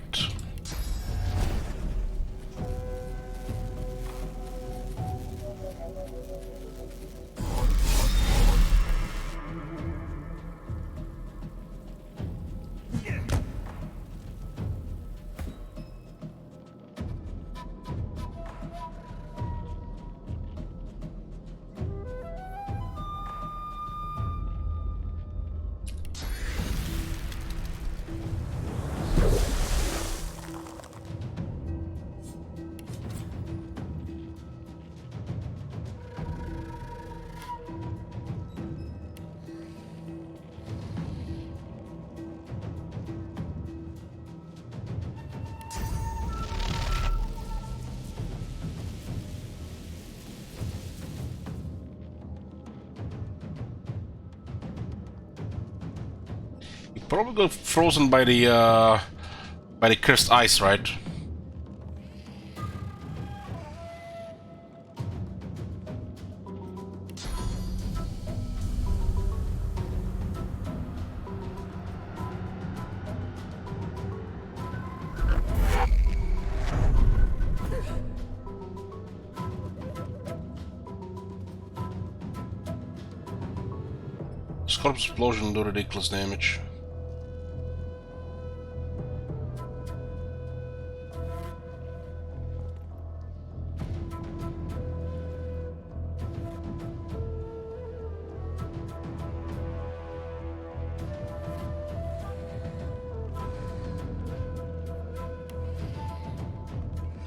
Probably got frozen by the cursed ice, right? Scorp's explosion do ridiculous damage.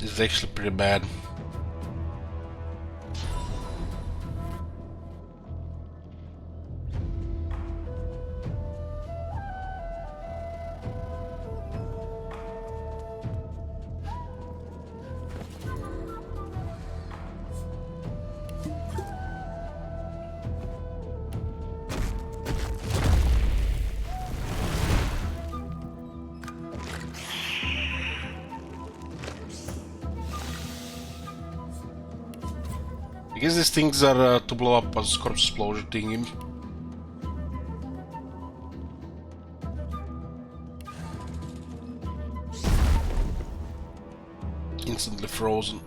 It's actually pretty bad. I guess these things are to blow up as corpse explosion thingy. Instantly frozen.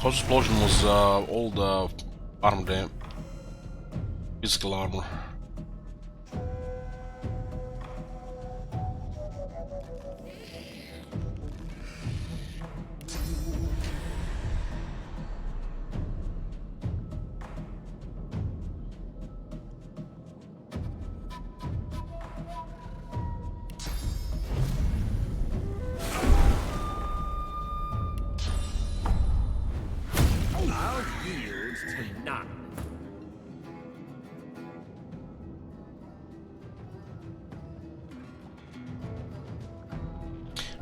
Cause explosion was all the armor, physical armor.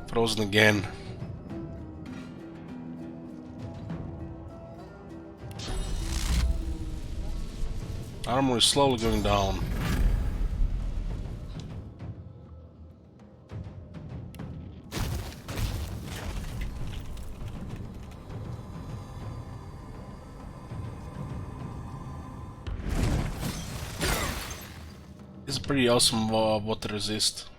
Frozen again. Armor is slowly going down. It's pretty awesome water resist.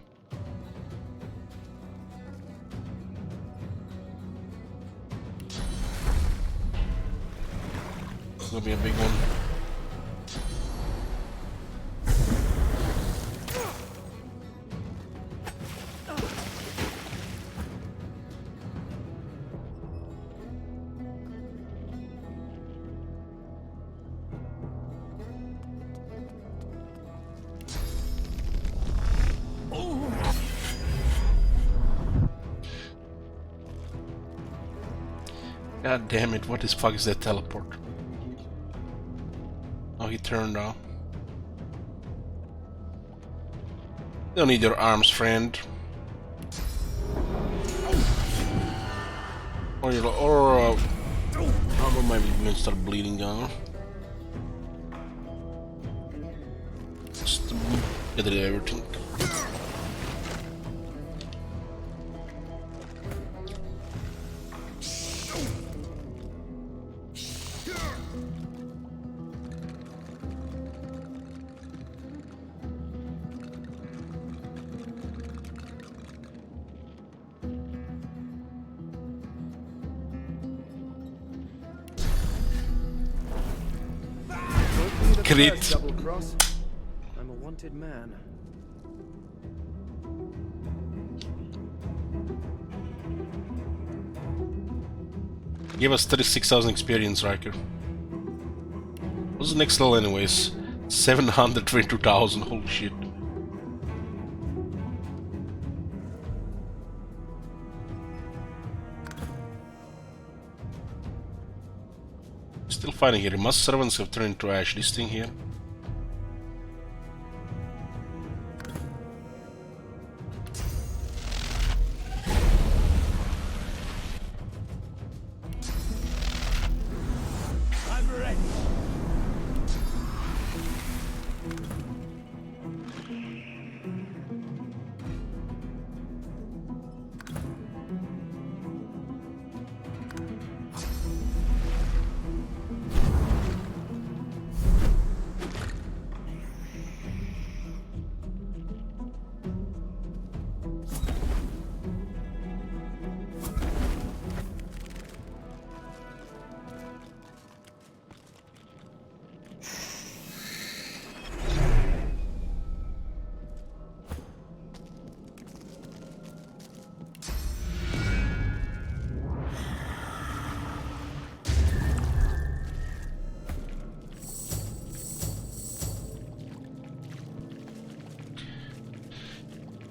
It's gonna be a big one. God damn it, what the fuck is that teleport? Oh, he turned off. Don't need your arms, friend. Or your armor might be going to start bleeding down. Just get rid of everything. Crit. Double cross. I'm a wanted man. Give us 36,000 experience, Riker. What's the next level anyways? 722,000, holy shit. Still fighting here. Most servants have turned into ash. This thing here.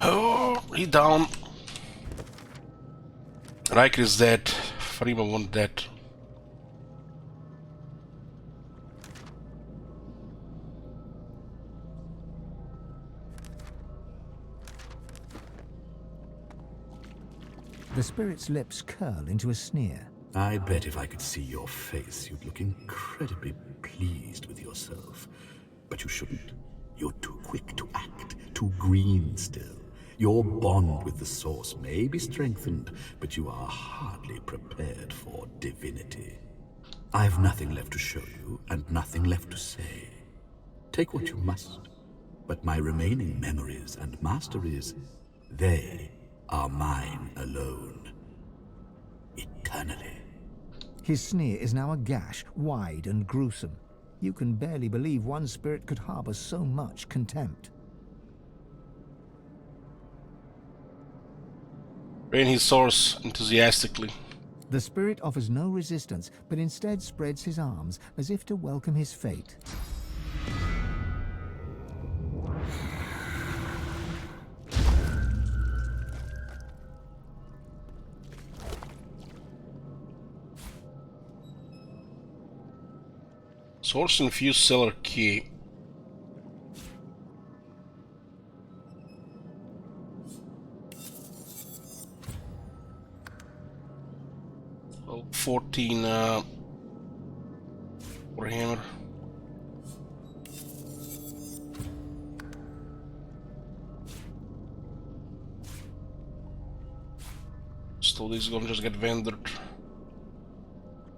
Oh, he down. Riker is dead. Farima won't dead. The spirit's lips curl into a sneer. I bet if I could see your face, you'd look incredibly pleased with yourself. But you shouldn't. You're too quick to act, too green still. Your bond with the Source may be strengthened, but you are hardly prepared for divinity. I've nothing left to show you, and nothing left to say. Take what you must, but my remaining memories and masteries, they are mine alone. Eternally. His sneer is now a gash, wide and gruesome. You can barely believe one spirit could harbor so much contempt. Drain his source enthusiastically. The spirit offers no resistance, but instead spreads his arms as if to welcome his fate. Source infused cellar key. Well, 14 Warhammer. So this is gonna just get vendored.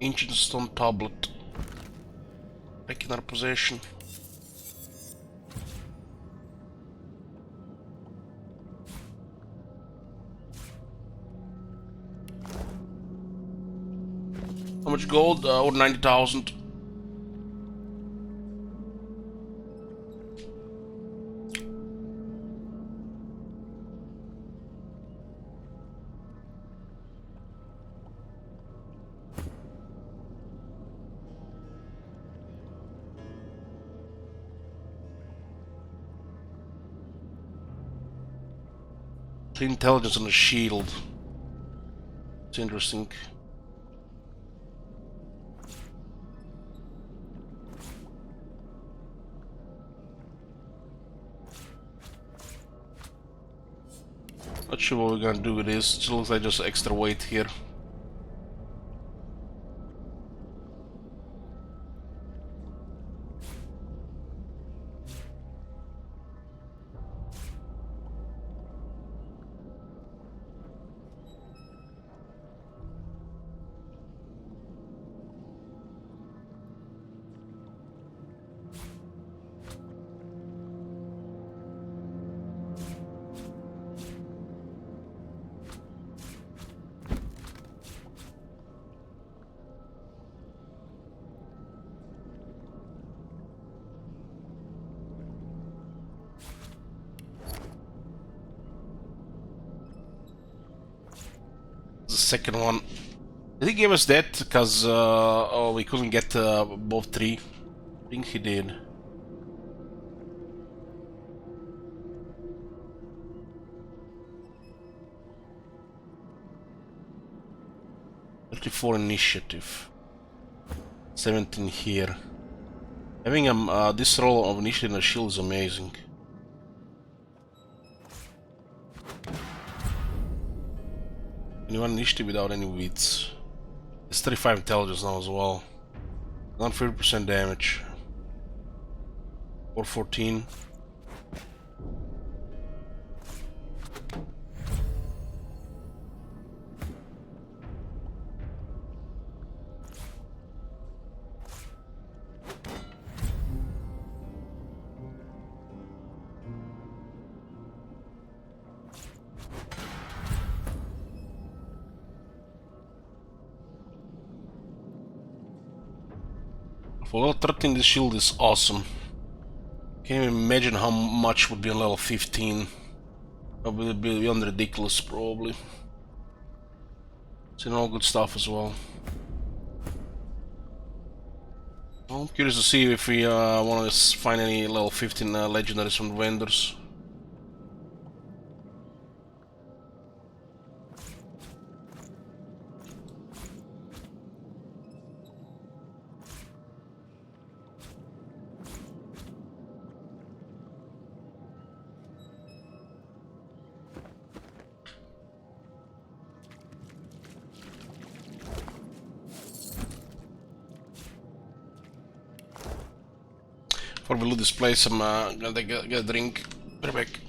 Ancient stone tablet. Back in our possession. How much gold? Over 90,000. Intelligence on the shield. It's interesting. Not sure what we're gonna do with this. It looks like just extra weight here. Second one. Did he give us that because oh, we couldn't get both three? I think he did. $34 initiative. 17 here. Having this roll of initiative and a shield is amazing. Anyone initiative without any wits. It's 35 intelligence now as well. 150% damage. 414. For level 13 this shield is awesome. Can't even imagine how much would be on level 15. That would be beyond ridiculous probably. It's in all good stuff as well. I'm curious to see if we want to find any level 15 legendaries from vendors. Before we loot this place, I'm gonna get a drink. Be right back.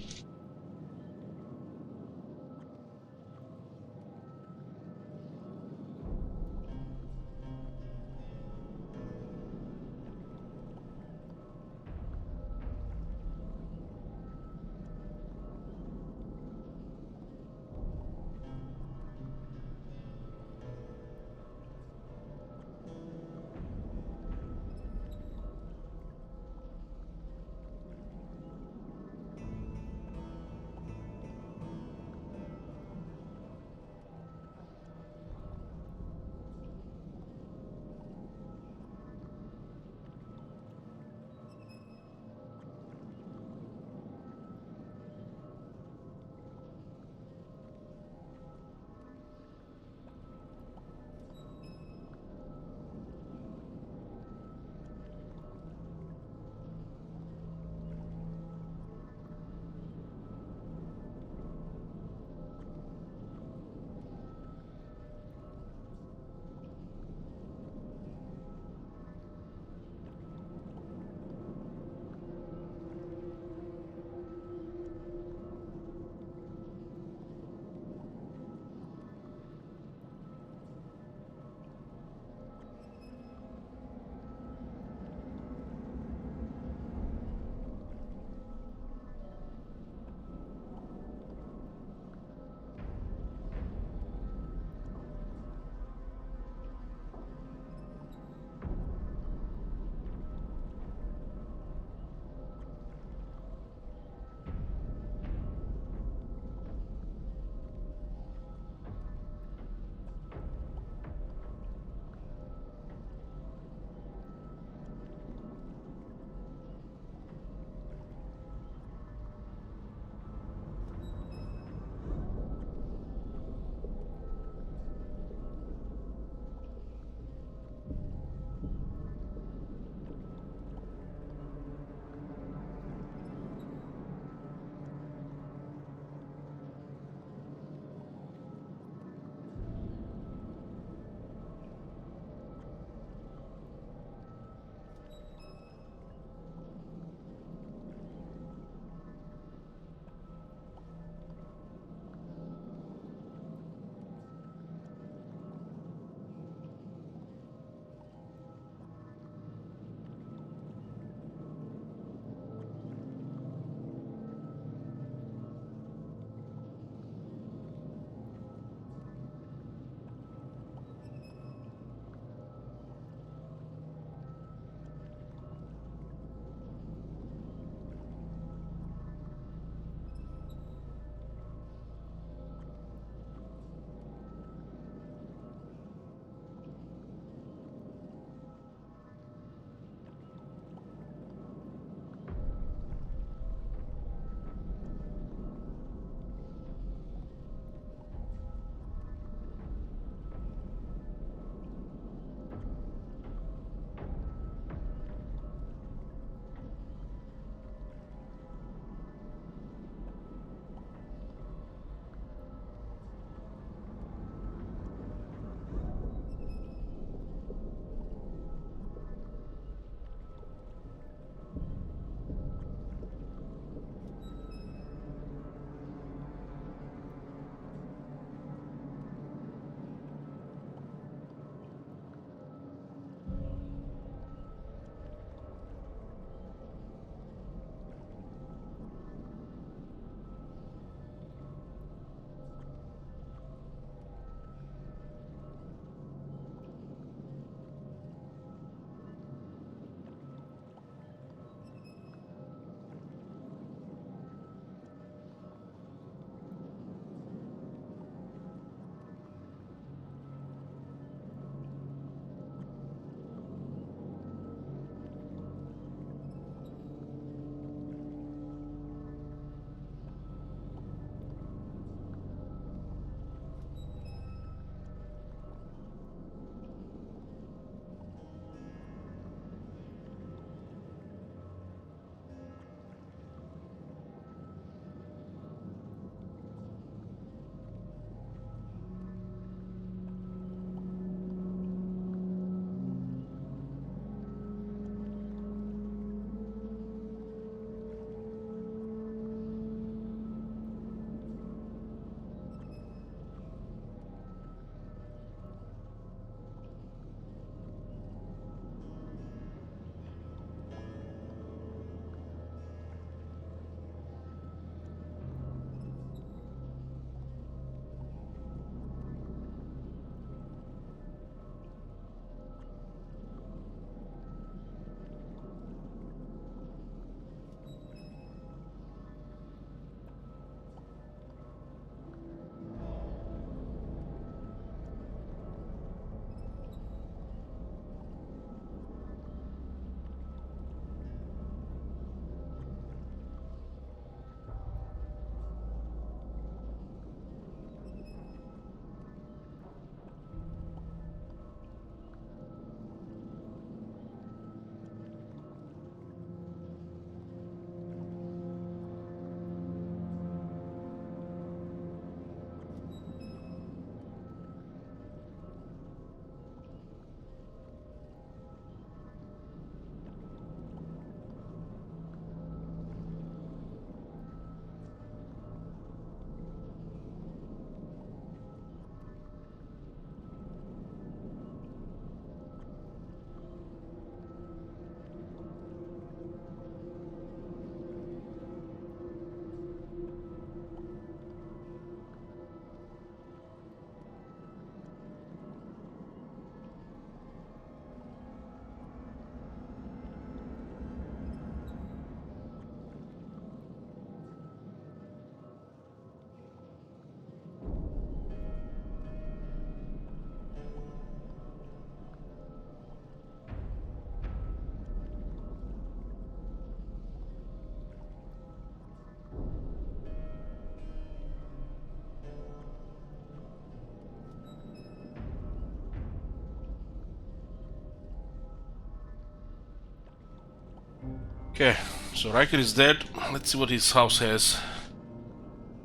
Okay, so Riker is dead. Let's see what his house has.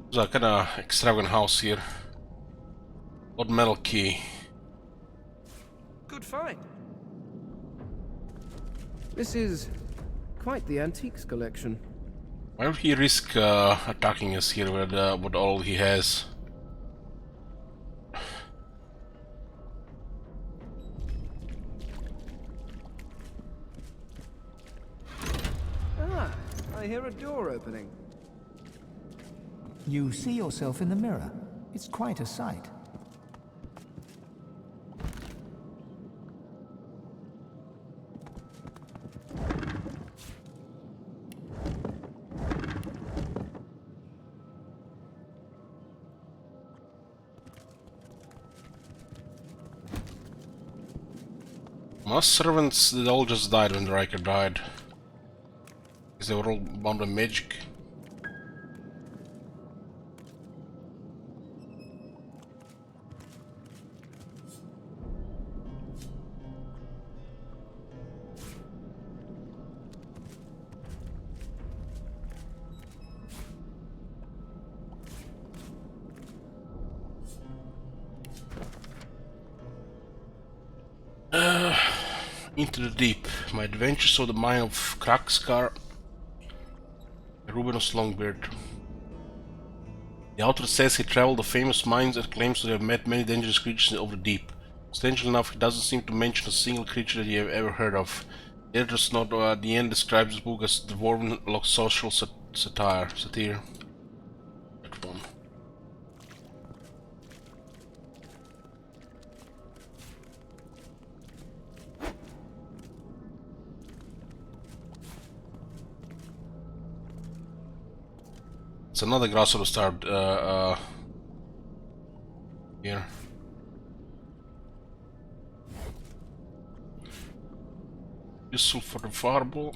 It's a kinda extravagant house here. Odd metal key. Good find. This is quite the antiques collection. Why would he risk attacking us here with all he has? Ah, I hear a door opening. You see yourself in the mirror. It's quite a sight. Most servants, they all just died when Riker died. Because they were all bound by magic. Into the Deep. My adventures of the mine of Krakskar. Rubenos Longbeard. The author says he traveled the famous mines and claims to have met many dangerous creatures of the deep. Strangely enough, he doesn't seem to mention a single creature that you have ever heard of. The editor's note at the end describes the book as dwarven social satire. That one. It's another grasshopper start here. Useful for the fireball.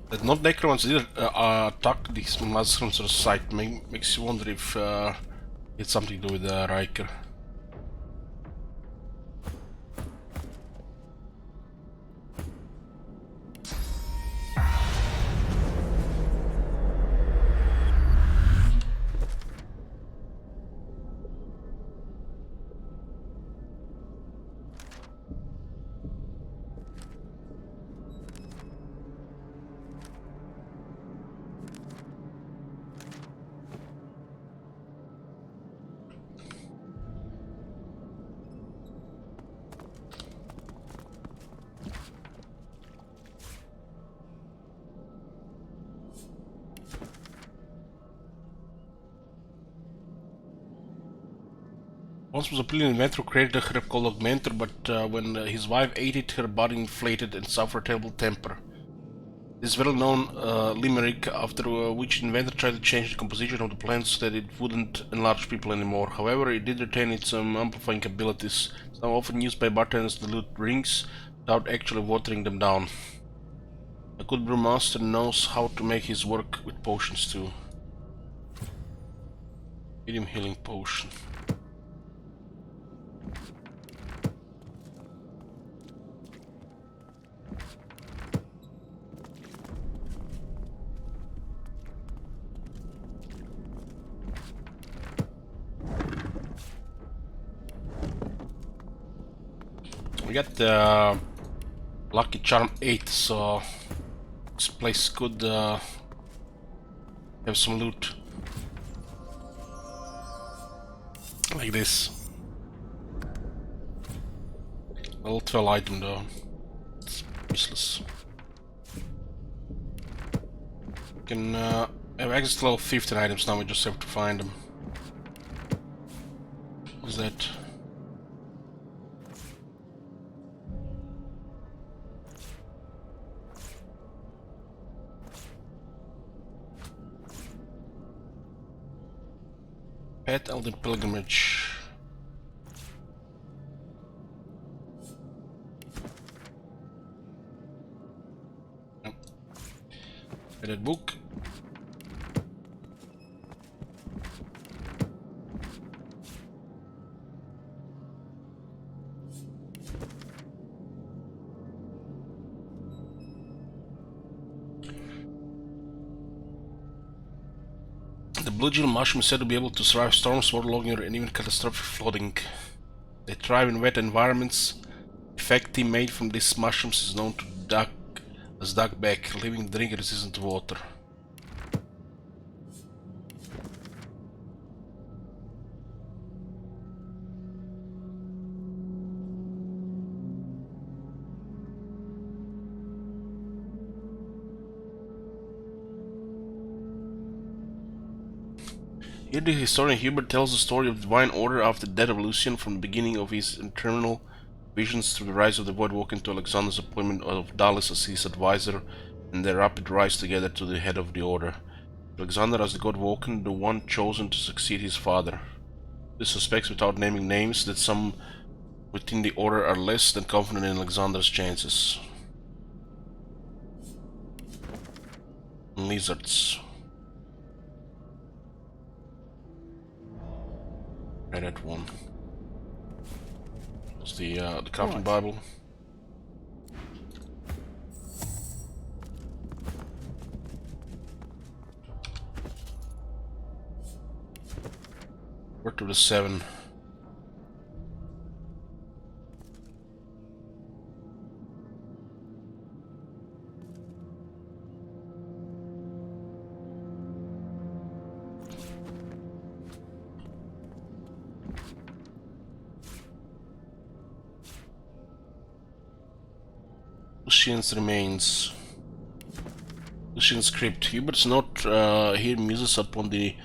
That not necromants either attack these mushrooms on the site makes you wonder if it's something to do with Riker. Once was a brilliant inventor who created a herb called Augmenter, but when his wife ate it, her body inflated and suffered a terrible temper. This well-known limerick, after which the inventor tried to change the composition of the plant so that it wouldn't enlarge people anymore. However, it did retain its amplifying abilities. It's now often used by bartenders to dilute drinks without actually watering them down. A good brewmaster knows how to make his work with potions too. Medium healing potion. We got the Lucky Charm 8, so this place could have some loot. Like this. Level 12 item though. It's useless. We can have access to level 15 items now, we just have to find them. What's that? Pet Elder Pilgrimage. Yep. That book. The Bluegill Mushrooms are said to be able to survive storms, waterlogging, and even catastrophic flooding. They thrive in wet environments. The effect made from these mushrooms is known to duck back, leaving the drink resistant to water. Here the historian Hubert tells the story of the Divine Order after the death of Lucian, from the beginning of his internal visions through the rise of the Void Walking to Alexander's appointment of Dallas as his advisor and their rapid rise together to the head of the Order. Alexander as the God Walken, the one chosen to succeed his father. He suspects, without naming names, that some within the Order are less than confident in Alexander's chances. Lizards. Read that one. That's the crafting Bible. We're to the 7. Lucian's remains. Lucian's crypt. Hubert's note here muses upon the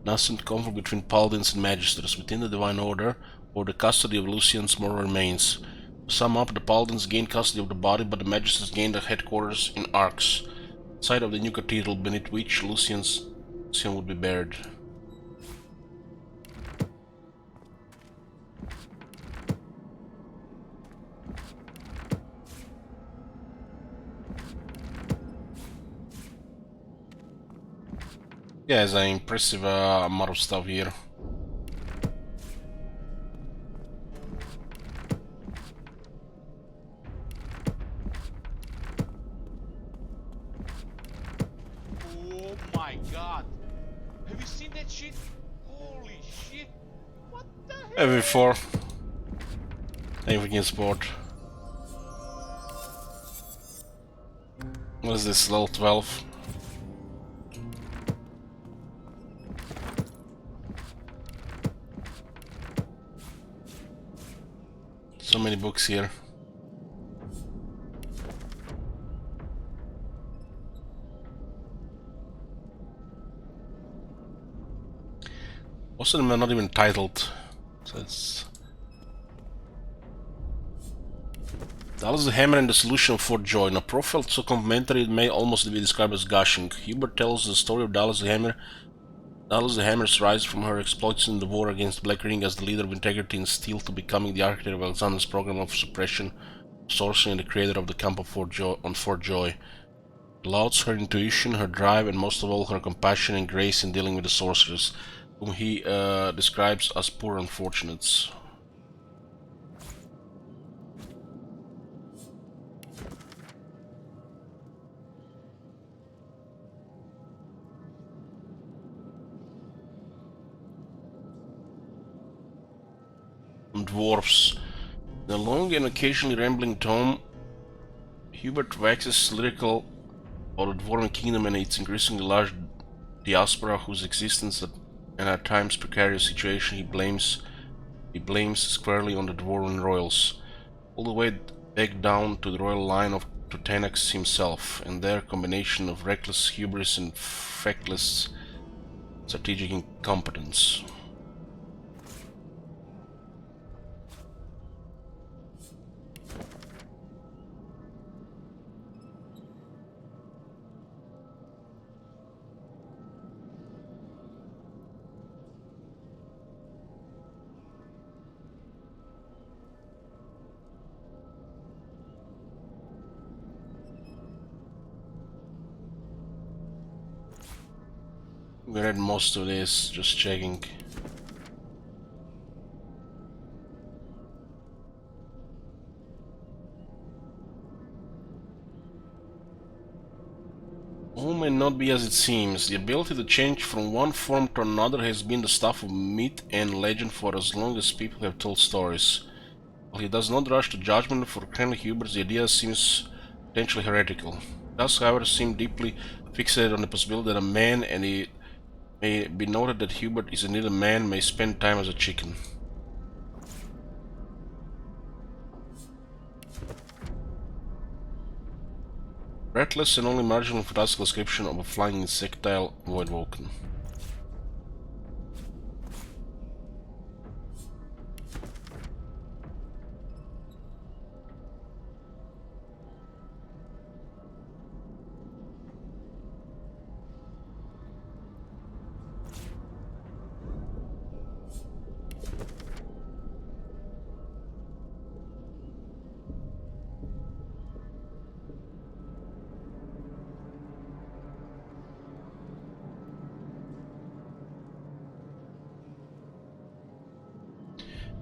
nascent conflict between paladins and magisters within the Divine Order, or the custody of Lucian's mortal remains. To sum up, the paladins gained custody of the body, but the magisters gained the headquarters in Arx, site of the new cathedral beneath which Lucian would be buried. Yeah, there's an impressive amount of stuff here. Oh my god! Have you seen that shit? Holy shit! What the hell? Every 4. Everything in sport. What is this, level 12? So many books here. Most of them are not even titled, so it's... Dallas the Hammer and the Solution of Fort Joy. In a profile so complimentary it may almost be described as gushing. Hubert tells the story of Dallas the Hammer. Dallas the Hammer's rise from her exploits in the war against Black Ring as the leader of integrity and steel to becoming the architect of Alexander's program of suppression, sorcery, and the creator of the camp of Fort Joy. Lauds her intuition, her drive, and most of all her compassion and grace in dealing with the sorcerers, whom he describes as poor unfortunates. Dwarfs. In a long and occasionally rambling tome, Hubert waxes lyrical about the Dwarven kingdom and its increasingly large diaspora, whose existence and at times precarious situation he blames squarely on the Dwarven royals, all the way back down to the royal line of Tutanex himself, and their combination of reckless hubris and feckless strategic incompetence. We read most of this, just checking. All may not be as it seems. The ability to change from one form to another has been the stuff of myth and legend for as long as people have told stories. While he does not rush to judgment for Colonel Hubert, the idea seems potentially heretical. He does, however, seem deeply fixated on the possibility that a man, and it may be noted that Hubert is indeed a man, may spend time as a chicken. Breathless and only marginal fantastical description of a flying insectile void vulcan.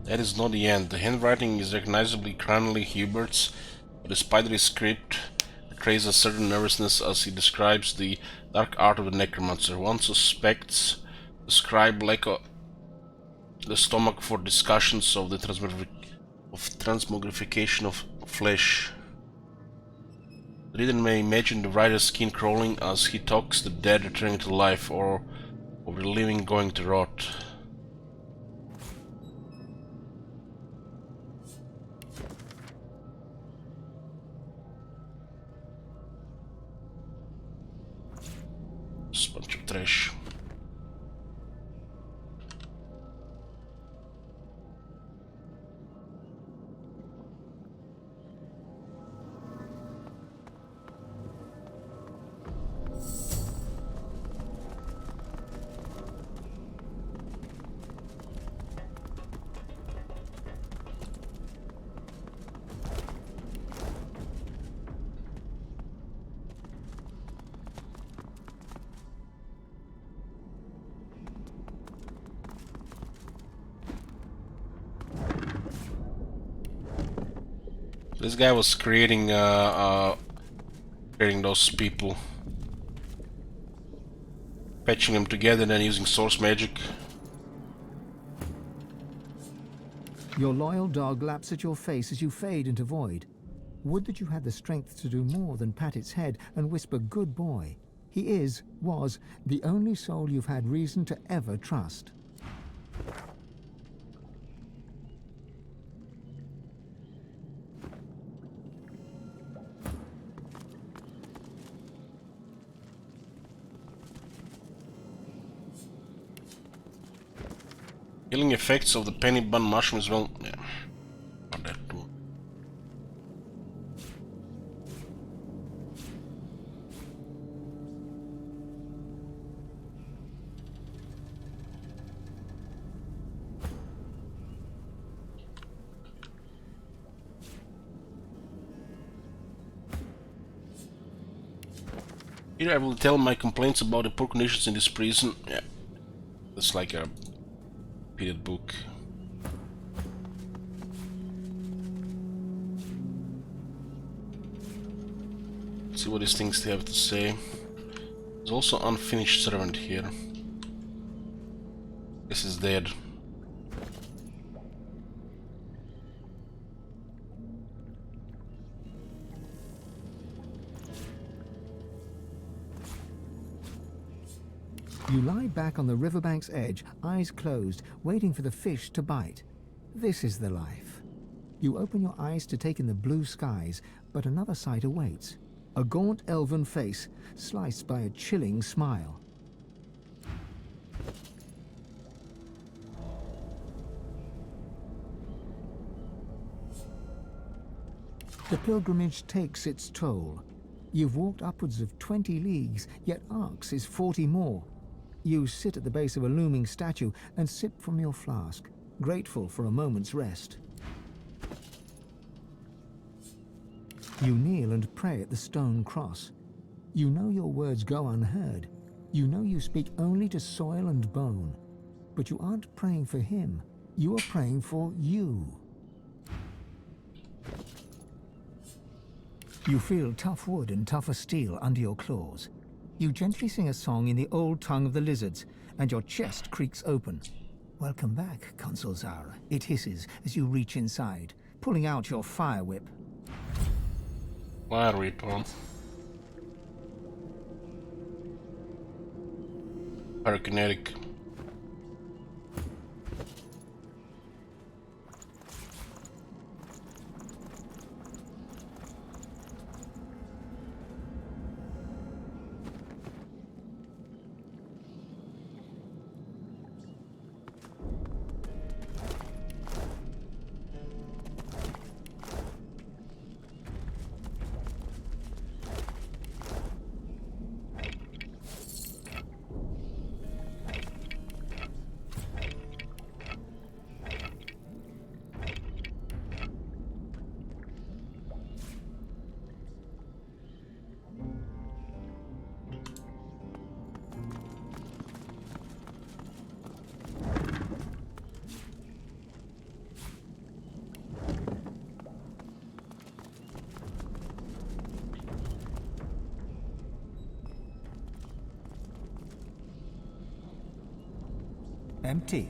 That is not the end. The handwriting is recognizably Cranley Hubert's, but the spidery script betrays a certain nervousness as he describes the dark art of the necromancer. One suspects the scribe lack the stomach for discussions of the transmogrification of flesh. The reader may imagine the writer's skin crawling as he talks, the dead returning to life, or of the living going to rot. Just a bunch of trash. This guy was creating those people, patching them together and then using source magic. Your loyal dog laps at your face as you fade into void. Would that you had the strength to do more than pat its head and whisper, "Good boy." He was, the only soul you've had reason to ever trust. Healing effects of the penny bun mushroom as well. Yeah, not that too. Here I will tell my complaints about the poor conditions in this prison. Yeah, it's like a repeated book. Let's see what these things they have to say. There's also unfinished servant here. This is dead. You lie back on the riverbank's edge, eyes closed, waiting for the fish to bite. This is the life. You open your eyes to take in the blue skies, but another sight awaits. A gaunt elven face, sliced by a chilling smile. The pilgrimage takes its toll. You've walked upwards of 20 leagues, yet Arx is 40 more. You sit at the base of a looming statue and sip from your flask, grateful for a moment's rest. You kneel and pray at the stone cross. You know your words go unheard. You know you speak only to soil and bone, but you aren't praying for him. You are praying for you. You feel tough wood and tougher steel under your claws. You gently sing a song in the old tongue of the lizards, and your chest creaks open. Welcome back, Consul Zara. It hisses as you reach inside, pulling out your fire whip. Fire whip, huh? Pyrokinetic. Empty.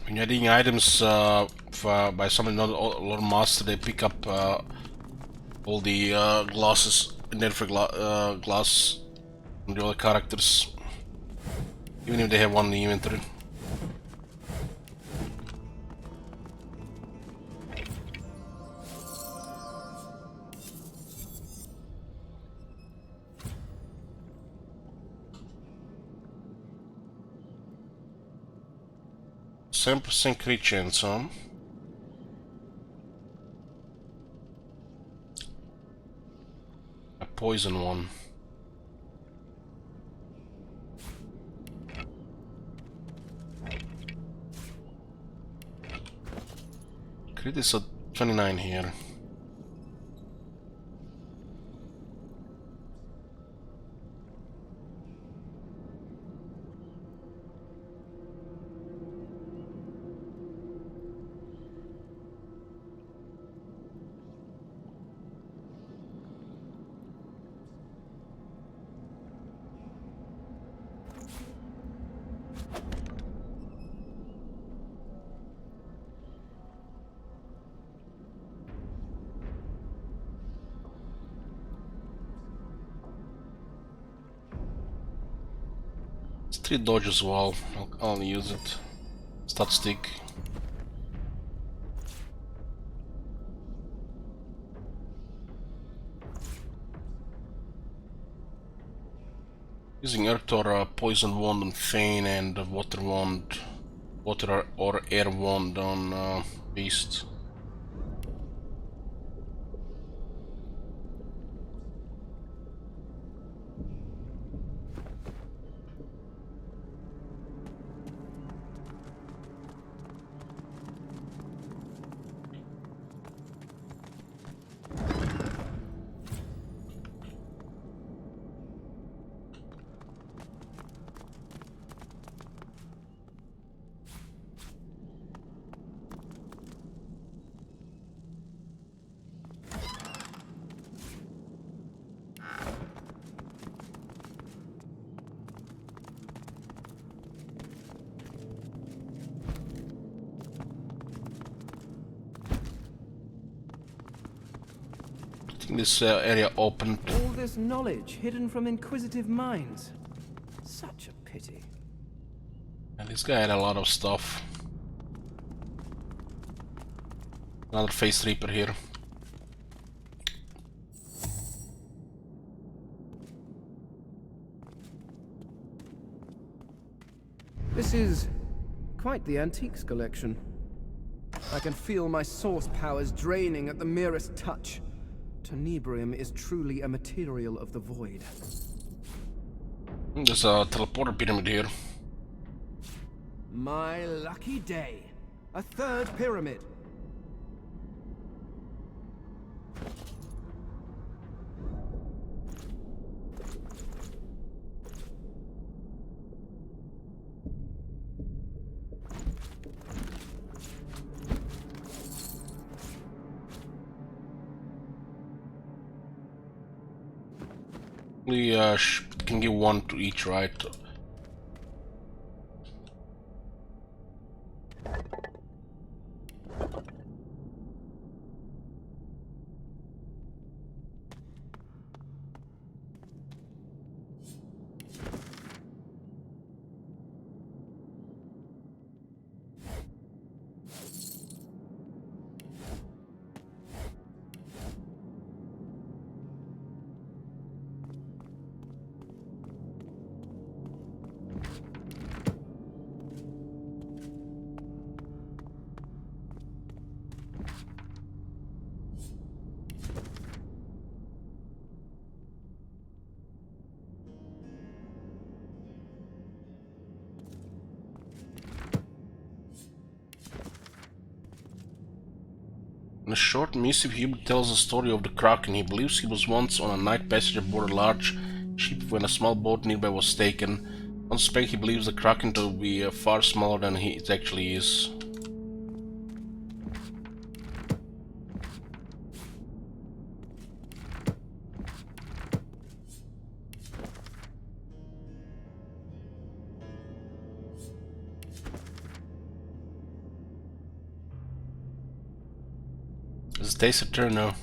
When you're adding items by summoning another Lord Master, they pick up all the glasses and then for glass from the other characters, even if they have one in the inventory. %% crit chance, huh? A poison one. Crit is at 29 here. It's 3 dodge as well. I'll use it. Stat stick. Using Earth or Poison Wand on Thane and Water Wand, Water or Air Wand on Beast. think this area opened. All this knowledge hidden from inquisitive minds. Such a pity. And this guy had a lot of stuff. Another Face Reaper here. This is quite the antiques collection. I can feel my source powers draining at the merest touch. Tenebrium is truly a material of the void. There's a teleporter pyramid here. My lucky day. A third pyramid. We can give one to each, right? In a short missive, Hubert tells the story of the Kraken. He believes he was once on a night passage aboard a large ship when a small boat nearby was taken. On spec, he believes the Kraken to be far smaller than it actually is. Is this a turn now?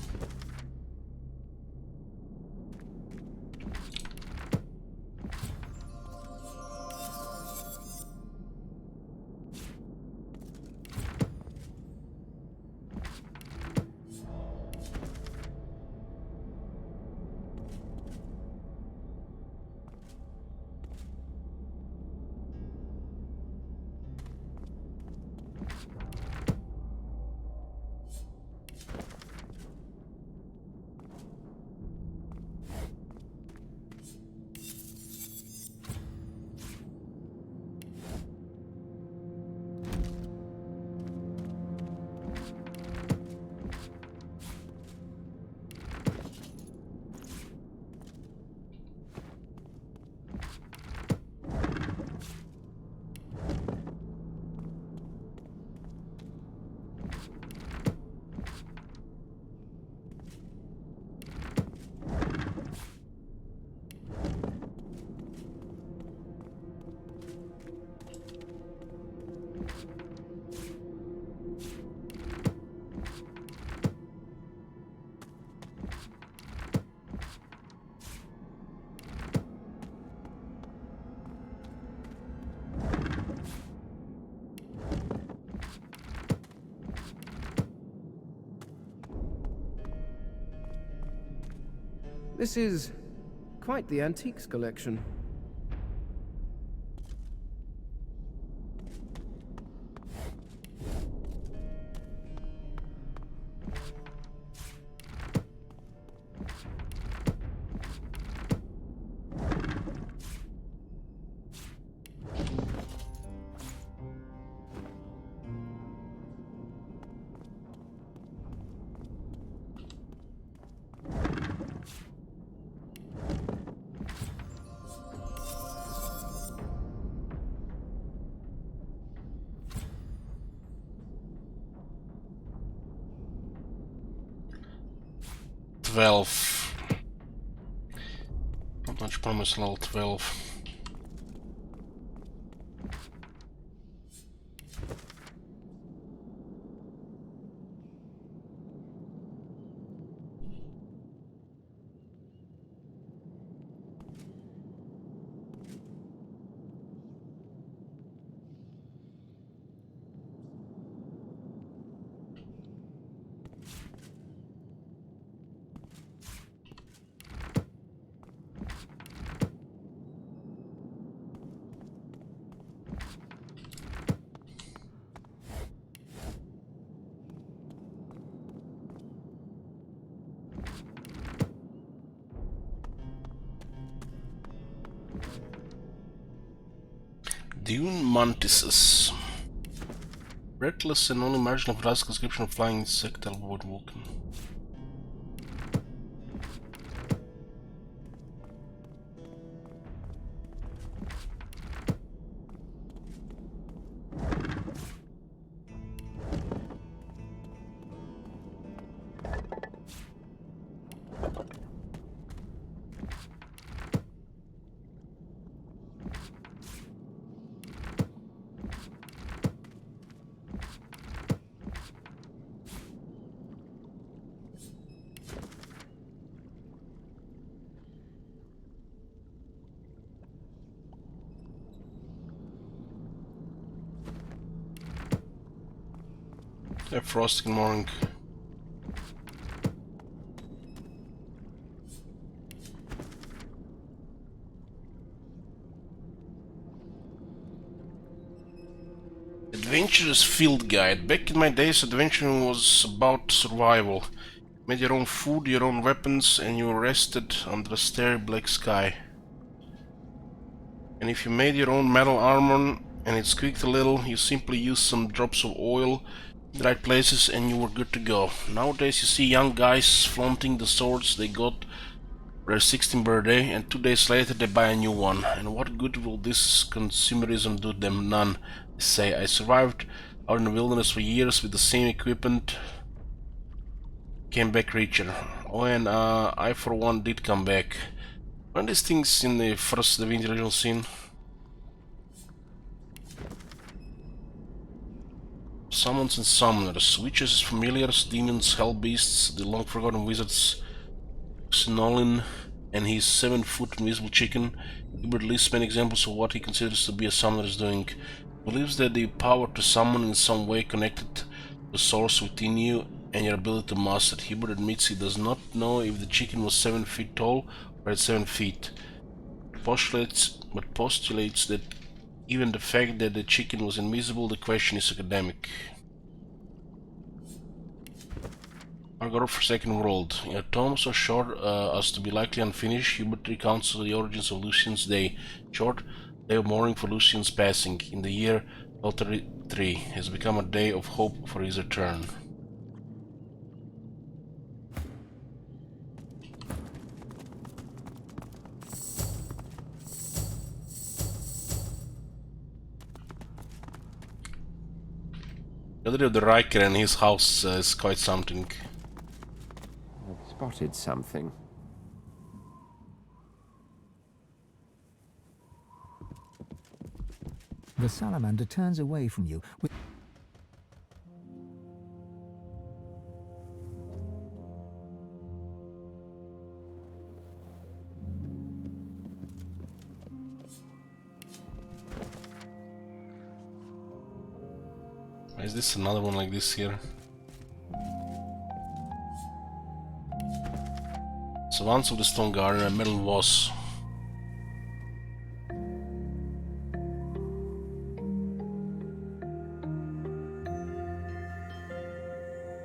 This is quite the antiques collection. Not much promise, level 12. Dune mantises. Breathless and only marginal plastic description of flying insectile wood walking. A frosty morning. Adventurer's Field Guide. Back in my days, adventuring was about survival. You made your own food, your own weapons, and you rested under a starry black sky. And if you made your own metal armor and it squeaked a little, you simply used some drops of oil in the right places and you were good to go. Nowadays you see young guys flaunting the swords they got for their 16th birthday, and 2 days later they buy a new one. And what good will this consumerism do them? None. They say, I survived out in the wilderness for years with the same equipment, came back richer. Oh, and I for one did come back. One of these things in the first Divinity regional scene. Summons and summoners, witches, familiars, demons, hell beasts, the long forgotten wizards, Xenolin and his 7-foot invisible chicken. Hubert lists many examples of what he considers to be a summoner is doing. He believes that the power to summon in some way connected to the source within you and your ability to master it. Hubert admits he does not know if the chicken was 7 feet tall or at 7 feet. But postulates that even the fact that the chicken was invisible, the question is academic. Margot for Second World. In a tome so short as to be likely unfinished, Hubert recounts the origins of Lucian's Day. Short day of mourning for Lucian's passing in the year 1233 has become a day of hope for his return. The other of the Riker and his house is quite something. I've spotted something. The salamander turns away from you with... Is this another one like this here? So once of the Stone Garden, a metal was.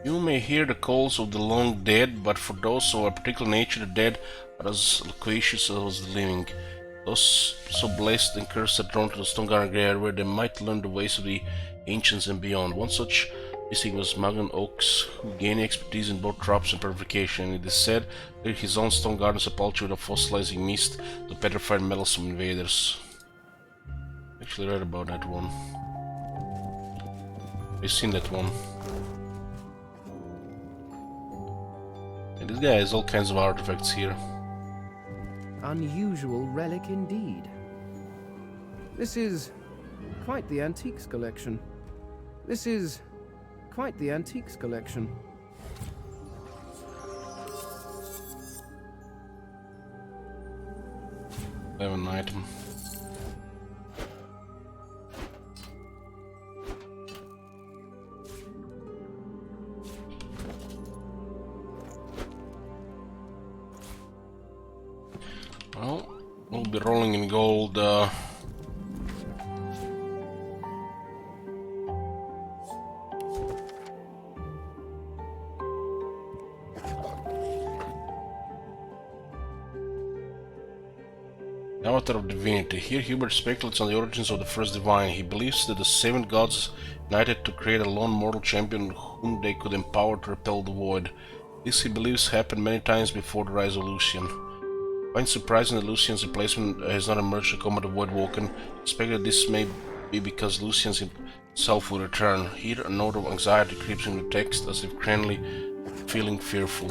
You may hear the calls of the long dead, but for those of a particular nature, the dead are as loquacious as the living. Those so blessed and cursed are drawn to the Stone Garden Graveyard, where they might learn the ways of the ancients and beyond. One such mystic was Magnum Oaks, who gained expertise in both traps and purification. It is said that his own stone garden sepulchre with a fossilizing mist to petrified metals from invaders. Actually read about that one. I've seen that one. And this guy has all kinds of artifacts here. Unusual relic indeed. This is quite the antiques collection. This is quite the antiques collection. I have an item. Well, we'll be rolling in gold. Avatar of Divinity. Here Hubert speculates on the origins of the first divine. He believes that the 7 gods united to create a lone mortal champion whom they could empower to repel the void. This he believes happened many times before the rise of Lucian. Finds surprising that Lucian's replacement has not emerged to combat the Void Walken. Expect that this may be because Lucian himself will return. Here a note of anxiety creeps in the text, as if Cranley feeling fearful.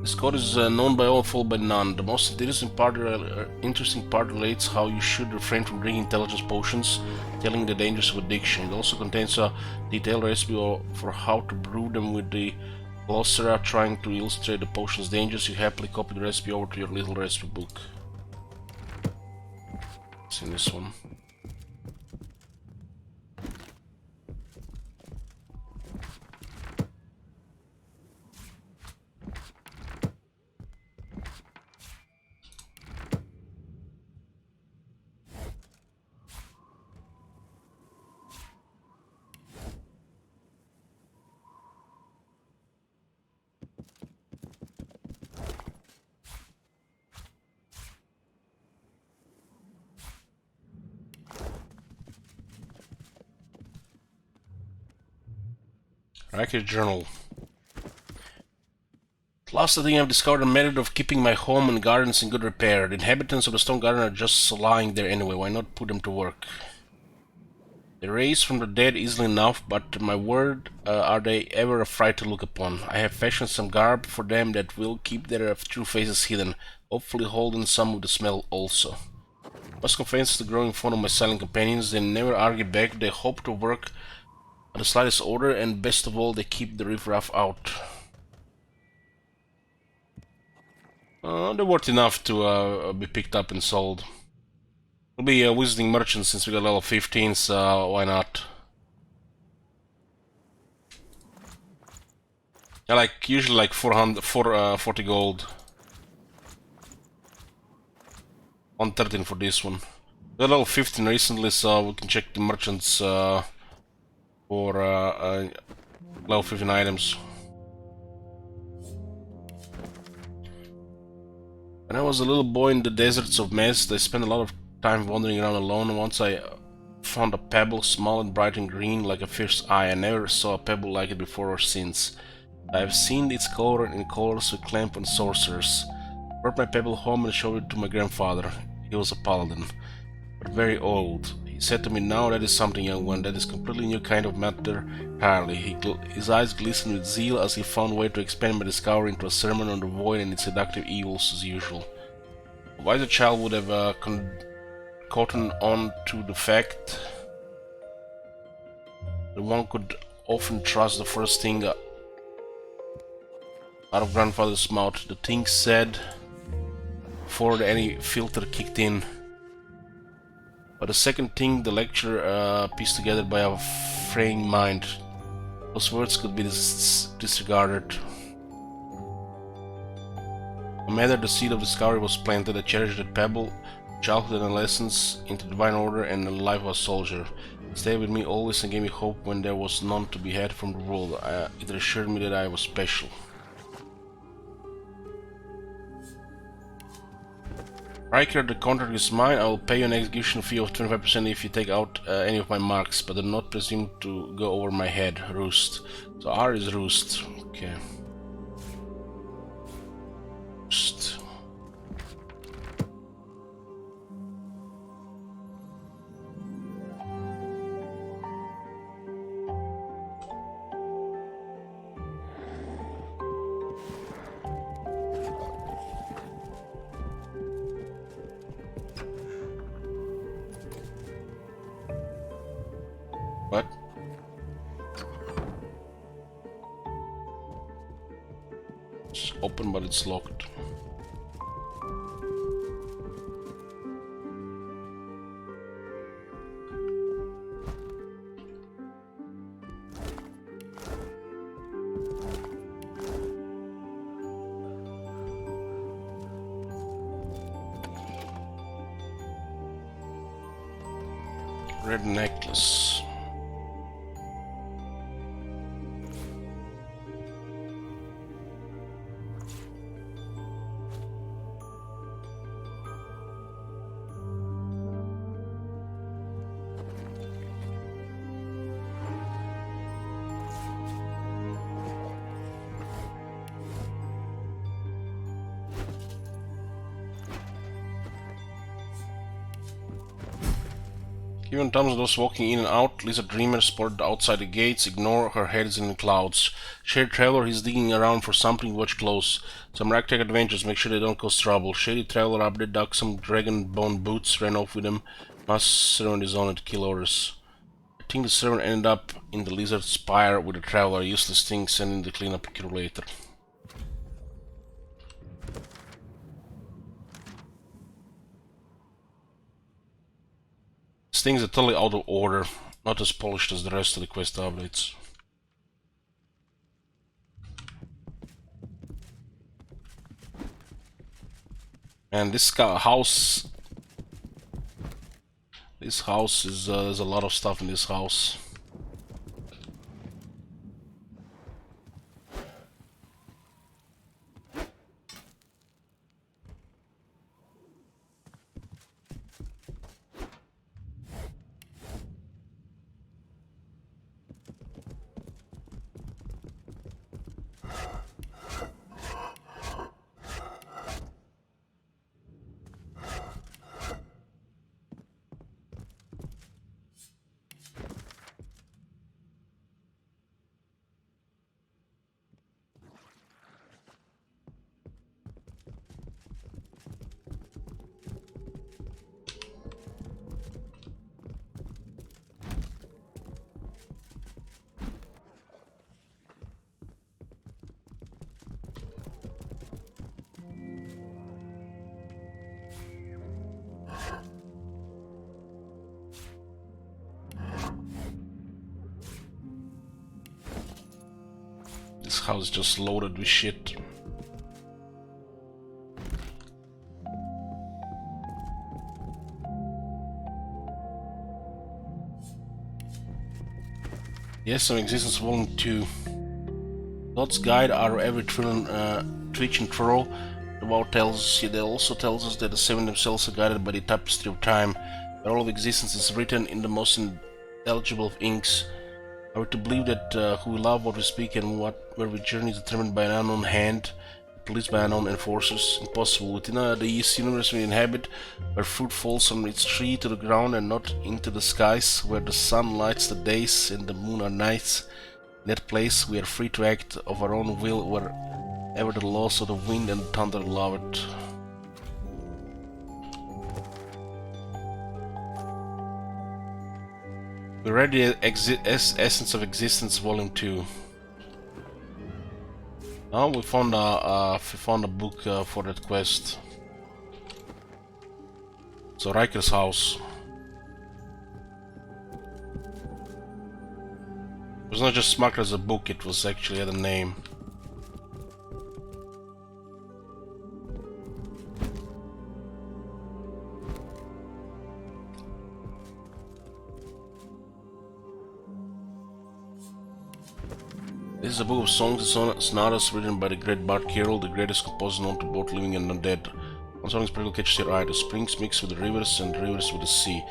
This code is known by all, followed by none. The most interesting part relates how you should refrain from drinking intelligence potions, telling the dangers of addiction. It also contains a detailed recipe for how to brew them with the glossary trying to illustrate the potion's dangers. You happily copy the recipe over to your little recipe book. It's in this one. Riker's journal. At last I think I've discovered a method of keeping my home and gardens in good repair. The inhabitants of the stone garden are just lying there anyway, why not put them to work? They raise from the dead easily enough, but my word, are they ever a fright to look upon. I have fashioned some garb for them that will keep their true faces hidden, hopefully holding some of the smell also. I must confess to growing fond of my silent companions. They never argue back, they hope to work at the slightest order, and best of all, they keep the riffraff out. They're worth enough to be picked up and sold. We'll be visiting merchants since we got level 15, so why not? Yeah, usually 40 gold. 113 for this one. We got level 15 recently, so we can check the merchants for level 15 items. When I was a little boy in the deserts of Mest, I spent a lot of time wandering around alone. Once I found a pebble, small and bright and green like a fish's eye. I never saw a pebble like it before or since. I have seen its color in colors with clamp and sorcerers. I brought my pebble home and showed it to my grandfather. He was a paladin, but very old. He said to me, "Now that is something, young one, that is completely new kind of matter entirely." His eyes glistened with zeal as he found a way to expand my discovery into a sermon on the void and its seductive evils as usual. A wiser child would have cottoned on to the fact that one could often trust the first thing out of grandfather's mouth, the thing said before any filter kicked in. But the second thing the lecturer pieced together by a fraying mind, those words could be disregarded. No matter, the seed of discovery was planted. I cherished that pebble, childhood and lessons into divine order and the life of a soldier. It stayed with me always and gave me hope when there was none to be had from the world. It assured me that I was special. Riker, the contract is mine. I will pay you an execution fee of 25% if you take out any of my marks, but do not presume to go over my head. Roost. So R is roost. Okay. Roost. What? It's open, but it's locked. Red necklace. Even times those walking in and out, Lisa Dreamer spotted outside the gates. Ignore her heads in the clouds. Shady Traveler, he's digging around for something, watch close. Some ragtag adventures, make sure they don't cause trouble. Shady Traveler up there dug some dragon bone boots, ran off with them. Must servant is on it, kill orders. I think the servant ended up in the lizard spire with the Traveler, useless thing, sending the cleanup crew later. Things are totally out of order, not as polished as the rest of the quest updates. And this house is there's a lot of stuff in this house. This house is just loaded with shit. Yes, some existence volume 2. God's guide are every twitch and troll. The vow tells you, that also tells us that the seven themselves are guided by the tapestry of time. The all of existence is written in the most intelligible of inks. Are we to believe that who we love, what we speak, and where we journey is determined by an unknown hand, policed by unknown enforcers? Impossible. Within the universe we inhabit, where fruit falls from its tree to the ground and not into the skies, where the sun lights the days and the moon are nights, in that place we are free to act of our own will wherever the laws of the wind and thunder allow it. We read the Essence of Existence Volume 2. Now we found a book for that quest. So Riker's house. It was not just marked as a book, it was actually had a name. This is a book of songs and sonatas written by the great Bard Carroll, the greatest composer known to both living and undead. One song is particularly catches your eye. The springs mix with the rivers and the rivers with the sea.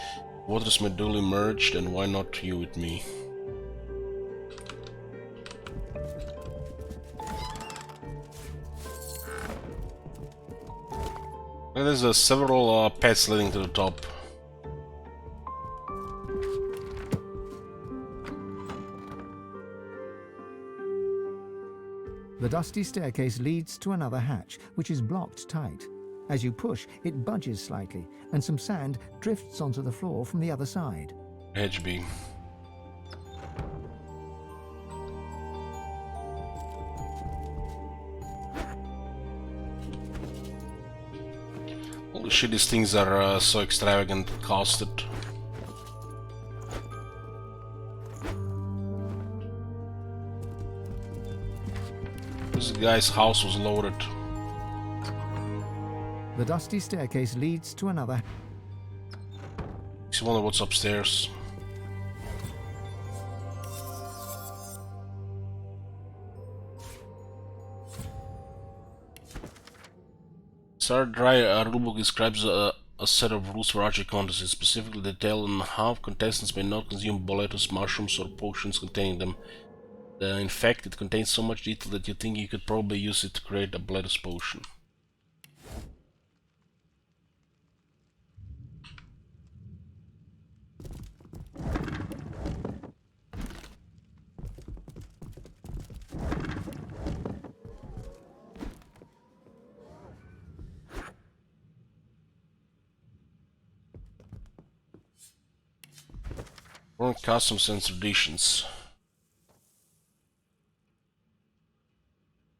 Waters may duly merged, and why not you with me? And there's several paths leading to the top. The dusty staircase leads to another hatch, which is blocked tight. As you push, it budges slightly, and some sand drifts onto the floor from the other side. Hedge beam. Holy shit, these things are so extravagant costed. This guy's house was loaded. The dusty staircase leads to another. I wonder what's upstairs. Star Dry rulebook describes a set of rules for archery contests, specifically detail on how contestants may not consume boletus, mushrooms, or potions containing them. In fact, it contains so much detail that you think you could probably use it to create a boletus potion. More customs and traditions.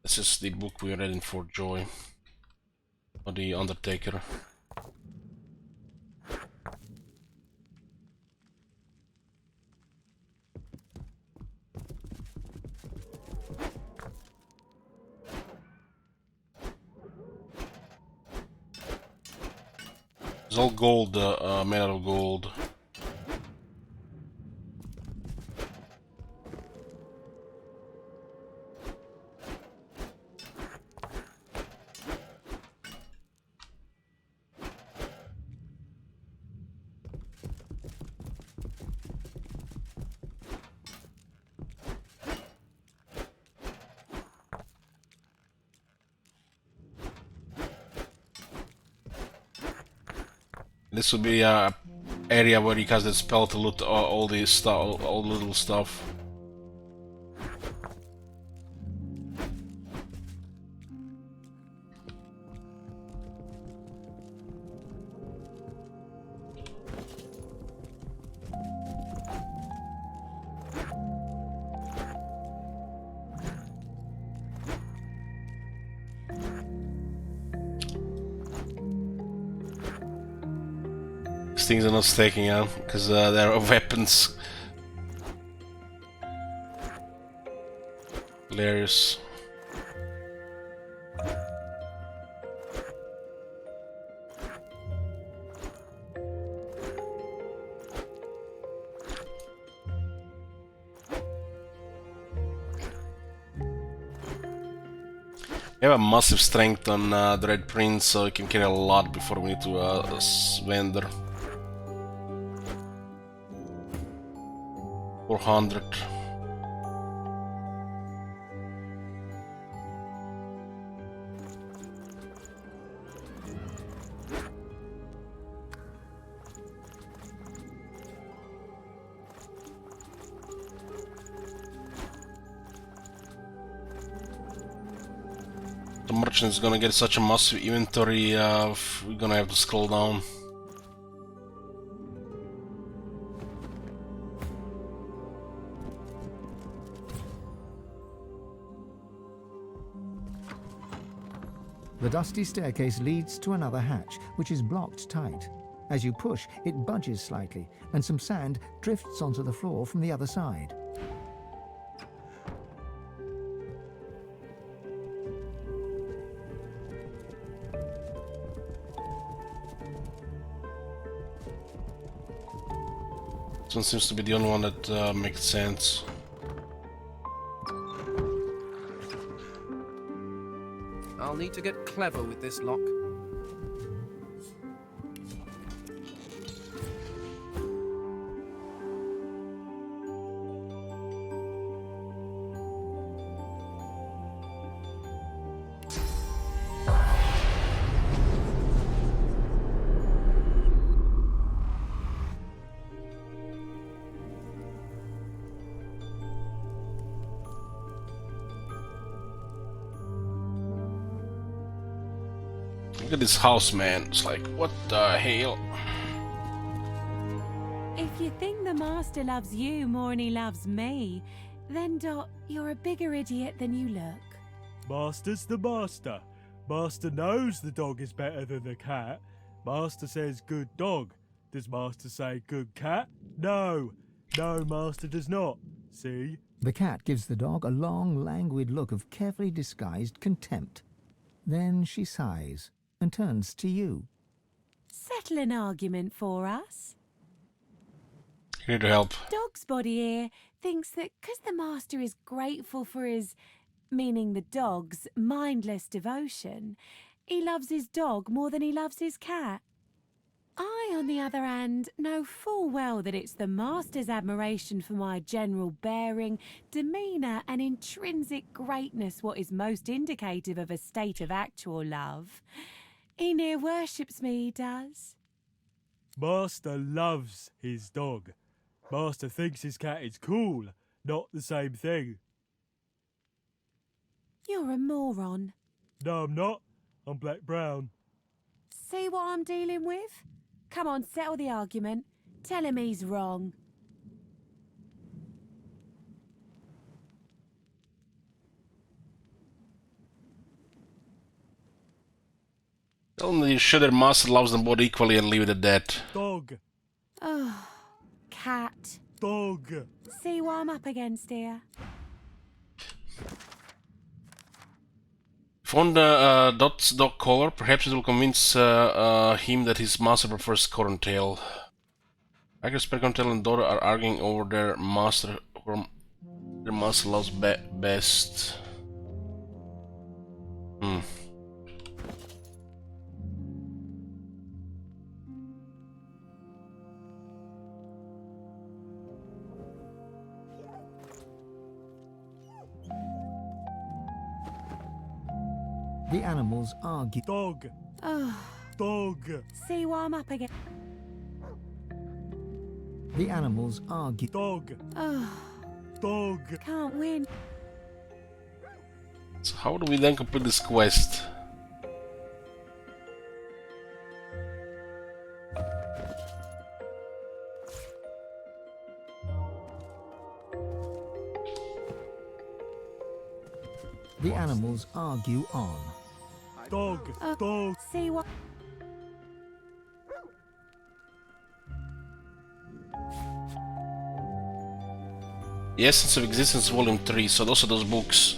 This is the book we read in Fort Joy. Or the Undertaker. It's all gold, made out of gold. This would be a area where you cast that spell to loot all the stuff, all the little stuff. Things are not staking out because there are weapons. Hilarious. We have a massive strength on the Red Prince, so we can carry a lot before we need to vendor. 400. The merchant is gonna get such a massive inventory, we're gonna have to scroll down. The dusty staircase leads to another hatch, which is blocked tight. As you push, it budges slightly, and some sand drifts onto the floor from the other side. This one seems to be the only one that makes sense. I'll need to get clever with this lock. Look at this house, man. It's like, what the hell? If you think the master loves you more than he loves me, then Dot, you're a bigger idiot than you look. Master's the master. Master knows the dog is better than the cat. Master says good dog. Does Master say good cat? No. No, Master does not. See? The cat gives the dog a long, languid look of carefully disguised contempt. Then she sighs and turns to you. Settle an argument for us. Here to help. Dog's body here thinks that because the master is grateful for his, meaning the dog's, mindless devotion, he loves his dog more than he loves his cat. I, on the other hand, know full well that it's the master's admiration for my general bearing, demeanour and intrinsic greatness what is most indicative of a state of actual love. He near worships me, he does. Master loves his dog. Master thinks his cat is cool, not the same thing. You're a moron. No, I'm not. I'm black-brown. See what I'm dealing with? Come on, settle the argument. Tell him he's wrong. Tell them that you sure their master loves them both equally and leave it at that. Dog. Oh, cat. Dog. See what I'm up against here? If on the Dot's dog collar, perhaps it will convince him that his master prefers Corntail. I guess Corntail and Dot are arguing over their master, whom their master loves best. The animals argue. Dog. Oh. Dog. See what I'm up against? The animals argue. Dog. Oh. Dog. Can't win. So how do we then complete this quest? The animals argue on. Dog. Dog. See what? The Essence of Existence, Volume 3, so those are those books.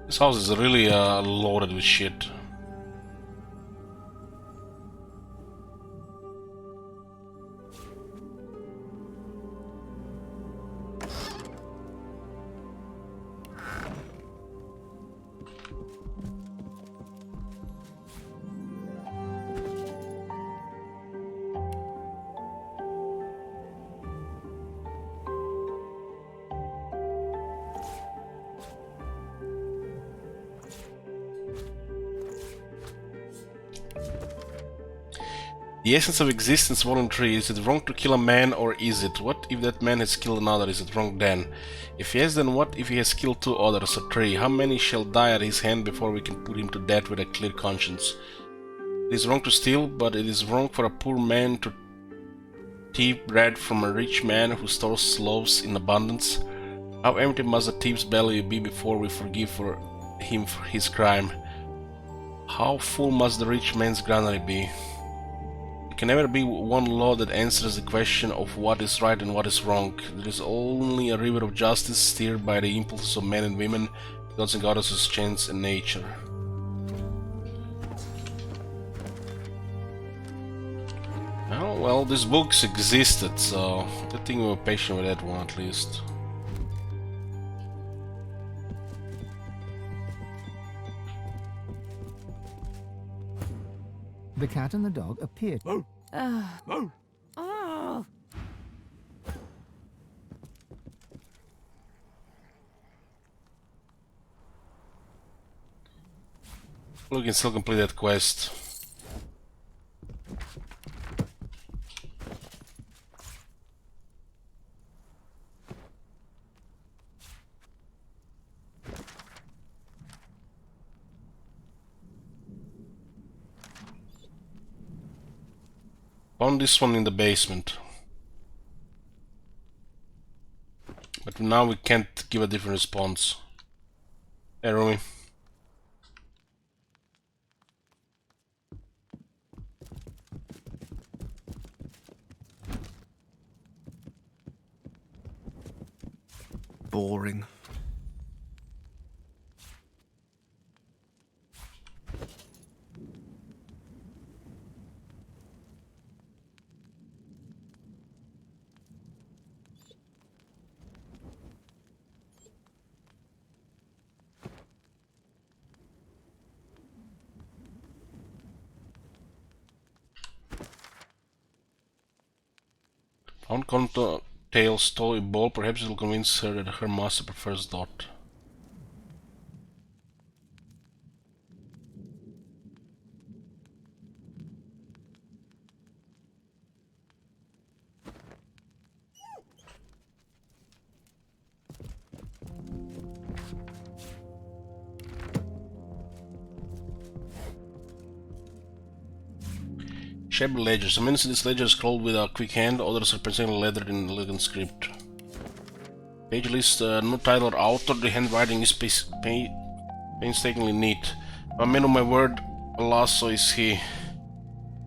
This house is really loaded with shit. The Essence of Existence, Volume 3. Is it wrong to kill a man, or is it? What if that man has killed another? Is it wrong then? If yes, then what if he has killed two others, or three? How many shall die at his hand before we can put him to death with a clear conscience? It is wrong to steal, but it is wrong for a poor man to thief bread from a rich man who stores loaves in abundance. How empty must a thief's belly be before we forgive him for his crime? How full must the rich man's granary be? There can never be one law that answers the question of what is right and what is wrong. There is only a river of justice steered by the impulses of men and women, gods and goddesses, chance and nature. Oh, well, these books existed, so I think we were patient with that one at least. The cat and the dog appeared. Oh. Oh. Oh. We can still complete that quest. Found this one in the basement. But now we can't give a different response. Hey, Rumi. Boring. Found Tail's toy ball. Perhaps it will convince her that her master prefers Dot. Shabby ledgers. Some in this ledger is scrolled with a quick hand, others are presently lettered in elegant script. Page list, no title or author, the handwriting is painstakingly neat. A man of my word, alas, so is he.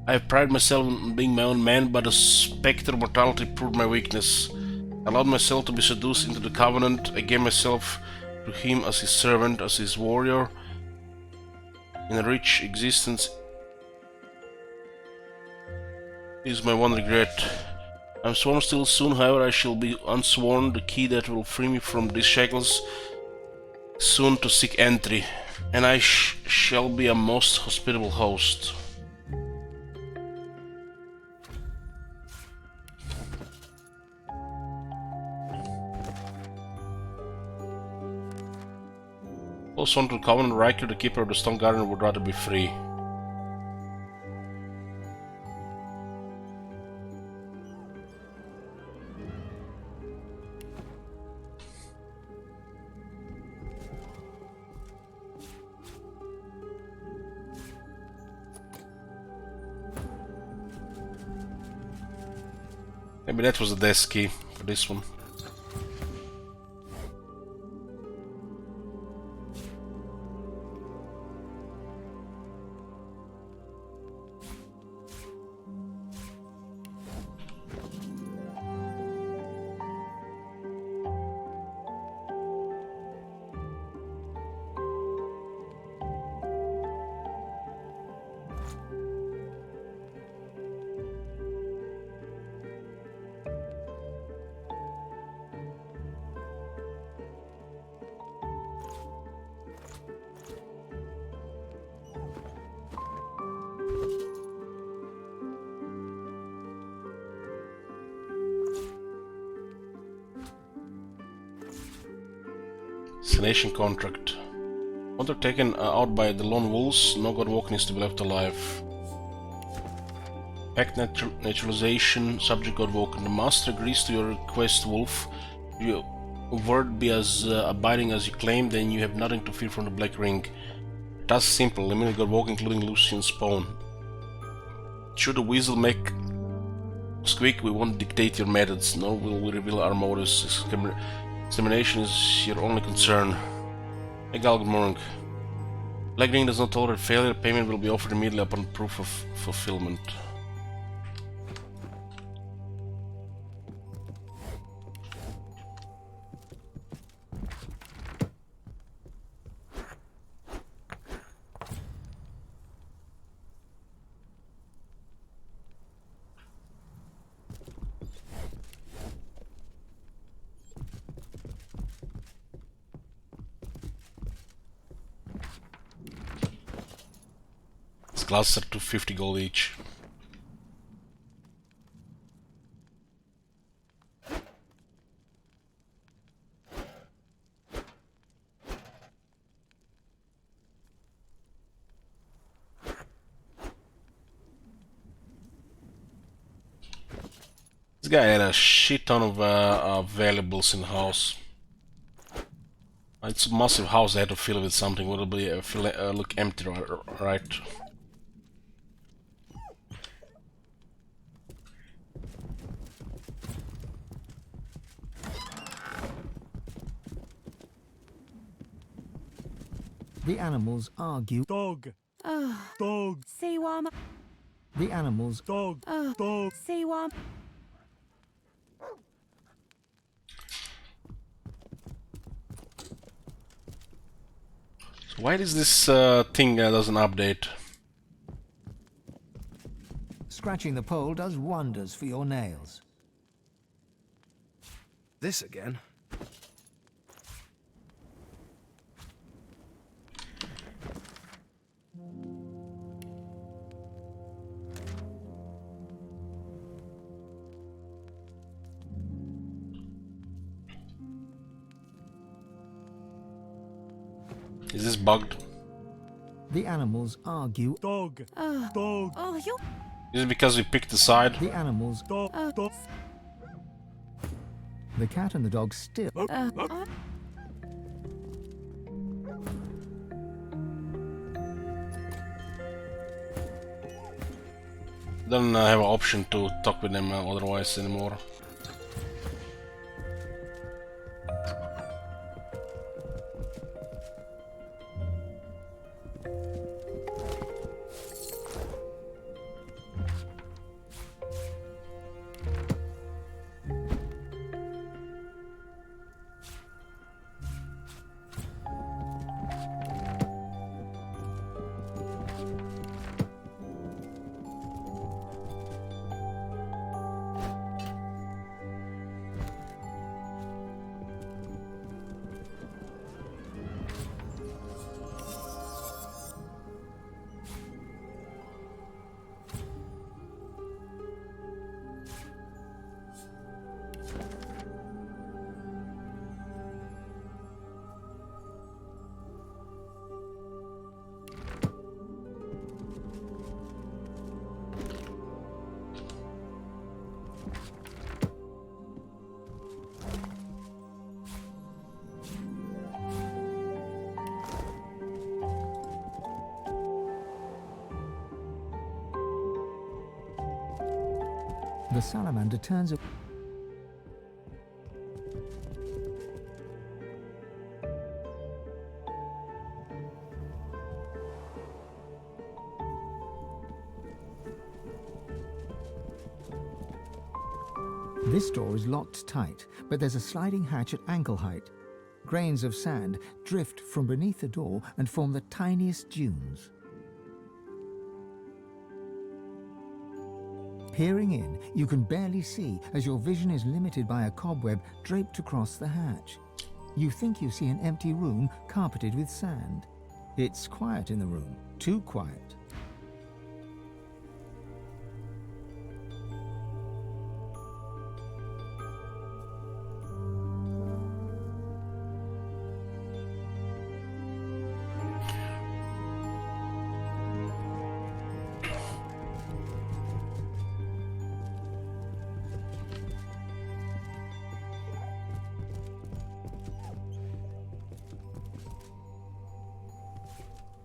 I have prided myself on being my own man, but the spectre of mortality proved my weakness. I allowed myself to be seduced into the covenant. I gave myself to him as his servant, as his warrior. In a rich existence is my one regret. I'm sworn still soon, however I shall be unsworn, the key that will free me from these shackles, soon to seek entry, and I shall be a most hospitable host. Also on to the Covenant, Riker, the keeper of the Stone Garden, would rather be free. Maybe that was the desk key for this one. Destination contract. Undertaken out by the lone wolves, no god walking is to be left alive. Pact naturalization, subject god walking. The master agrees to your request, wolf. Your word be as abiding as you claim, then you have nothing to fear from the Black Ring. Task simple, eliminate god walking, including Lucian's spawn. Should the weasel make squeak, we won't dictate your methods, nor will we reveal our motives. Extermination is your only concern. Hey Gal, good morning. Black Ring does not tolerate failure. Payment will be offered immediately upon proof of fulfillment. Glasses are 250 gold each. This guy had a shit ton of valuables in the house. It's a massive house. I had to fill it with something. Would it be look empty, right? The animals argue. Dog. Oh. Dog. See what I'm... The animals. Dog. Oh. Dog. See what I'm... So why does this thing doesn't update? Scratching the pole does wonders for your nails. This again? Is this bugged? The animals argue. Dog. Oh, Dog. oh, you're... Is it because we picked the side? The animals. Dog. Dog. The cat and the dog still. Don't have an option to talk with them otherwise anymore. The salamander turns a... This door is locked tight, but there's a sliding hatch at ankle height. Grains of sand drift from beneath the door and form the tiniest dunes. Peering in, you can barely see as your vision is limited by a cobweb draped across the hatch. You think you see an empty room carpeted with sand. It's quiet in the room, too quiet.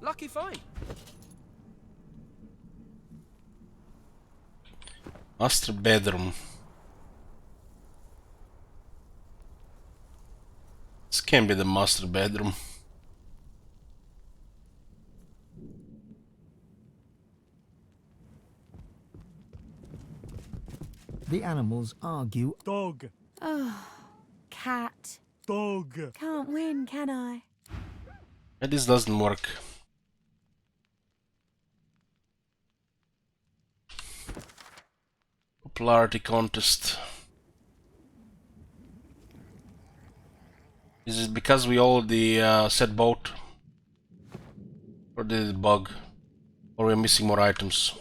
Lucky find. Master bedroom. This can be the master bedroom. The animals argue. Dog. Oh, cat. Dog. Can't win, can I? And this doesn't work. Popularity contest. Is it because we already said both? Or did it bug? Or we're missing more items?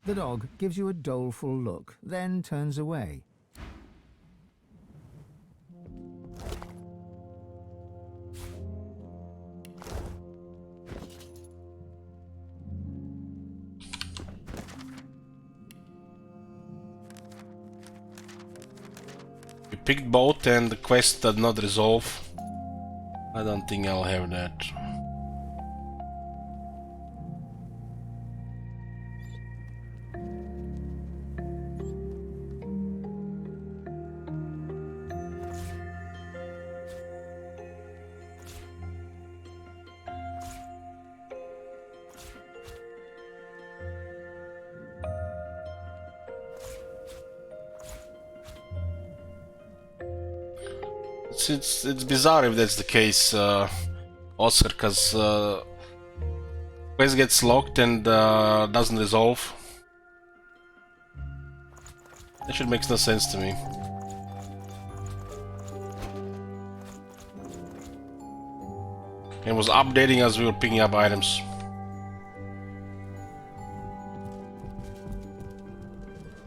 The dog gives you a doleful look, then turns away. We picked both and the quest did not resolve. I don't think I'll have that. It's bizarre if that's the case, Oscar, because quest gets locked and doesn't resolve. That should make no sense to me. And was updating as we were picking up items.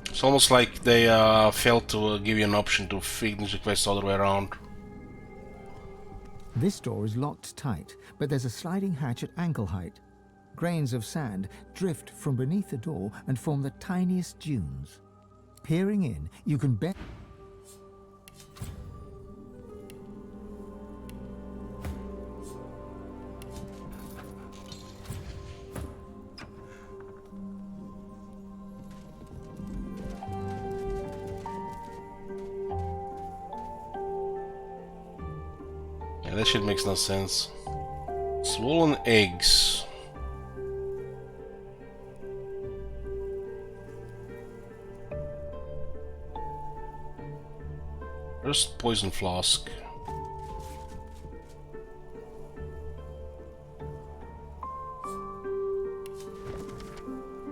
It's almost like they failed to give you an option to finish the quest all the way around. This door is locked tight, but there's a sliding hatch at ankle height. Grains of sand drift from beneath the door and form the tiniest dunes. Peering in, you can bet... Yeah, that shit makes no sense. Swollen eggs. First poison flask.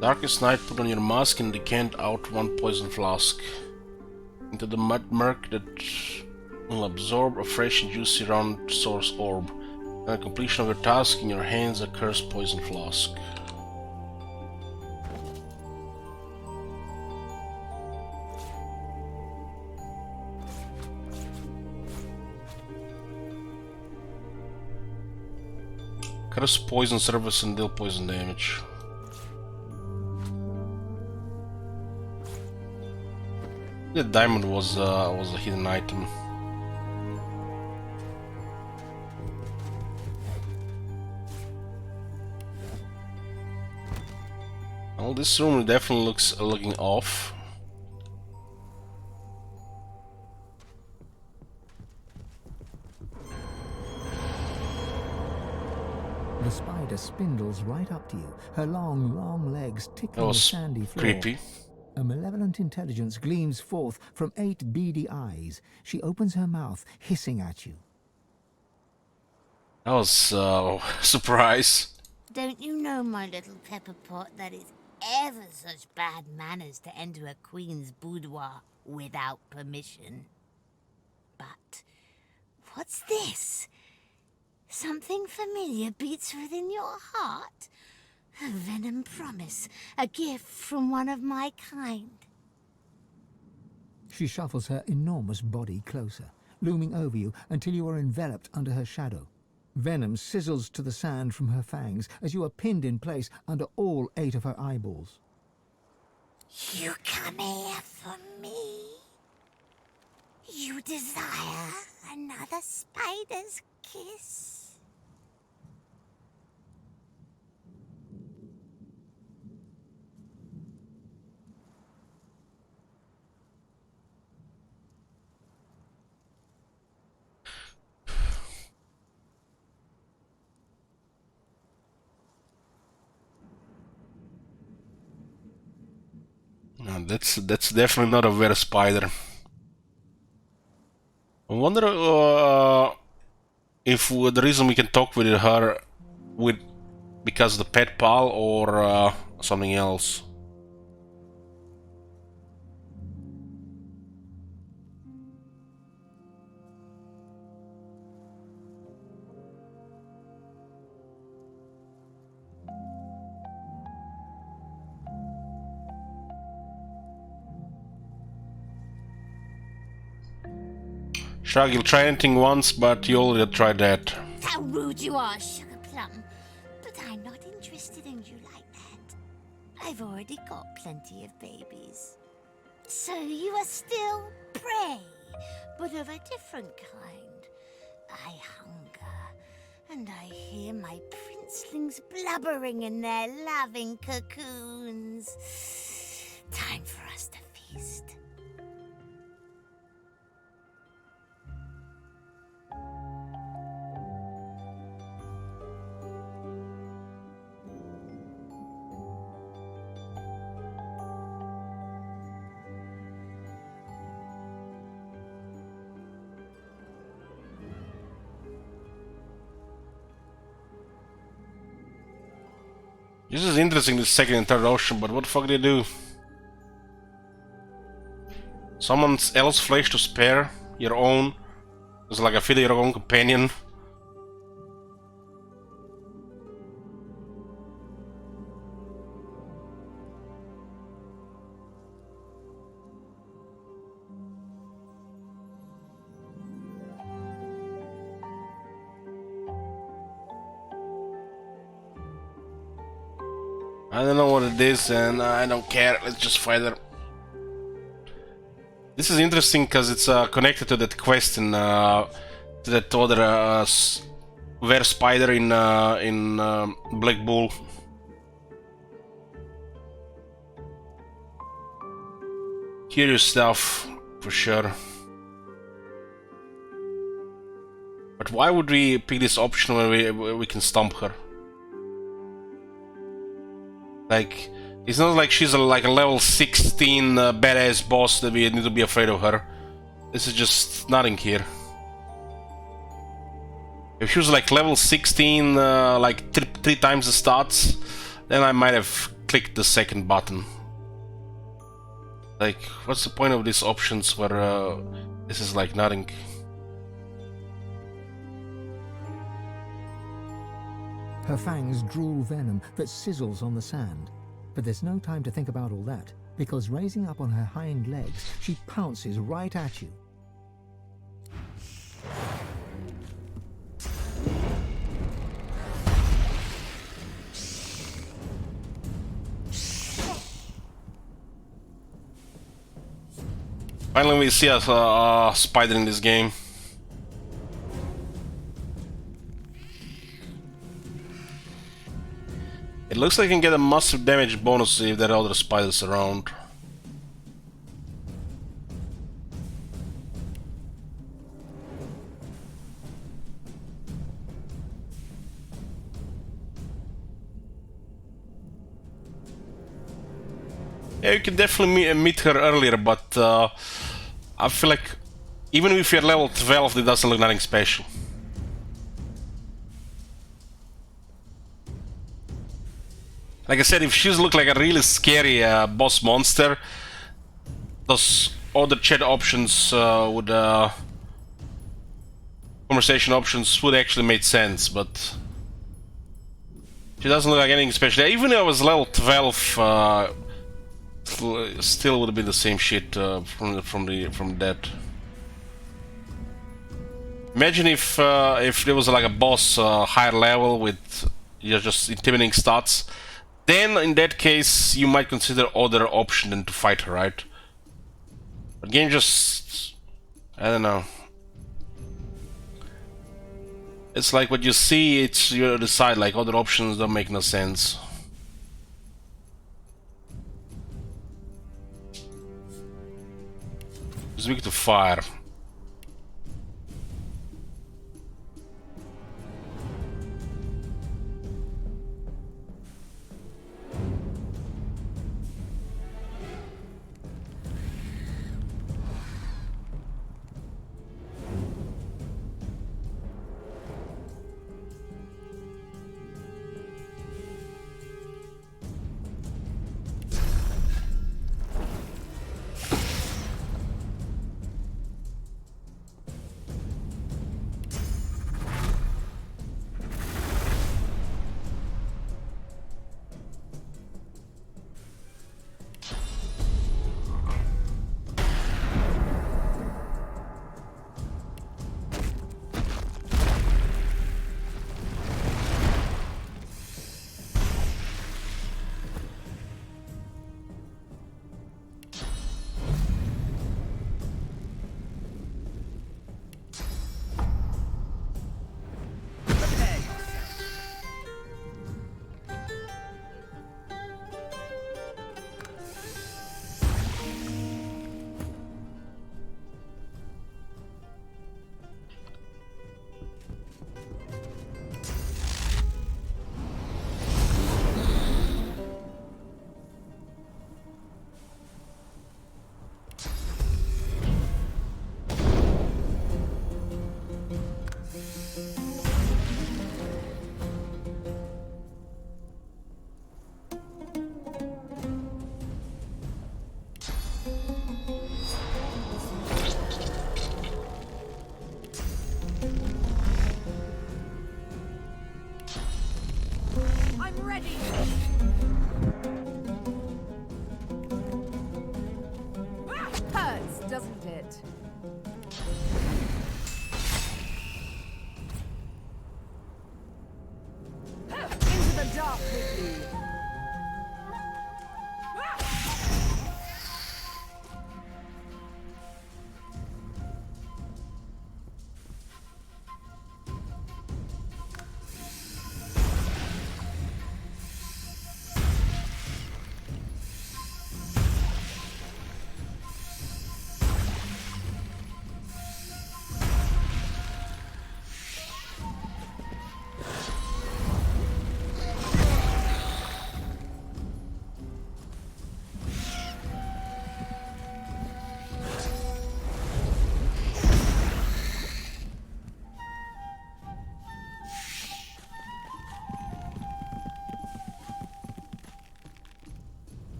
Darkest night, put on your mask and decant out one poison flask into the mud murk that will absorb a fresh and juicy round source orb. And at completion of your task, in your hands a cursed poison flask. Cursed poison surface and deal poison damage. The diamond was a hidden item. Well, this room definitely looking off. The spider spindles right up to you, her long legs tickling the sandy floor. Creepy. A malevolent intelligence gleams forth from 8 beady eyes. She opens her mouth, hissing at you. That was a surprise. Don't you know, my little pepper pot, that it's ever such bad manners to enter a queen's boudoir without permission? But what's this? Something familiar beats within your heart? A venom promise, a gift from one of my kind. She shuffles her enormous body closer, looming over you until you are enveloped under her shadow. Venom sizzles to the sand from her fangs as you are pinned in place under all 8 of her eyeballs. You come here for me? You desire another spider's kiss? No, that's definitely not a were spider. I wonder if the reason we can talk with her because of the pet pal or something else. Shrug, you'll try anything once, but you already tried that. How rude you are, Sugar Plum. But I'm not interested in you like that. I've already got plenty of babies. So you are still prey, but of a different kind. I hunger, and I hear my princelings blubbering in their loving cocoons. Time for us to feast. This is interesting, this second and third option, but what the fuck do they do? Someone else's flesh to spare your own. It's like a feed your own companion. I don't know what it is, and I don't care. Let's just fight her. This is interesting because it's connected to that quest in to that other were spider in Black Bull. Curious stuff for sure. But why would we pick this option when we can stomp her? Like, it's not like she's like a level 16 badass boss that we need to be afraid of her. This is just nothing here. If she was like level 16, like three times the stats, then I might have clicked the second button. Like, what's the point of these options where this is like nothing? Her fangs drool venom that sizzles on the sand. But there's no time to think about all that, because raising up on her hind legs, she pounces right at you. Finally we see a spider in this game. It looks like you can get a massive damage bonus if there are other spiders around. Yeah, you can definitely meet her earlier, but I feel like even if you're level 12, it doesn't look nothing special. Like I said, if she's looked like a really scary boss monster, those other chat options would conversation options would actually make sense, but she doesn't look like anything special. Even if I was level 12, still would have been the same shit from that. Imagine if there was like a boss higher level with just intimidating stats. Then, in that case, you might consider other option than to fight her, right? But game just... I don't know. It's like what you see, it's you decide, like other options don't make no sense. It's weak to fire.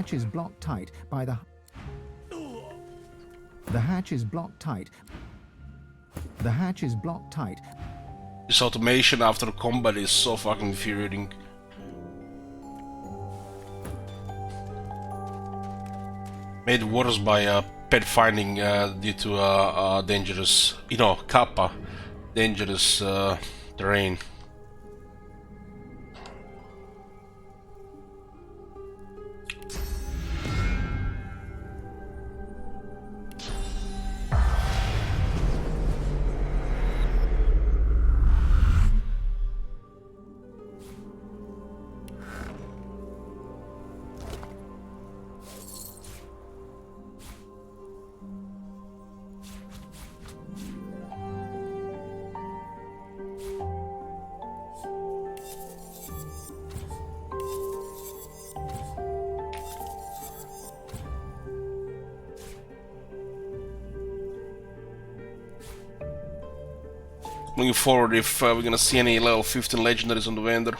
hatch is blocked tight by the... The hatch is blocked tight. The hatch is blocked tight. This automation after combat is so fucking infuriating. Made worse by pet finding due to dangerous, kappa, dangerous terrain. Looking forward if we're gonna see any level 15 legendaries on the vendor.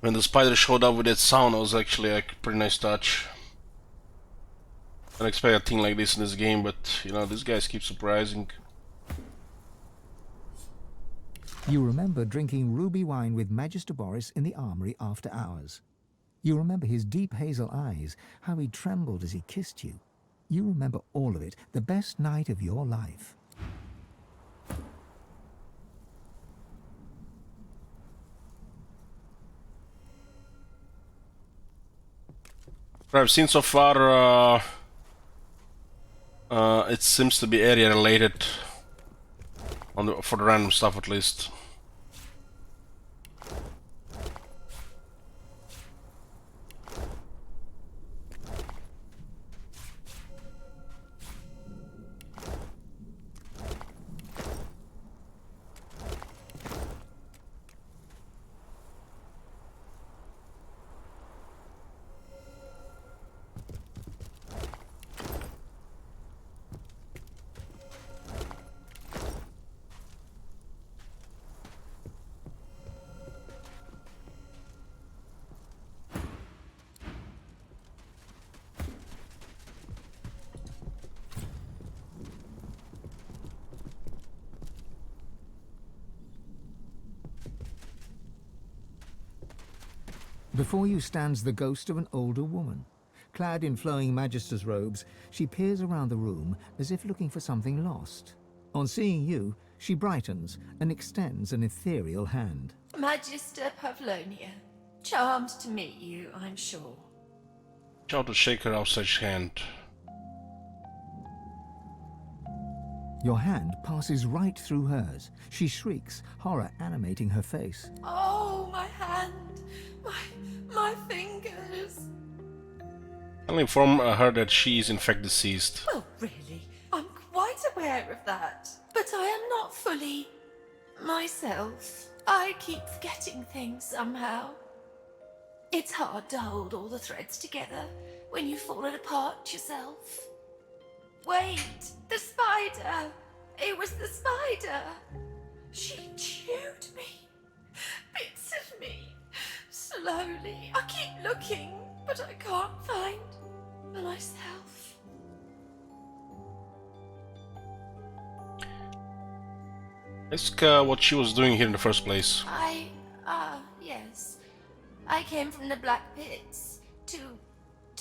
When the spider showed up with that sound, it was actually a pretty nice touch. I don't expect a thing like this in this game, but these guys keep surprising. You remember drinking ruby wine with Magister Boris in the armory after hours. You remember his deep hazel eyes, how he trembled as he kissed you. You remember all of it, the best night of your life. What I've seen so far, it seems to be area related, for the random stuff at least. Before you stands the ghost of an older woman. Clad in flowing Magister's robes, she peers around the room as if looking for something lost. On seeing you, she brightens and extends an ethereal hand. Magister Pavlonia, charmed to meet you, I'm sure. Try to shake her outstretched hand. Your hand passes right through hers. She shrieks, horror animating her face. Oh, my hand! My fingers! I'll inform her that she is in fact deceased. Well, really, I'm quite aware of that. But I am not fully myself. I keep forgetting things somehow. It's hard to hold all the threads together when you've fallen apart yourself. Wait, the spider! It was the spider! She chewed me. Bits of me. Slowly. I keep looking, but I can't find myself. Ask what she was doing here in the first place. Yes. I came from the Black Pits to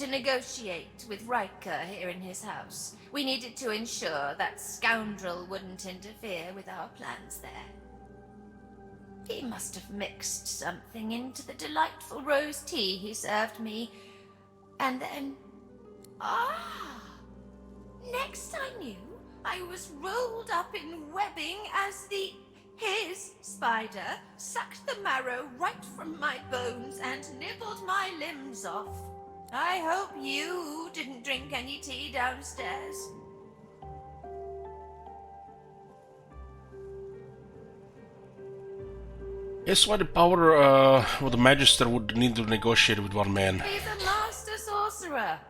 to negotiate with Riker here in his house. We needed to ensure that scoundrel wouldn't interfere with our plans there. He must have mixed something into the delightful rose tea he served me, and then... Next I knew, I was rolled up in webbing as his spider sucked the marrow right from my bones and nibbled my limbs off. I hope you didn't drink any tea downstairs. Guess why the power of the Magister would need to negotiate with one man? He's a master sorcerer.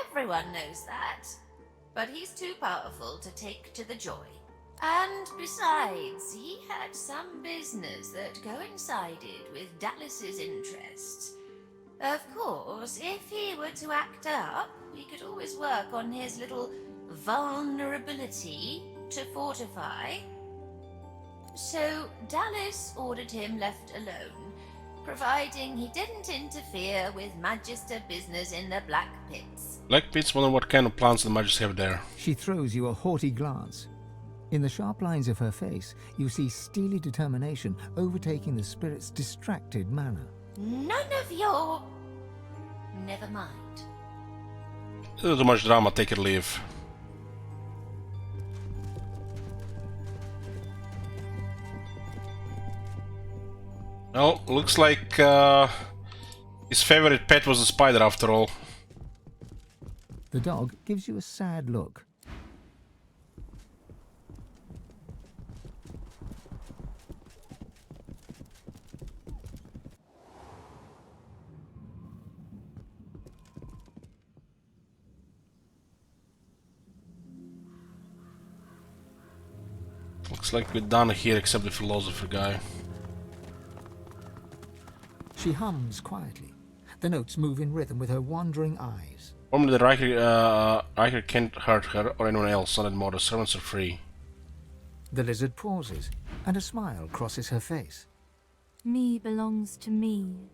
Everyone knows that. But he's too powerful to take to the joy. And besides, he had some business that coincided with Dallas's interests. Of course, if he were to act up, we could always work on his little vulnerability to fortify. So Dallas ordered him left alone, providing he didn't interfere with Magister business in the Black Pits. Black Pits, wonder what kind of plans the Magister have there. She throws you a haughty glance. In the sharp lines of her face, you see steely determination overtaking the spirit's distracted manner. None of your... Never mind. Too much drama, take it or leave. Well, looks like his favorite pet was a spider after all. The dog gives you a sad look. Looks like we're done here except the philosopher guy. She hums quietly. The notes move in rhythm with her wandering eyes. Normally the Riker can't hurt her or anyone else, not anymore. The servants are free. The lizard pauses, and a smile crosses her face. Me belongs to me.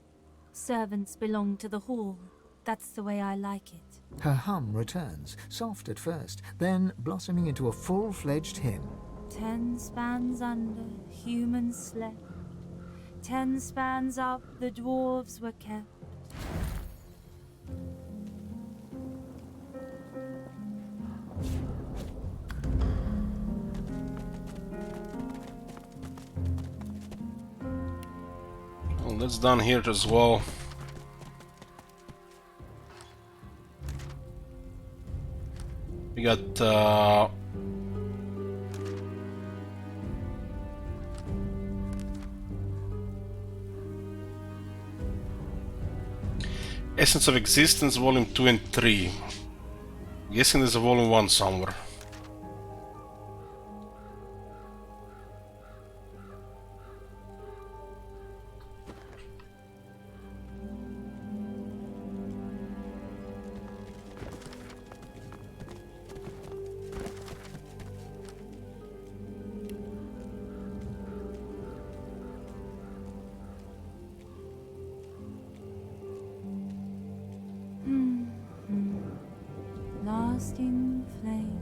Servants belong to the hall. That's the way I like it. Her hum returns, soft at first, then blossoming into a full-fledged hymn. 10 spans under, humans slept. 10 spans up, the dwarves were kept. Well, that's done here as well. We got Essence of Existence, Volume 2 and 3. I'm guessing there's a Volume 1 somewhere. Lasting flame.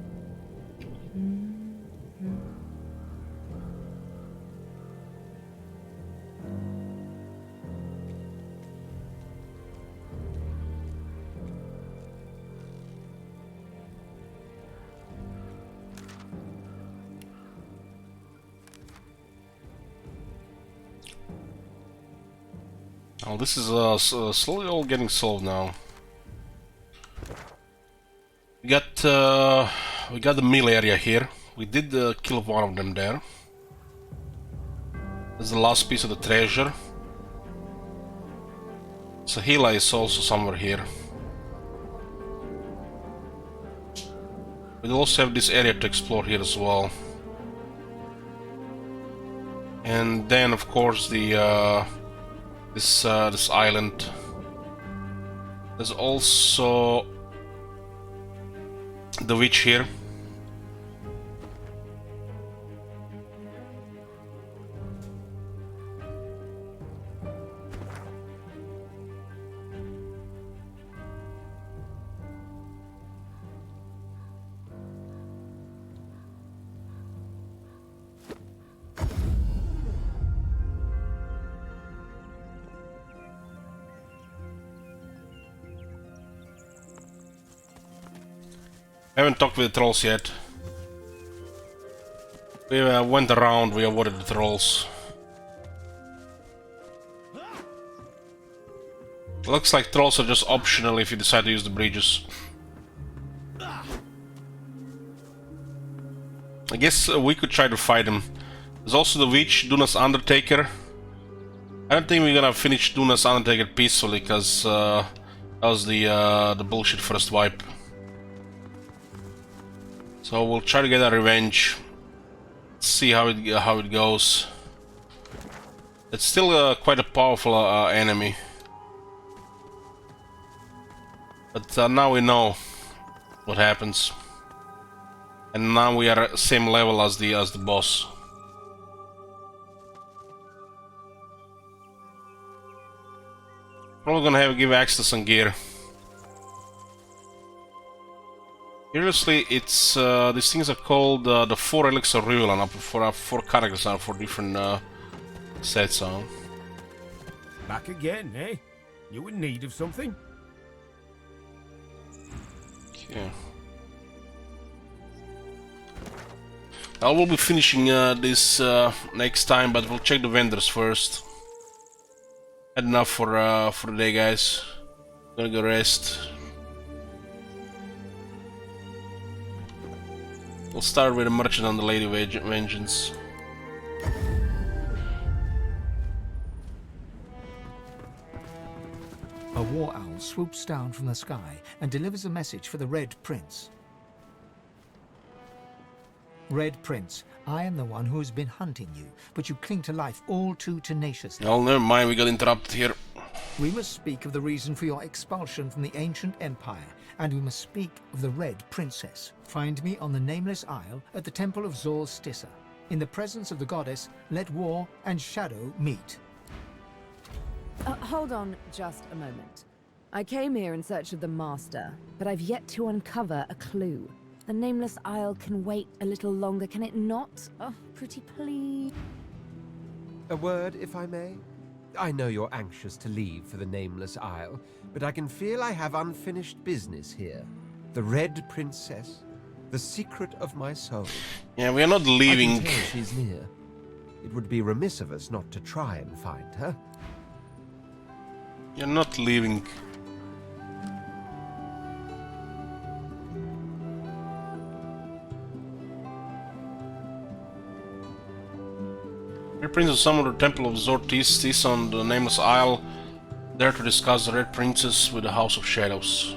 Oh, this is slowly all getting solved now. We got the mill area here. We did kill one of them there. That's the last piece of the treasure. Sahila is also somewhere here. We'll also have this area to explore here as well. And then, of course, the this island. There's also the witch here. I haven't talked with the trolls yet. We went around, we avoided the trolls. Looks like trolls are just optional if you decide to use the bridges. I guess we could try to fight them. There's also the witch, Duna's Undertaker. I don't think we're gonna finish Duna's Undertaker peacefully, because that was the bullshit first wipe. So we'll try to get our revenge. See how it goes. It's still quite a powerful enemy. But now we know what happens. And now we are same level as the boss. Probably gonna have to give access to some gear. Seriously, it's these things are called the 4 elixir rule, and for 4 characters and for different sets. Back again, eh? You in need of something? Okay. I will be finishing this next time, but we'll check the vendors first. Had enough for the day, guys. Gonna go rest. We'll start with the merchant and the Lady Vengeance. A war owl swoops down from the sky and delivers a message for the Red Prince. Red Prince, I am the one who has been hunting you, but you cling to life all too tenaciously. Oh, never mind, we got interrupted here. We must speak of the reason for your expulsion from the ancient empire, and we must speak of the Red Princess. Find me on the Nameless Isle at the Temple of Zor Stissa. In the presence of the goddess, let war and shadow meet. Hold on just a moment. I came here in search of the Master, but I've yet to uncover a clue. The Nameless Isle can wait a little longer, can it not? Oh, pretty please. A word, if I may? I know you're anxious to leave for the Nameless Isle, but I can feel I have unfinished business here. The Red Princess, the secret of my soul. Yeah, we are not leaving. I can tell she's near. It would be remiss of us not to try and find her. You're not leaving. Red Prince is summoned to the Temple of Zor Stissa on the Nameless Isle, there to discuss the Red Princess with the House of Shadows.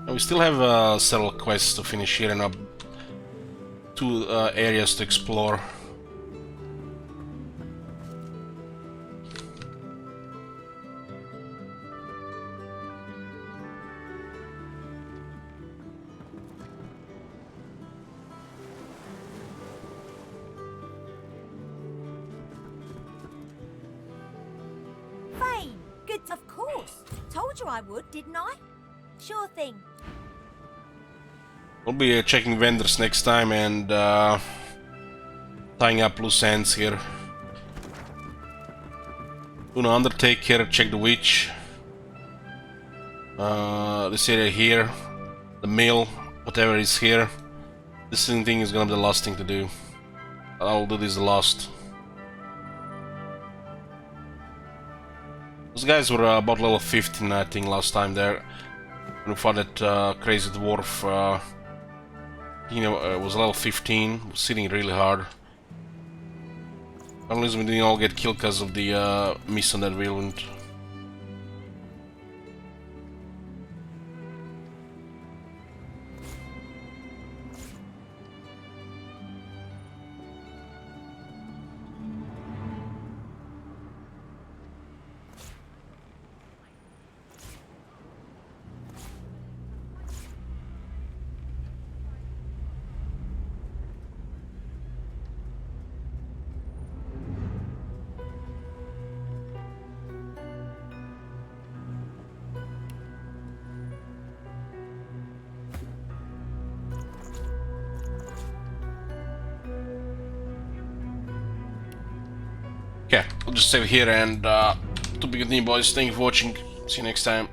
And we still have several quests to finish here and 2 areas to explore. Fine. Good, of course. Told you I would, didn't I? Sure thing. We'll be checking vendors next time and tying up loose ends here. Gonna Undertaker, check the witch. This area here, the mill, whatever is here. This thing is gonna be the last thing to do. I'll do this the last. Those guys were about level 15, I think, last time there. We fought that crazy dwarf. You know, it was level 15, was sitting really hard. Unless we didn't all get killed because of the miss on that whirlwind. Okay, we'll just save here and to be continued, boys. Thank you for watching. See you next time.